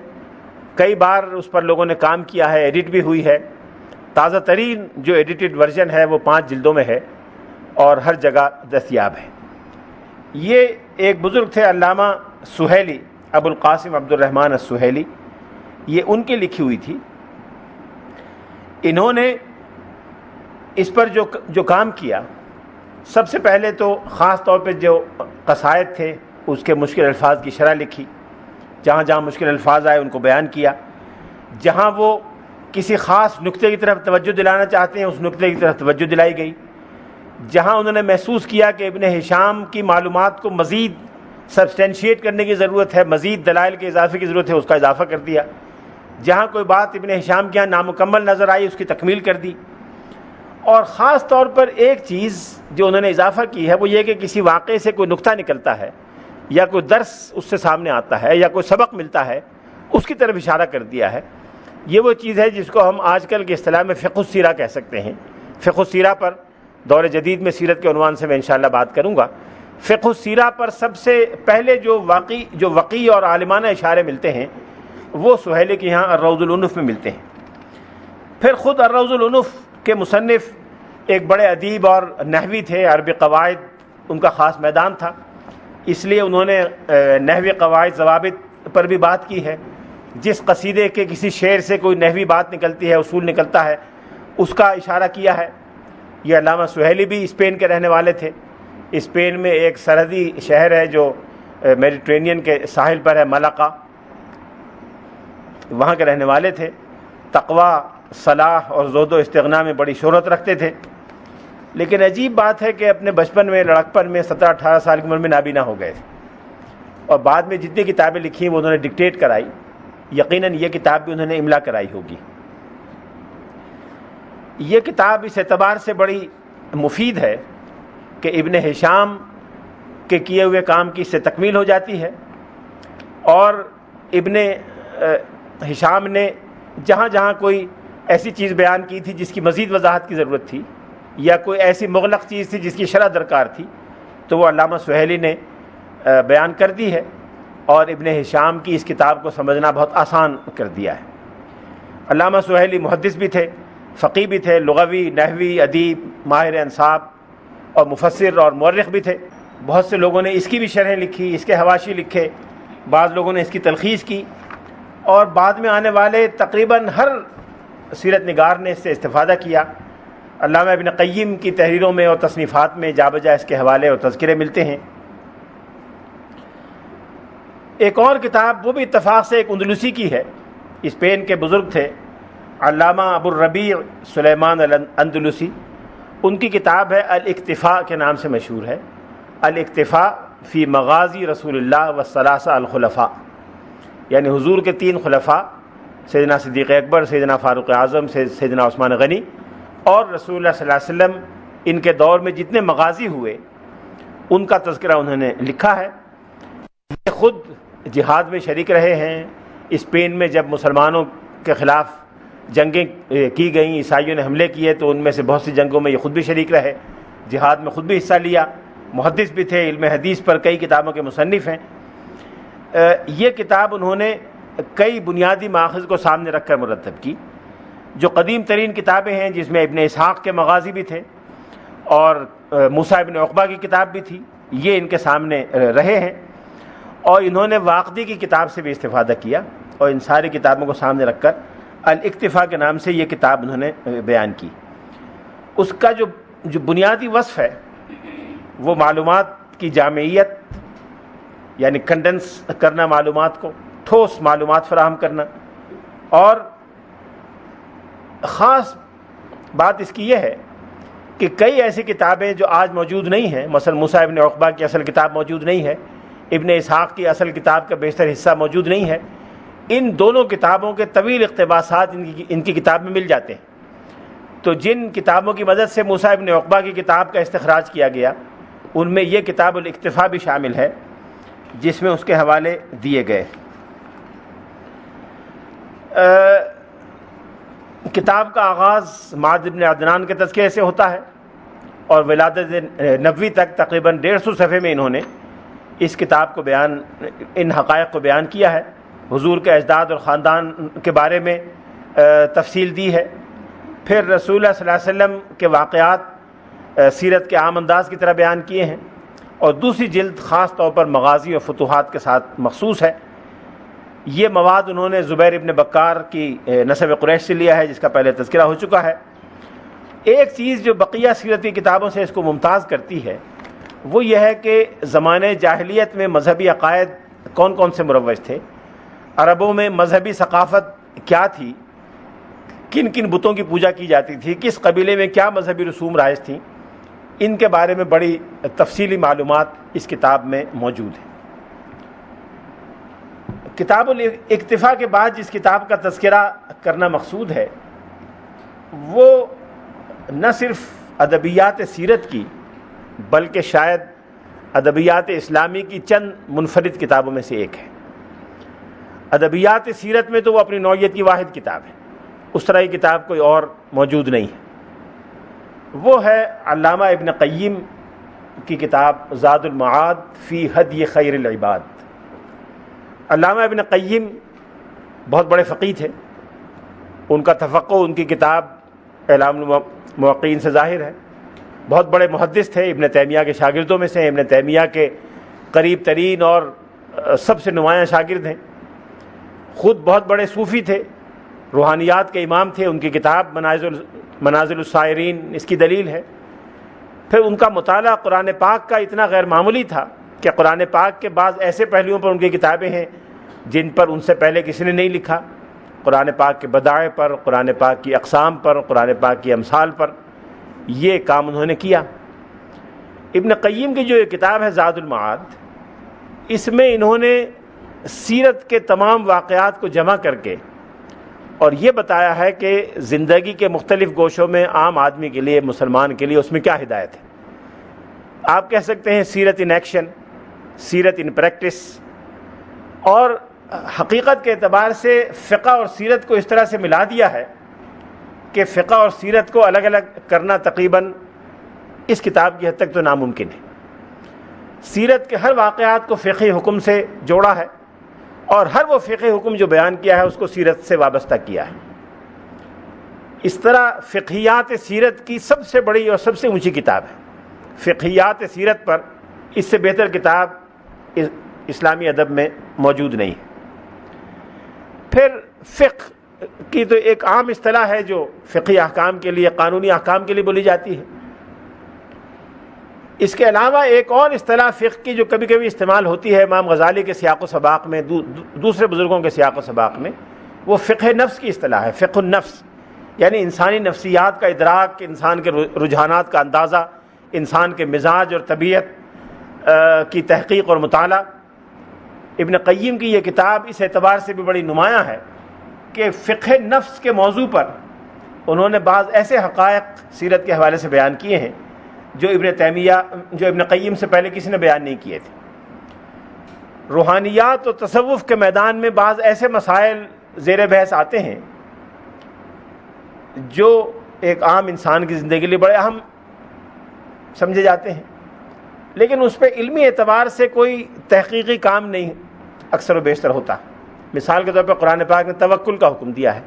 کئی بار اس پر لوگوں نے کام کیا ہے، ایڈٹ بھی ہوئی ہے۔ تازہ ترین جو ایڈیٹڈ ورژن ہے وہ 5 جلدوں میں ہے اور ہر جگہ دستیاب ہے۔ یہ ایک بزرگ تھے علامہ سہیلی، ابو القاسم عبد الرحمن السہیلی، یہ ان کی لکھی ہوئی تھی۔ انہوں نے اس پر جو کام کیا، سب سے پہلے تو خاص طور پہ جو قصائد تھے اس کے مشکل الفاظ کی شرح لکھی، جہاں جہاں مشکل الفاظ آئے ان کو بیان کیا، جہاں وہ کسی خاص نقطے کی طرف توجہ دلانا چاہتے ہیں اس نقطے کی طرف توجہ دلائی گئی، جہاں انہوں نے محسوس کیا کہ ابن ہشام کی معلومات کو مزید سبسٹینشیٹ کرنے کی ضرورت ہے، مزید دلائل کے اضافے کی ضرورت ہے، اس کا اضافہ کر دیا، جہاں کوئی بات ابن ہشام کے یہاں نامکمل نظر آئی اس کی تکمیل کر دی۔ اور خاص طور پر ایک چیز جو انہوں نے اضافہ کی ہے وہ یہ کہ کسی واقعے سے کوئی نقطہ نکلتا ہے یا کوئی درس اس سے سامنے آتا ہے یا کوئی سبق ملتا ہے، اس کی طرف اشارہ کر دیا ہے۔ یہ وہ چیز ہے جس کو ہم آج کل کے اصطلاح میں فقہ السیرہ کہہ سکتے ہیں۔ فقہ السیرہ پر دور جدید میں سیرت کے عنوان سے میں انشاءاللہ بات کروں گا۔ فقہ السیرہ پر سب سے پہلے جو وقی اور عالمانہ اشارے ملتے ہیں وہ سہیلی کے یہاں الروض الانف میں ملتے ہیں۔ پھر خود الروض الانف کے مصنف ایک بڑے ادیب اور نحوی تھے، عربی قواعد ان کا خاص میدان تھا، اس لیے انہوں نے نحوی قواعد ضوابط پر بھی بات کی ہے۔ جس قصیدے کے کسی شعر سے کوئی نحوی بات نکلتی ہے، اصول نکلتا ہے، اس کا اشارہ کیا ہے۔ یہ علامہ سہیلی بھی اسپین کے رہنے والے تھے۔ اسپین میں ایک سرحدی شہر ہے جو میڈیٹرینین کے ساحل پر ہے، ملاقہ، وہاں کے رہنے والے تھے۔ تقوی، صلاح اور زہد و استغنا میں بڑی شہرت رکھتے تھے، لیکن عجیب بات ہے کہ اپنے بچپن میں، لڑکپن میں 17-18 سال کی عمر میں نابینا ہو گئے تھے، اور بعد میں جتنی کتابیں لکھی وہ انہوں نے ڈکٹیٹ کرائی، یقیناً یہ کتاب بھی انہوں نے املا کرائی ہوگی۔ یہ کتاب اس اعتبار سے بڑی مفید ہے کہ ابن ہشام کے کیے ہوئے کام کی اس سے تکمیل ہو جاتی ہے، اور ابن ہشام نے جہاں جہاں کوئی ایسی چیز بیان کی تھی جس کی مزید وضاحت کی ضرورت تھی یا کوئی ایسی مغلق چیز تھی جس کی شرح درکار تھی تو وہ علامہ سہیلی نے بیان کر دی ہے، اور ابن ہشام کی اس کتاب کو سمجھنا بہت آسان کر دیا ہے۔ علامہ سہیلی محدث بھی تھے، فقیہ بھی تھے، لغوی، نحوی، ادیب، ماہر انصاب اور مفسر اور مورخ بھی تھے۔ بہت سے لوگوں نے اس کی بھی شرحیں لکھی، اس کے حواشی لکھے، بعض لوگوں نے اس کی تلخیص کی، اور بعد میں آنے والے تقریباً ہر سیرت نگار نے اس سے استفادہ کیا۔ علامہ ابن قیم کی تحریروں میں اور تصنیفات میں جا بجا اس کے حوالے اور تذکرے ملتے ہیں۔ ایک اور کتاب وہ بھی اتفاق سے ایک اندلسی کی ہے، اسپین کے بزرگ تھے علامہ ابو الربیع سلیمان الاندلسی، ان کی کتاب ہے الاکتفاء کے نام سے مشہور ہے، الاکتفاء فی مغازی رسول اللہ والثلاثہ الخلفاء، یعنی حضور کے 3 خلفاء، سیدنا صدیق اکبر، سیدنا فاروق اعظم، سیدنا عثمان غنی، اور رسول اللہ صلی اللہ علیہ وسلم، ان کے دور میں جتنے مغازی ہوئے ان کا تذکرہ انہوں نے لکھا ہے۔ یہ خود جہاد میں شریک رہے ہیں۔ اسپین میں جب مسلمانوں کے خلاف جنگیں کی گئیں، عیسائیوں نے حملے کیے، تو ان میں سے بہت سی جنگوں میں یہ خود بھی شریک رہے، جہاد میں خود بھی حصہ لیا، محدث بھی تھے، علم حدیث پر کئی کتابوں کے مصنف ہیں۔ یہ کتاب انہوں نے کئی بنیادی ماخذ کو سامنے رکھ کر مرتب کی، جو قدیم ترین کتابیں ہیں، جس میں ابن اسحاق کے مغازی بھی تھے اور موسیٰ ابن عقبہ کی کتاب بھی تھی، یہ ان کے سامنے رہے ہیں، اور انہوں نے واقدی کی کتاب سے بھی استفادہ کیا، اور ان ساری کتابوں کو سامنے رکھ کر الاکتفاء کے نام سے یہ کتاب انہوں نے بیان کی۔ اس کا جو بنیادی وصف ہے وہ معلومات کی جامعیت، یعنی کنڈنس کرنا معلومات کو، ٹھوس معلومات فراہم کرنا، اور خاص بات اس کی یہ ہے کہ کئی ایسی کتابیں جو آج موجود نہیں ہیں، مثلا موسیٰ ابن عقبہ کی اصل کتاب موجود نہیں ہے، ابن اسحاق کی اصل کتاب کا بیشتر حصہ موجود نہیں ہے، ان دونوں کتابوں کے طویل اقتباسات ان کی کتاب میں مل جاتے ہیں۔ تو جن کتابوں کی مدد سے موسیٰ ابن عقبہ کی کتاب کا استخراج کیا گیا، ان میں یہ کتاب الاکتفاء بھی شامل ہے، جس میں اس کے حوالے دیے گئے۔ کتاب کا آغاز معاذ بن عدنان کے تذکرے سے ہوتا ہے، اور ولادت نبوی تک تقریباً 150 صفحے میں انہوں نے اس کتاب کو ان حقائق کو بیان کیا ہے۔ حضور کے اجداد اور خاندان کے بارے میں تفصیل دی ہے، پھر رسول اللہ صلی اللہ علیہ وسلم کے واقعات سیرت کے عام انداز کی طرح بیان کیے ہیں، اور دوسری جلد خاص طور پر مغازی اور فتوحات کے ساتھ مخصوص ہے۔ یہ مواد انہوں نے زبیر ابن بکار کی نسب قریش سے لیا ہے، جس کا پہلے تذکرہ ہو چکا ہے۔ ایک چیز جو بقیہ سیرتی کتابوں سے اس کو ممتاز کرتی ہے، وہ یہ ہے کہ زمانے جاہلیت میں مذہبی عقائد کون کون سے مروج تھے، عربوں میں مذہبی ثقافت کیا تھی، کن کن بتوں کی پوجا کی جاتی تھی، کس قبیلے میں کیا مذہبی رسوم رائج تھیں، ان کے بارے میں بڑی تفصیلی معلومات اس کتاب میں موجود ہیں۔ کتاب الاکتفاء کے بعد جس کتاب کا تذکرہ کرنا مقصود ہے، وہ نہ صرف ادبیات سیرت کی بلکہ شاید ادبیات اسلامی کی چند منفرد کتابوں میں سے ایک ہے۔ ادبیات سیرت میں تو وہ اپنی نوعیت کی واحد کتاب ہے، اس طرح کی کتاب کوئی اور موجود نہیں ہے۔ وہ ہے علامہ ابن قیم کی کتاب زاد المعاد فی ہدی خیر العباد۔ علامہ ابن قیم بہت بڑے فقیہ تھے، ان کا تفقہ ان کی کتاب اعلام الموقعین سے ظاہر ہے۔ بہت بڑے محدث تھے، ابن تیمیہ کے شاگردوں میں سے ہیں، ابن تیمیہ کے قریب ترین اور سب سے نمایاں شاگرد ہیں۔ خود بہت بڑے صوفی تھے، روحانیات کے امام تھے، ان کی کتاب منازل السائرین اس کی دلیل ہے۔ پھر ان کا مطالعہ قرآن پاک کا اتنا غیر معمولی تھا کہ قرآن پاک کے بعض ایسے پہلوؤں پر ان کی کتابیں ہیں جن پر ان سے پہلے کسی نے نہیں لکھا، قرآن پاک کے بدائع پر، قرآن پاک کی اقسام پر، قرآن پاک کی امثال پر، یہ کام انہوں نے کیا۔ ابن قیم کی جو یہ کتاب ہے زاد المعاد، اس میں انہوں نے سیرت کے تمام واقعات کو جمع کر کے اور یہ بتایا ہے کہ زندگی کے مختلف گوشوں میں عام آدمی کے لیے، مسلمان کے لیے اس میں کیا ہدایت ہے۔ آپ کہہ سکتے ہیں سیرت ان ایکشن، سیرت ان پریکٹس، اور حقیقت کے اعتبار سے فقہ اور سیرت کو اس طرح سے ملا دیا ہے کہ فقہ اور سیرت کو الگ الگ کرنا تقریباً اس کتاب کی حد تک تو ناممکن ہے۔ سیرت کے ہر واقعات کو فقہی حکم سے جوڑا ہے، اور ہر وہ فقہی حکم جو بیان کیا ہے اس کو سیرت سے وابستہ کیا ہے۔ اس طرح فقہیات سیرت کی سب سے بڑی اور سب سے اونچی کتاب ہے۔ فقہیات سیرت پر اس سے بہتر کتاب اسلامی ادب میں موجود نہیں ہے۔ پھر فقہ کی تو ایک عام اصطلاح ہے جو فقہی احکام کے لیے، قانونی احکام کے لیے بولی جاتی ہے۔ اس کے علاوہ ایک اور اصطلاح فقہ کی جو کبھی کبھی استعمال ہوتی ہے امام غزالی کے سیاق و سباق میں، دوسرے بزرگوں کے سیاق و سباق میں، وہ فقہ نفس کی اصطلاح ہے۔ فقہ النفس یعنی انسانی نفسیات کا ادراک، انسان کے رجحانات کا اندازہ، انسان کے مزاج اور طبیعت کی تحقیق اور مطالعہ۔ ابن قیم کی یہ کتاب اس اعتبار سے بھی بڑی نمایاں ہے کہ فقہ نفس کے موضوع پر انہوں نے بعض ایسے حقائق سیرت کے حوالے سے بیان کیے ہیں جو ابن قیم سے پہلے کسی نے بیان نہیں کیے تھے۔ روحانیات اور تصوف کے میدان میں بعض ایسے مسائل زیر بحث آتے ہیں جو ایک عام انسان کی زندگی کے لیے بڑے اہم سمجھے جاتے ہیں، لیکن اس پہ علمی اعتبار سے کوئی تحقیقی کام نہیں اکثر و بیشتر ہوتا۔ مثال کے طور پہ قرآن پاک نے توکل کا حکم دیا ہے،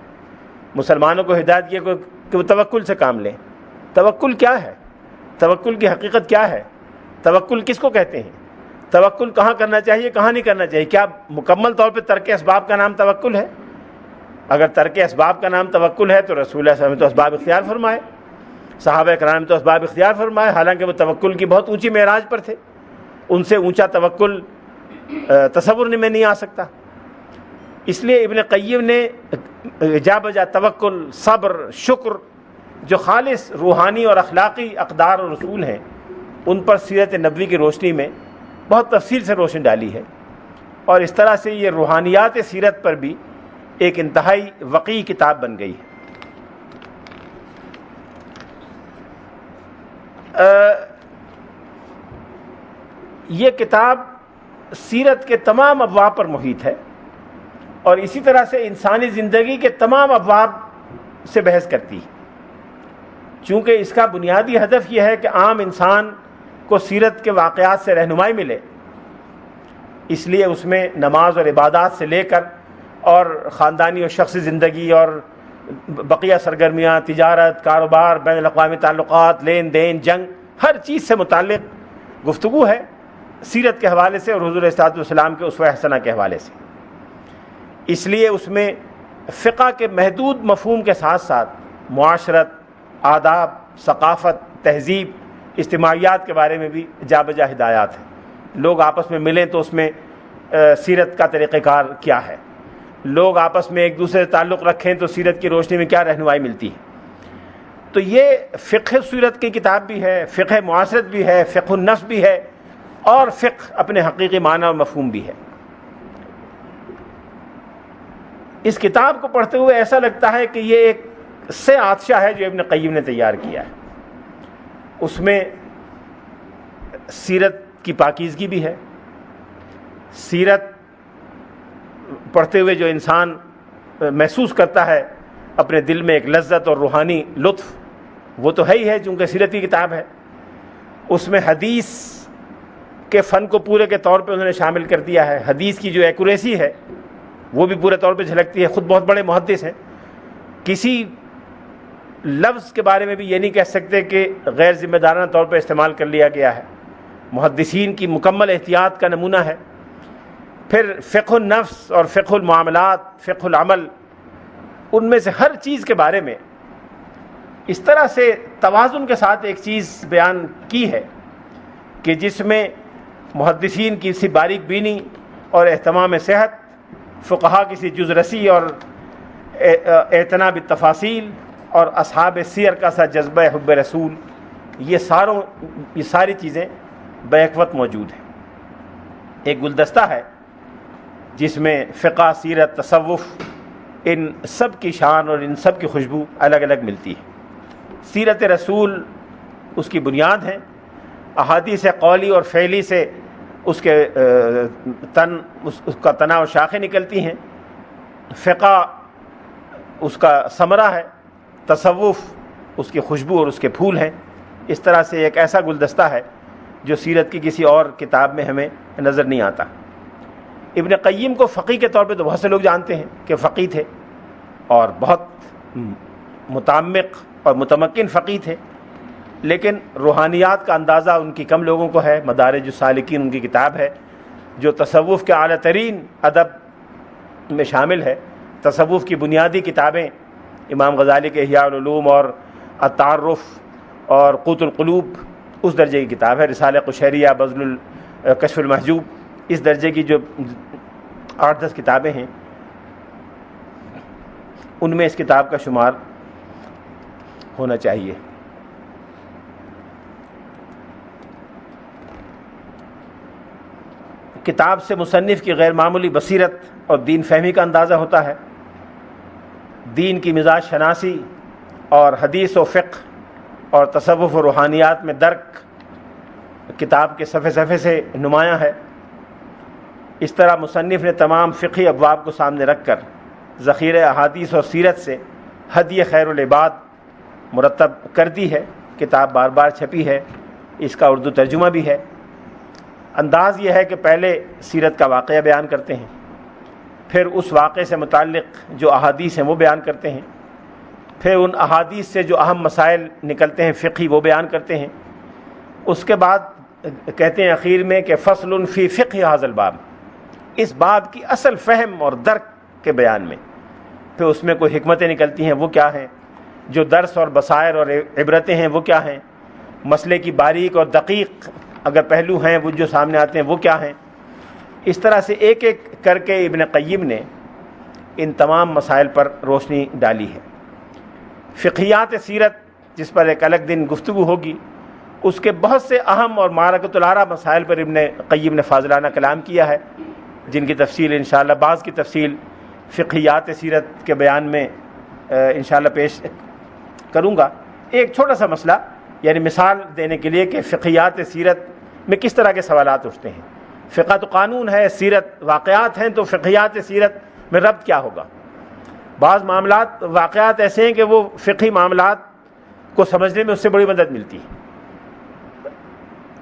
مسلمانوں کو ہدایت کیا کہ وہ توکل سے کام لیں۔ توکل کیا ہے؟ توکل کی حقیقت کیا ہے؟ توکل کس کو کہتے ہیں؟ توکل کہاں کرنا چاہیے، کہاں نہیں کرنا چاہیے؟ کیا مکمل طور پہ ترک اسباب کا نام توکل ہے؟ اگر ترک اسباب کا نام توکل ہے تو رسول اللہ صلی اللہ علیہ وسلم نے تو اسباب اختیار فرمائے، صحابہ کرام نے تو اسباب اختیار فرمائے، حالانکہ وہ توکل کی بہت اونچی معراج پر تھے، ان سے اونچا توکل تصور میں نہیں آ سکتا۔ اس لیے ابن قیم نے جا بجا توکل، صبر، شکر، جو خالص روحانی اور اخلاقی اقدار اور اصول ہیں، ان پر سیرت نبوی کی روشنی میں بہت تفصیل سے روشنی ڈالی ہے، اور اس طرح سے یہ روحانیات سیرت پر بھی ایک انتہائی وقیع کتاب بن گئی ہے۔ یہ کتاب سیرت کے تمام ابواب پر محیط ہے، اور اسی طرح سے انسانی زندگی کے تمام ابواب سے بحث کرتی ہے، چونکہ اس کا بنیادی ہدف یہ ہے کہ عام انسان کو سیرت کے واقعات سے رہنمائی ملے۔ اس لیے اس میں نماز اور عبادات سے لے کر اور خاندانی اور شخصی زندگی اور بقیہ سرگرمیاں، تجارت، کاروبار، بین الاقوامی تعلقات، لین دین، جنگ، ہر چیز سے متعلق گفتگو ہے سیرت کے حوالے سے اور حضور صلی اللہ علیہ وسلم کے اسوہ حسنہ کے حوالے سے۔ اس لیے اس میں فقہ کے محدود مفہوم کے ساتھ ساتھ معاشرت، آداب، ثقافت، تہذیب، اجتماعیات کے بارے میں بھی جا بجا ہدایات ہیں۔ لوگ آپس میں ملیں تو اس میں سیرت کا طریقہ کار کیا ہے، لوگ آپس میں ایک دوسرے سے تعلق رکھیں تو سیرت کی روشنی میں کیا رہنمائی ملتی ہے۔ تو یہ فقہ سیرت کی کتاب بھی ہے، فقہ معاشرت بھی ہے، فقہ النفس بھی ہے، اور فقہ اپنے حقیقی معنی اور مفہوم بھی ہے۔ اس کتاب کو پڑھتے ہوئے ایسا لگتا ہے کہ یہ ایک سے عطشہ ہے جو ابن قیم نے تیار کیا ہے۔ اس میں سیرت کی پاکیزگی بھی ہے، سیرت پڑھتے ہوئے جو انسان محسوس کرتا ہے اپنے دل میں ایک لذت اور روحانی لطف، وہ تو ہے ہی ہے چونکہ سیرت کی کتاب ہے۔ اس میں حدیث کے فن کو پورے کے طور پہ انہوں نے شامل کر دیا ہے، حدیث کی جو ایکوریسی ہے وہ بھی پورے طور پہ جھلکتی ہے۔ خود بہت بڑے محدث ہیں، کسی لفظ کے بارے میں بھی یہ نہیں کہہ سکتے کہ غیر ذمہ دارانہ طور پہ استعمال کر لیا گیا ہے، محدثین کی مکمل احتیاط کا نمونہ ہے۔ پھر فقہ النفس اور فقہ المعاملات، فقہ العمل، ان میں سے ہر چیز کے بارے میں اس طرح سے توازن کے ساتھ ایک چیز بیان کی ہے کہ جس میں محدثین کی سی باریک بینی اور اہتمام صحت، فقہا کی سی جزرسی اور اعتنا بالتفاصیل، اور اصحاب سیر کا سا جذبہ حب رسول، یہ ساری چیزیں بیک وقت موجود ہیں۔ ایک گلدستہ ہے جس میں فقہ، سیرت، تصوف، ان سب کی شان اور ان سب کی خوشبو الگ الگ ملتی ہے۔ سیرت رسول اس کی بنیاد ہے، احادیث قولی اور فعلی سے اس کا تنا اور شاخیں نکلتی ہیں، فقہ اس کا ثمرہ ہے، تصوف اس کی خوشبو اور اس کے پھول ہیں۔ اس طرح سے ایک ایسا گلدستہ ہے جو سیرت کی کسی اور کتاب میں ہمیں نظر نہیں آتا۔ ابن قیم کو فقیہ کے طور پہ تو بہت سے لوگ جانتے ہیں کہ فقیہ تھے اور بہت متعمق اور متمکن فقیہ تھے، لیکن روحانیات کا اندازہ ان کی کم لوگوں کو ہے۔ مدارج السالکین ان کی کتاب ہے جو تصوف کے اعلیٰ ترین ادب میں شامل ہے۔ تصوف کی بنیادی کتابیں امام غزالی کے احیاء العلوم اور التعارف اور قوت القلوب اس درجے کی کتاب ہے۔ رسالہ قشیریہ، بذل کشف المحجوب، اس درجے کی جو 8-10 کتابیں ہیں ان میں اس کتاب کا شمار ہونا چاہیے۔ کتاب سے مصنف کی غیر معمولی بصیرت اور دین فہمی کا اندازہ ہوتا ہے۔ دین کی مزاج شناسی اور حدیث و فقہ اور تصوف و روحانیات میں درک کتاب کے صفحے صفحے سے نمایاں ہے۔ اس طرح مصنف نے تمام فقہی ابواب کو سامنے رکھ کر ذخیرہ احادیث اور سیرت سے ہدی خیر العباد مرتب کر دی ہے۔ کتاب بار بار چھپی ہے، اس کا اردو ترجمہ بھی ہے۔ انداز یہ ہے کہ پہلے سیرت کا واقعہ بیان کرتے ہیں، پھر اس واقعے سے متعلق جو احادیث ہیں وہ بیان کرتے ہیں، پھر ان احادیث سے جو اہم مسائل نکلتے ہیں فقہی وہ بیان کرتے ہیں۔ اس کے بعد کہتے ہیں آخر میں کہ فصل فی فقہ ھذا الباب، اس باب کی اصل فہم اور درک کے بیان میں پھر اس میں کوئی حکمتیں نکلتی ہیں وہ کیا ہیں، جو درس اور بصائر اور عبرتیں ہیں وہ کیا ہیں، مسئلے کی باریک اور دقیق اگر پہلو ہیں وہ جو سامنے آتے ہیں وہ کیا ہیں۔ اس طرح سے ایک ایک کر کے ابن قیم نے ان تمام مسائل پر روشنی ڈالی ہے۔ فقہیات سیرت جس پر ایک الگ دن گفتگو ہوگی، اس کے بہت سے اہم اور معرکۃ الآراء مسائل پر ابن قیم نے فاضلانہ کلام کیا ہے، جن کی تفصیل انشاءاللہ بعض کی تفصیل فقہیات سیرت کے بیان میں انشاءاللہ پیش کروں گا۔ ایک چھوٹا سا مسئلہ یعنی مثال دینے کے لیے کہ فقہیات سیرت میں کس طرح کے سوالات اٹھتے ہیں۔ فقہ تو قانون ہے، سیرت واقعات ہیں، تو فقہیات سیرت میں ربط کیا ہوگا؟ بعض معاملات واقعات ایسے ہیں کہ وہ فقہی معاملات کو سمجھنے میں اس سے بڑی مدد ملتی ہے۔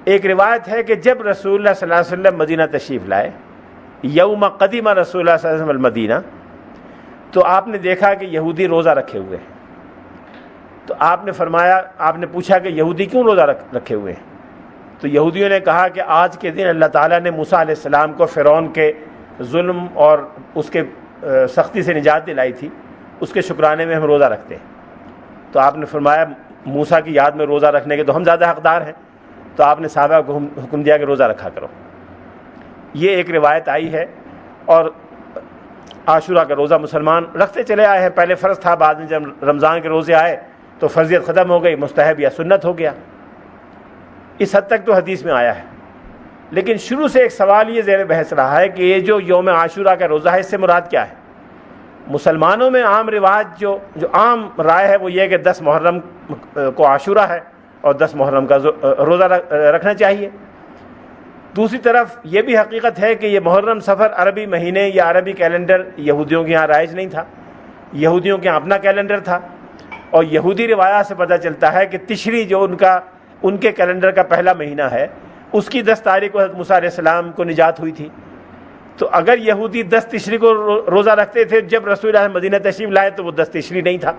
ایک روایت ہے کہ جب رسول اللہ صلی اللہ علیہ وسلم مدینہ تشریف لائے، یوم قدیم رسول اللہ صلی اللہ علیہ وسلم المدینہ، تو آپ نے دیکھا کہ یہودی روزہ رکھے ہوئے ہیں۔ تو آپ نے فرمایا، آپ نے پوچھا کہ یہودی کیوں روزہ رکھے ہوئے ہیں؟ تو یہودیوں نے کہا کہ آج کے دن اللہ تعالیٰ نے موسیٰ علیہ السلام کو فرعون کے ظلم اور اس کے سختی سے نجات دلائی تھی، اس کے شکرانے میں ہم روزہ رکھتے ہیں۔ تو آپ نے فرمایا موسیٰ کی یاد میں روزہ رکھنے کے تو ہم زیادہ حقدار ہیں۔ تو آپ نے صحابہ کو حکم دیا کہ روزہ رکھا کرو۔ یہ ایک روایت آئی ہے، اور عاشورہ کا روزہ مسلمان رکھتے چلے آئے ہیں۔ پہلے فرض تھا، بعد میں جب رمضان کے روزے آئے تو فرضیت ختم ہو گئی، مستحب یا سنت ہو گیا۔ اس حد تک تو حدیث میں آیا ہے، لیکن شروع سے ایک سوال یہ زیر بحث رہا ہے کہ یہ جو یوم عاشورہ کا روزہ ہے اس سے مراد کیا ہے؟ مسلمانوں میں عام رواج جو عام رائے ہے وہ یہ ہے کہ 10 محرم کو عاشورہ ہے اور 10 محرم کا روزہ رکھنا چاہیے۔ دوسری طرف یہ بھی حقیقت ہے کہ یہ محرم صفر عربی مہینے یا عربی کیلنڈر یہودیوں کے یہاں رائج نہیں تھا، یہودیوں کے یہاں اپنا کیلنڈر تھا، اور یہودی روایات سے پتہ چلتا ہے کہ تشری جو ان کے کیلنڈر کا پہلا مہینہ ہے، اس کی 10 تاریخ کو حضرت موسیٰ علیہ السلام کو نجات ہوئی تھی۔ تو اگر یہودی 10 تشری کو روزہ رکھتے تھے، جب رسول اللہ مدینہ تشریف لائے تو وہ 10 تشری نہیں تھا،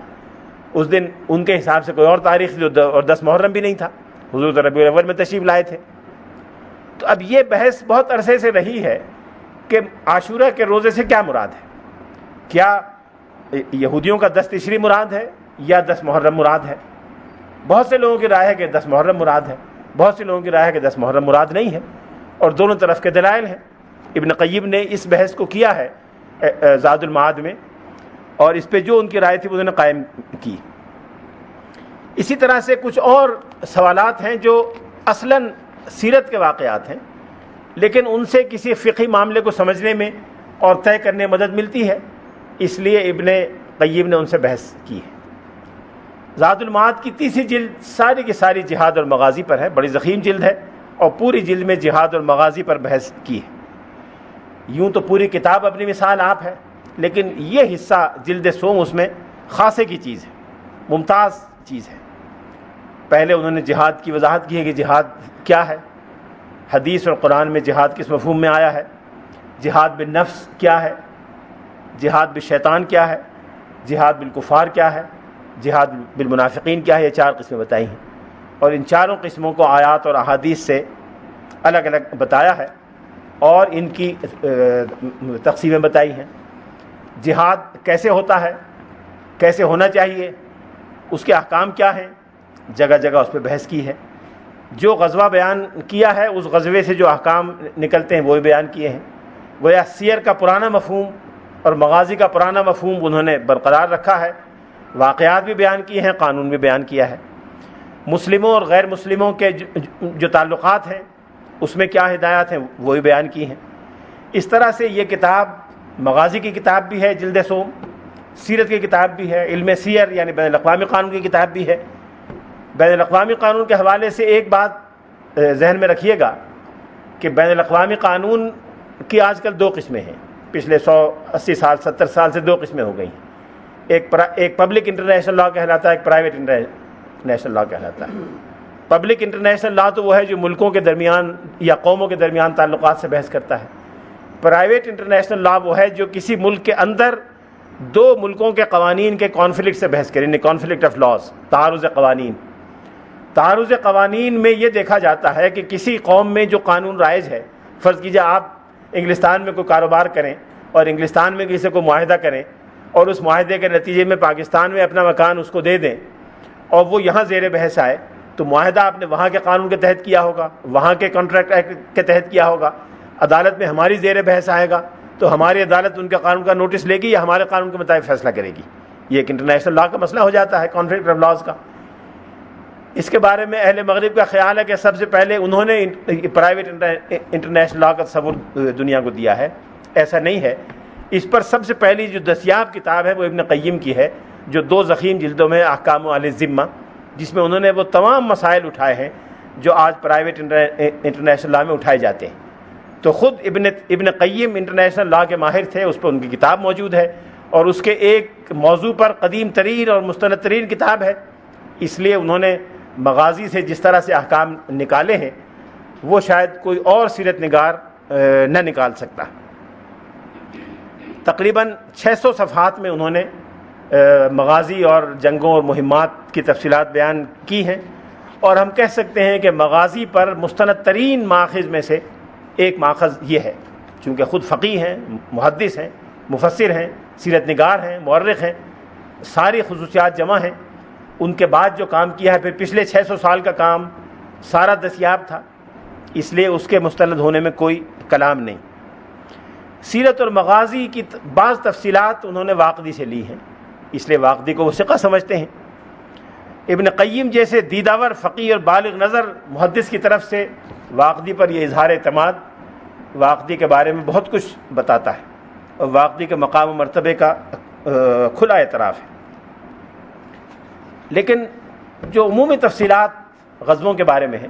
اس دن ان کے حساب سے کوئی اور تاریخ تھی، اور 10 محرم بھی نہیں تھا، حضور ربیع الاول میں تشریف لائے تھے۔ تو اب یہ بحث بہت عرصے سے رہی ہے کہ عاشورہ کے روزے سے کیا مراد ہے، کیا یہودیوں کا 10 تشری مراد ہے یا 10 محرم مراد ہے؟ بہت سے لوگوں کی رائے ہے کہ 10 محرم مراد ہے، بہت سے لوگوں کی رائے ہے کہ 10 محرم مراد نہیں ہے، اور دونوں طرف کے دلائل ہیں۔ ابن قیم نے اس بحث کو کیا ہے زاد المعاد میں، اور اس پہ جو ان کی رائے تھی وہ انہوں نے قائم کی۔ اسی طرح سے کچھ اور سوالات ہیں جو اصلاً سیرت کے واقعات ہیں، لیکن ان سے کسی فقہی معاملے کو سمجھنے میں اور طے کرنے میں مدد ملتی ہے، اس لیے ابن قیم نے ان سے بحث کی ہے۔ زاد المعاد کی 30 جلد ساری کی ساری جہاد اور مغازی پر ہے، بڑی ضخیم جلد ہے، اور پوری جلد میں جہاد اور مغازی پر بحث کی ہے۔ یوں تو پوری کتاب اپنی مثال آپ ہے، لیکن یہ حصہ جلد سوم اس میں خاصے کی چیز ہے، ممتاز چیز ہے۔ پہلے انہوں نے جہاد کی وضاحت کی ہے کہ جہاد کیا ہے، حدیث اور قرآن میں جہاد کس مفہوم میں آیا ہے، جہاد بالنفس کیا ہے، جہاد بالشیطان کیا ہے، جہاد بالکفار کیا ہے، جہاد بالمنافقین کیا ہے، یہ 4 قسمیں بتائی ہیں، اور ان چاروں قسموں کو آیات اور احادیث سے الگ الگ بتایا ہے اور ان کی تقسیمیں بتائی ہیں۔ جہاد کیسے ہوتا ہے، کیسے ہونا چاہیے، اس کے احکام کیا ہیں، جگہ جگہ اس پہ بحث کی ہے۔ جو غزوہ بیان کیا ہے اس غزوے سے جو احکام نکلتے ہیں وہ بھی بیان کیے ہیں۔ گویا سیر کا پرانا مفہوم اور مغازی کا پرانا مفہوم انہوں نے برقرار رکھا ہے، واقعات بھی بیان کیے ہیں، قانون بھی بیان کیا ہے۔ مسلموں اور غیر مسلموں کے جو تعلقات ہیں اس میں کیا ہدایات ہیں وہ بھی بیان کی ہیں۔ اس طرح سے یہ کتاب مغازی کی کتاب بھی ہے جلد سوم، سیرت کی کتاب بھی ہے، علم سیر یعنی بین الاقوامی قانون کی کتاب بھی ہے، بین الاقوامی قانون کے حوالے سے ایک بات ذہن میں رکھیے گا کہ بین الاقوامی قانون کی آج کل دو قسمیں ہیں، پچھلے 180 سال 70 سال سے دو قسمیں ہو گئی ہیں۔ ایک پبلک انٹرنیشنل لا کہلاتا ہے، ایک پرائیویٹ انٹرنیشنل لا کہلاتا ہے۔ پبلک انٹرنیشنل لا تو وہ ہے جو ملکوں کے درمیان یا قوموں کے درمیان تعلقات سے بحث کرتا ہے۔ پرائیویٹ انٹرنیشنل لا وہ ہے جو کسی ملک کے اندر دو ملکوں کے قوانین کے کانفلکٹ سے بحث کرے، یعنی کانفلکٹ آف لاز، تعارض قوانین۔ تعارض قوانین میں یہ دیکھا جاتا ہے کہ کسی قوم میں جو قانون رائج ہے، فرض کیجئے آپ انگلستان میں کوئی کاروبار کریں اور انگلستان میں کسی کو معاہدہ کریں اور اس معاہدے کے نتیجے میں پاکستان میں اپنا مکان اس کو دے دیں اور وہ یہاں زیر بحث آئے، تو معاہدہ آپ نے وہاں کے قانون کے تحت کیا ہوگا، وہاں کے کانٹریکٹ ایکٹ کے تحت کیا ہوگا، عدالت میں ہماری زیر بحث آئے گا تو ہماری عدالت ان کے قانون کا نوٹس لے گی یا ہمارے قانون کے مطابق فیصلہ کرے گی۔ یہ ایک انٹرنیشنل لا کا مسئلہ ہو جاتا ہے، کانفلکٹ آف لاز کا۔ اس کے بارے میں اہل مغرب کا خیال ہے کہ سب سے پہلے انہوں نے پرائیویٹ انٹرنیشنل لا کا تصور دنیا کو دیا ہے۔ ایسا نہیں ہے۔ اس پر سب سے پہلی جو دستیاب کتاب ہے وہ ابن قیم کی ہے، جو 2 ضخیم جلدوں میں احکام اہل الذمہ، جس میں انہوں نے وہ تمام مسائل اٹھائے ہیں جو آج پرائیویٹ انٹرنیشنل لا میں اٹھائے جاتے ہیں۔ تو خود ابن قیم انٹرنیشنل لا کے ماہر تھے، اس پر ان کی کتاب موجود ہے اور اس کے ایک موضوع پر قدیم ترین اور مستند ترین کتاب ہے۔ اس لیے انہوں نے مغازی سے جس طرح سے احکام نکالے ہیں وہ شاید کوئی اور سیرت نگار نہ نکال سکتا۔ تقریباً 600 صفحات میں انہوں نے مغازی اور جنگوں اور مہمات کی تفصیلات بیان کی ہیں، اور ہم کہہ سکتے ہیں کہ مغازی پر مستند ترین ماخذ میں سے ایک ماخذ یہ ہے، چونکہ خود فقیہ ہیں، محدث ہیں، مفسر ہیں، سیرت نگار ہیں، مورخ ہیں، ساری خصوصیات جمع ہیں۔ ان کے بعد جو کام کیا ہے، پھر پچھلے 600 سال کا کام سارا دستیاب تھا، اس لیے اس کے مستند ہونے میں کوئی کلام نہیں۔ سیرت اور مغازی کی بعض تفصیلات انہوں نے واقدی سے لی ہیں، اس لیے واقدی کو وہ ثقہ سمجھتے ہیں۔ ابن قیم جیسے دیداور فقیہ اور بالغ نظر محدث کی طرف سے واقدی پر یہ اظہار اعتماد واقدی کے بارے میں بہت کچھ بتاتا ہے، اور واقدی کے مقام و مرتبے کا کھلا اعتراف ہے۔ لیکن جو عمومی تفصیلات غزووں کے بارے میں ہیں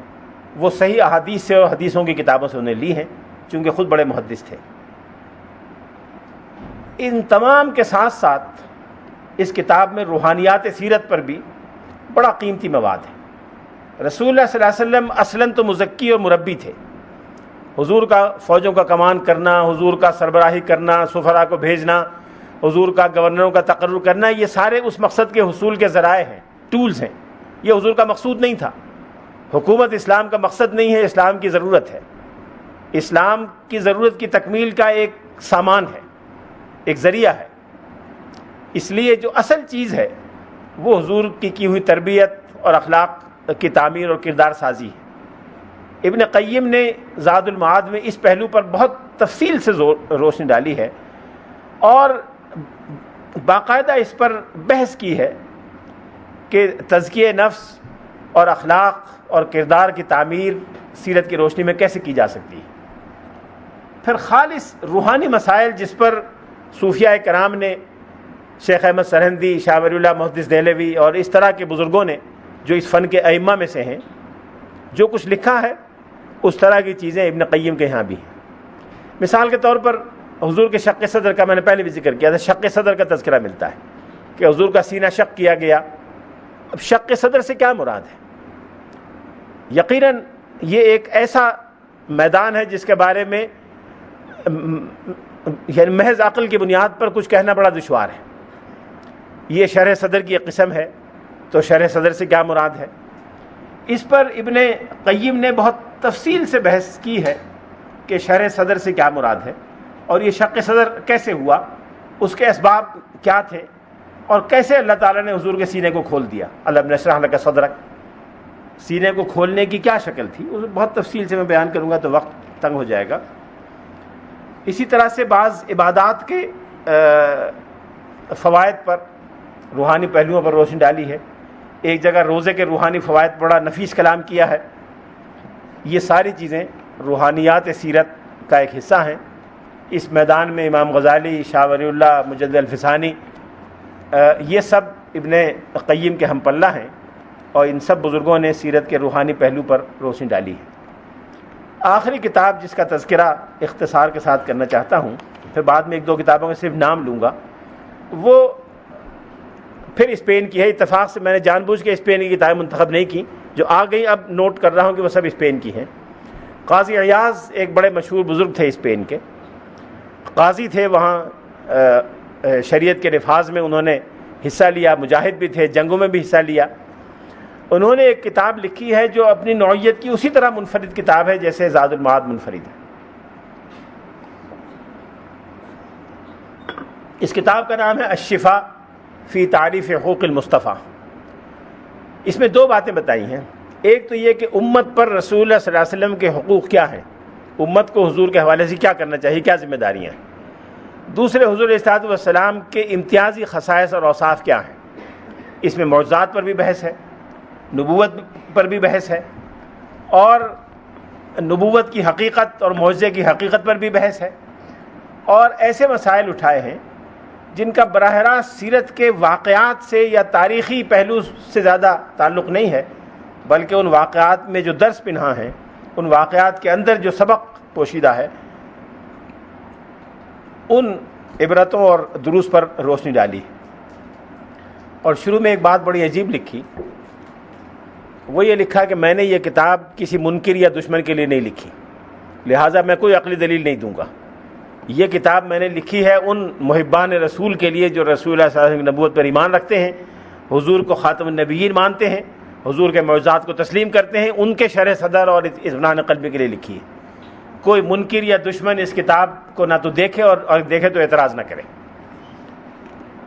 وہ صحیح احادیث سے اور حدیثوں کی کتابوں سے انہیں لی ہیں، چونکہ خود بڑے محدث تھے۔ ان تمام کے ساتھ ساتھ اس کتاب میں روحانیات سیرت پر بھی بڑا قیمتی مواد ہے۔ رسول اللہ صلی اللہ علیہ وسلم اصلاً تو مزکی اور مربی تھے۔ حضور کا فوجوں کا کمان کرنا، حضور کا سربراہی کرنا، سفراء کو بھیجنا، حضور کا گورنروں کا تقرر کرنا، یہ سارے اس مقصد کے حصول کے ذرائع ہیں، ٹولز ہیں۔ یہ حضور کا مقصود نہیں تھا۔ حکومت اسلام کا مقصد نہیں ہے، اسلام کی ضرورت ہے۔ اسلام کی ضرورت کی تکمیل کا ایک سامان ہے، ایک ذریعہ ہے۔ اس لیے جو اصل چیز ہے وہ حضور کی ہوئی تربیت اور اخلاق کی تعمیر اور کردار سازی ہے۔ ابن قیم نے زاد المعاد میں اس پہلو پر بہت تفصیل سے روشنی ڈالی ہے اور باقاعدہ اس پر بحث کی ہے کہ تزکیہ نفس اور اخلاق اور کردار کی تعمیر سیرت کی روشنی میں کیسے کی جا سکتی ہے۔ پھر خالص روحانی مسائل جس پر صوفیاء کرام نے، شیخ احمد سرہندی، شاہ ولی اللہ محدث دہلوی اور اس طرح کے بزرگوں نے جو اس فن کے ائمہ میں سے ہیں، جو کچھ لکھا ہے اس طرح کی چیزیں ابن قیم کے یہاں بھی ہیں۔ مثال کے طور پر حضور کے شق صدر کا میں نے پہلے بھی ذکر کیا تھا، شق صدر کا تذکرہ ملتا ہے کہ حضور کا سینہ شق کیا گیا۔ اب شق صدر سے کیا مراد ہے؟ یقیناً یہ ایک ایسا میدان ہے جس کے بارے میں یعنی محض عقل کی بنیاد پر کچھ کہنا بڑا دشوار ہے۔ یہ شرح صدر کی ایک قسم ہے، تو شرح صدر سے کیا مراد ہے؟ اس پر ابن قیم نے بہت تفصیل سے بحث کی ہے کہ شرح صدر سے کیا مراد ہے، اور یہ شق صدر کیسے ہوا، اس کے اسباب کیا تھے، اور کیسے اللہ تعالیٰ نے حضور کے سینے کو کھول دیا۔ الم نشرح لک صدرک، سینے کو کھولنے کی کیا شکل تھی، اسے بہت تفصیل سے میں بیان کروں گا تو وقت تنگ ہو جائے گا۔ اسی طرح سے بعض عبادات کے فوائد پر، روحانی پہلوؤں پر روشنی ڈالی ہے۔ ایک جگہ روزے کے روحانی فوائد پر بڑا نفیس کلام کیا ہے۔ یہ ساری چیزیں روحانیات سیرت کا ایک حصہ ہیں۔ اس میدان میں امام غزالی، شاہ ولی اللہ، مجدد الفسانی، یہ سب ابن قیم کے ہم پلہ ہیں۔ اور ان سب بزرگوں نے سیرت کے روحانی پہلو پر روشنی ڈالی ہے۔ آخری کتاب جس کا تذکرہ اختصار کے ساتھ کرنا چاہتا ہوں، پھر بعد میں ایک دو کتابوں کا صرف نام لوں گا، وہ پھر اسپین کی ہے۔ اتفاق سے میں نے جان بوجھ کے اسپین کی کتابیں منتخب نہیں کی، جو آ گئی اب نوٹ کر رہا ہوں کہ وہ سب اسپین کی ہیں۔ قاضی عیاض ایک بڑے مشہور بزرگ تھے اسپین کے، قاضی تھے وہاں، شریعت کے نفاذ میں انہوں نے حصہ لیا، مجاہد بھی تھے، جنگوں میں بھی حصہ لیا۔ انہوں نے ایک کتاب لکھی ہے جو اپنی نوعیت کی اسی طرح منفرد کتاب ہے جیسے زاد المعاد منفرد ہے۔ اس کتاب کا نام ہے الشفاء فی تعریف حقوق المصطفیٰ۔ اس میں دو باتیں بتائی ہیں، ایک تو یہ کہ امت پر رسول اللہ صلی اللہ علیہ وسلم کے حقوق کیا ہیں، امت کو حضور کے حوالے سے کیا کرنا چاہیے، کیا ذمہ داریاں ہیں۔ دوسرے حضور علیہ الصلوۃ والسلام کے امتیازی خصائص اور اوصاف کیا ہیں۔ اس میں معجزات پر بھی بحث ہے، نبوت پر بھی بحث ہے، اور نبوت کی حقیقت اور معجزے کی حقیقت پر بھی بحث ہے، اور ایسے مسائل اٹھائے ہیں جن کا براہ راست سیرت کے واقعات سے یا تاریخی پہلو سے زیادہ تعلق نہیں ہے، بلکہ ان واقعات میں جو درس پنہاں ہیں، ان واقعات کے اندر جو سبق پوشیدہ ہے، ان عبرتوں اور دروس پر روشنی ڈالی۔ اور شروع میں ایک بات بڑی عجیب لکھی، وہ یہ لکھا کہ میں نے یہ کتاب کسی منکر یا دشمن کے لیے نہیں لکھی، لہٰذا میں کوئی عقلی دلیل نہیں دوں گا۔ یہ کتاب میں نے لکھی ہے ان محبان رسول کے لیے جو رسول اللہ صلی اللہ علیہ وسلم کی نبوت پر ایمان رکھتے ہیں، حضور کو خاتم النبیین مانتے ہیں، حضور کے معجزات کو تسلیم کرتے ہیں، ان کے شرح صدر اور اطمینان قلبی کے لیے لکھی ہے۔ کوئی منکر یا دشمن اس کتاب کو نہ تو دیکھے اور دیکھے تو اعتراض نہ کرے۔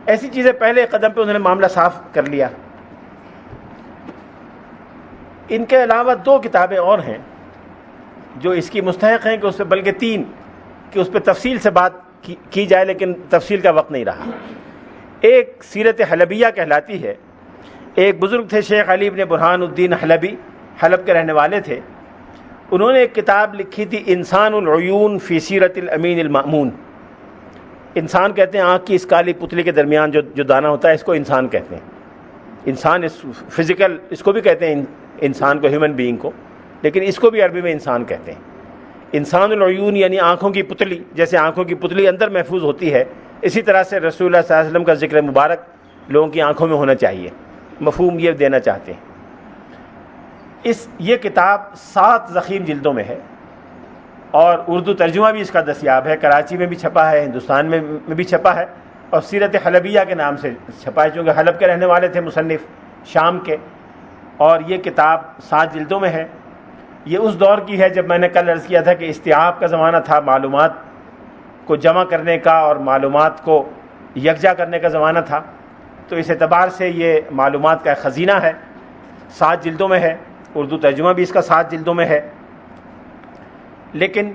ایسی چیزیں پہلے قدم پہ انہوں نے معاملہ صاف کر لیا۔ ان کے علاوہ دو کتابیں اور ہیں جو اس کی مستحق ہیں کہ اس پہ، بلکہ تین، کہ اس پہ تفصیل سے بات کی جائے، لیکن تفصیل کا وقت نہیں رہا۔ ایک سیرت حلبیہ کہلاتی ہے، ایک بزرگ تھے شیخ علی بن برہان الدین حلبی، حلب کے رہنے والے تھے۔ انہوں نے ایک کتاب لکھی تھی انسان العیون فی سیرت الامین المأمون۔ انسان کہتے ہیں آنکھ کی اس کالی پتلی کے درمیان جو دانہ ہوتا ہے، اس کو انسان کہتے ہیں۔ انسان فزیکل، اس کو بھی کہتے ہیں انسان کو، ہیومن بینگ کو، لیکن اس کو بھی عربی میں انسان کہتے ہیں۔ انسان العیون یعنی آنکھوں کی پتلی، جیسے آنکھوں کی پتلی اندر محفوظ ہوتی ہے، اسی طرح سے رسول اللہ صلی اللہ علیہ وسلم کا ذکر مبارک لوگوں کی آنکھوں میں ہونا چاہیے، مفہوم یہ دینا چاہتے ہیں۔ یہ کتاب 7 ضخیم جلدوں میں ہے، اور اردو ترجمہ بھی اس کا دستیاب ہے، کراچی میں بھی چھپا ہے، ہندوستان میں بھی چھپا ہے، اور سیرت حلبیہ کے نام سے چھپا ہے، چونکہ حلب کے رہنے والے تھے مصنف، شام کے، اور یہ کتاب 7 جلدوں میں ہے۔ یہ اس دور کی ہے جب میں نے کل عرض کیا تھا کہ استیعاب کا زمانہ تھا، معلومات کو جمع کرنے کا اور معلومات کو یکجا کرنے کا زمانہ تھا، تو اس اعتبار سے یہ معلومات کا ایک خزینہ ہے۔ 7 جلدوں میں ہے، اردو ترجمہ بھی اس کا 7 جلدوں میں ہے۔ لیکن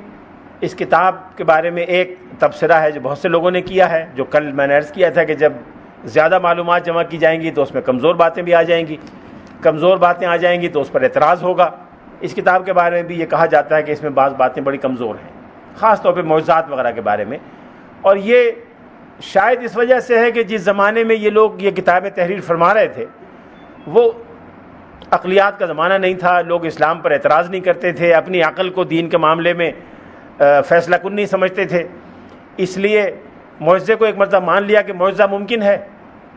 اس کتاب کے بارے میں ایک تبصرہ ہے جو بہت سے لوگوں نے کیا ہے، جو کل میں نے عرض کیا تھا کہ جب زیادہ معلومات جمع کی جائیں گی تو اس میں کمزور باتیں بھی آ جائیں گی، کمزور باتیں آ جائیں گی تو اس پر اعتراض ہوگا۔ اس کتاب کے بارے میں بھی یہ کہا جاتا ہے کہ اس میں بعض باتیں بڑی کمزور ہیں، خاص طور پہ معجزات وغیرہ کے بارے میں، اور یہ شاید اس وجہ سے ہے کہ جس زمانے میں یہ لوگ یہ کتابیں تحریر فرما رہے تھے وہ عقلیات کا زمانہ نہیں تھا، لوگ اسلام پر اعتراض نہیں کرتے تھے، اپنی عقل کو دین کے معاملے میں فیصلہ کن نہیں سمجھتے تھے، اس لیے معجزے کو ایک مرتبہ مان لیا کہ معجزہ ممکن ہے،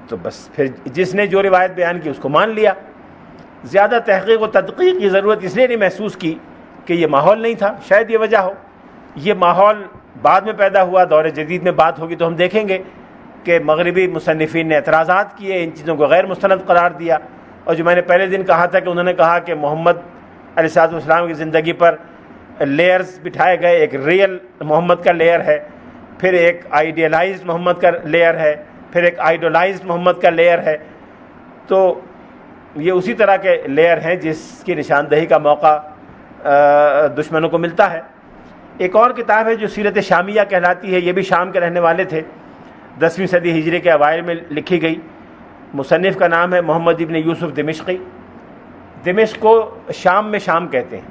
تو بس پھر جس نے جو روایت بیان کی اس کو مان لیا۔ زیادہ تحقیق و تدقیق کی ضرورت اس لیے نہیں محسوس کی کہ یہ ماحول نہیں تھا، شاید یہ وجہ ہو۔ یہ ماحول بعد میں پیدا ہوا، دور جدید میں بات ہوگی تو ہم دیکھیں گے کہ مغربی مصنفین نے اعتراضات کیے، ان چیزوں کو غیر مستند قرار دیا، اور جو میں نے پہلے دن کہا تھا کہ انہوں نے کہا کہ محمد علیہ السلام کی زندگی پر لیئرز بٹھائے گئے، ایک ریئل محمد کا لیئر ہے، پھر ایک آئیڈیلائزڈ محمد کا لیئر ہے، پھر ایک آئیڈولائزڈ محمد کا لیئر ہے، تو یہ اسی طرح کے لیئر ہیں جس کی نشاندہی کا موقع دشمنوں کو ملتا ہے۔ ایک اور کتاب ہے جو سیرت شامیہ کہلاتی ہے، یہ بھی شام کے رہنے والے تھے، 10ویں صدی ہجری کے اوائل میں لکھی گئی۔ مصنف کا نام ہے محمد ابن یوسف دمشقی۔ دمشق کو شام میں شام کہتے ہیں،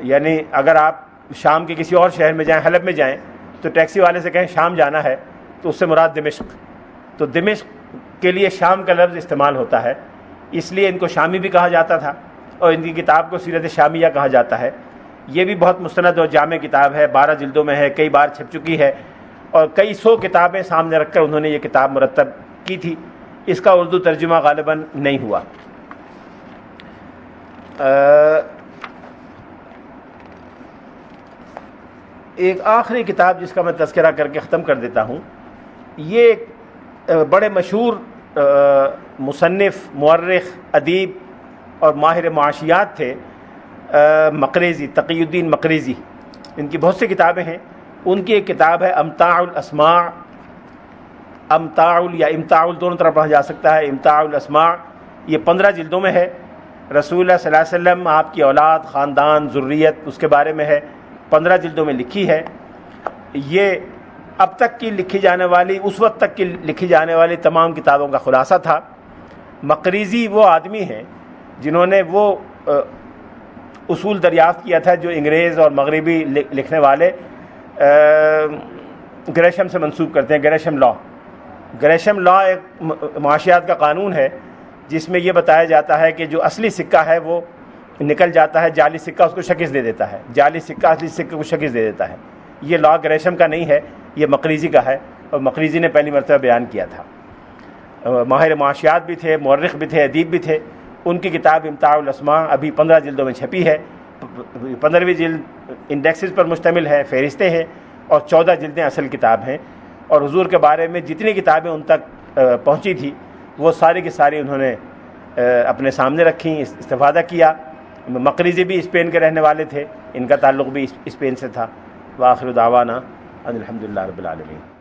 یعنی اگر آپ شام کے کسی اور شہر میں جائیں، حلب میں جائیں، تو ٹیکسی والے سے کہیں شام جانا ہے تو اس سے مراد دمشق، تو دمشق کے لیے شام کا لفظ استعمال ہوتا ہے۔ اس لیے ان کو شامی بھی کہا جاتا تھا، اور ان کی کتاب کو سیرت شامیہ کہا جاتا ہے۔ یہ بھی بہت مستند اور جامع کتاب ہے، 12 جلدوں میں ہے، کئی بار چھپ چکی ہے، اور کئی سو کتابیں سامنے رکھ کر انہوں نے یہ کتاب مرتب کی تھی۔ اس کا اردو ترجمہ غالباً نہیں ہوا۔ ایک آخری کتاب جس کا میں تذکرہ کر کے ختم کر دیتا ہوں، یہ ایک بڑے مشہور مصنف، مورخ، ادیب اور ماہر معاشیات تھے، مقریزی، تقی الدین مقریزی۔ ان کی بہت سی کتابیں ہیں، ان کی ایک کتاب ہے امتاع الاسماع، امتاع یا امتاع دونوں طرح پڑھا جا سکتا ہے، امتاع الاسماع، یہ 15 جلدوں میں ہے۔ رسول اللہ صلی اللہ علیہ وسلم، آپ کی اولاد، خاندان، ذریت، اس کے بارے میں ہے، 15 جلدوں میں لکھی ہے۔ یہ اب تک کی لکھی جانے والی، اس وقت تک کی لکھی جانے والی تمام کتابوں کا خلاصہ تھا۔ مقریزی وہ آدمی ہیں جنہوں نے وہ اصول دریافت کیا تھا جو انگریز اور مغربی لکھنے والے گریشم سے منسوب کرتے ہیں، گریشم لا۔ گریشم لا ایک معاشیات کا قانون ہے جس میں یہ بتایا جاتا ہے کہ جو اصلی سکہ ہے وہ نکل جاتا ہے، جعلی سکہ اس کو شکست دے دیتا ہے، جعلی سکہ اصلی سکے کو شکست دے دیتا ہے۔ یہ لا گریشم کا نہیں ہے، یہ مقریزی کا ہے، اور مقریزی نے پہلی مرتبہ بیان کیا تھا۔ ماہر معاشیات بھی تھے، مورخ بھی تھے، ادیب بھی تھے۔ ان کی کتاب امتاع الاسماع ابھی 15 جلدوں میں چھپی ہے۔ 15ویں جلد انڈیکسز پر مشتمل ہے، فہرستیں ہیں، اور 14 جلدیں اصل کتاب ہیں۔ اور حضور کے بارے میں جتنی کتابیں ان تک پہنچی تھی وہ ساری کی ساری انہوں نے اپنے سامنے رکھیں، استفادہ کیا۔ مقریزی بھی اسپین کے رہنے والے تھے، ان کا تعلق بھی اسپین سے تھا۔ وآخر دعوانا ان الحمدللہ رب العالمین۔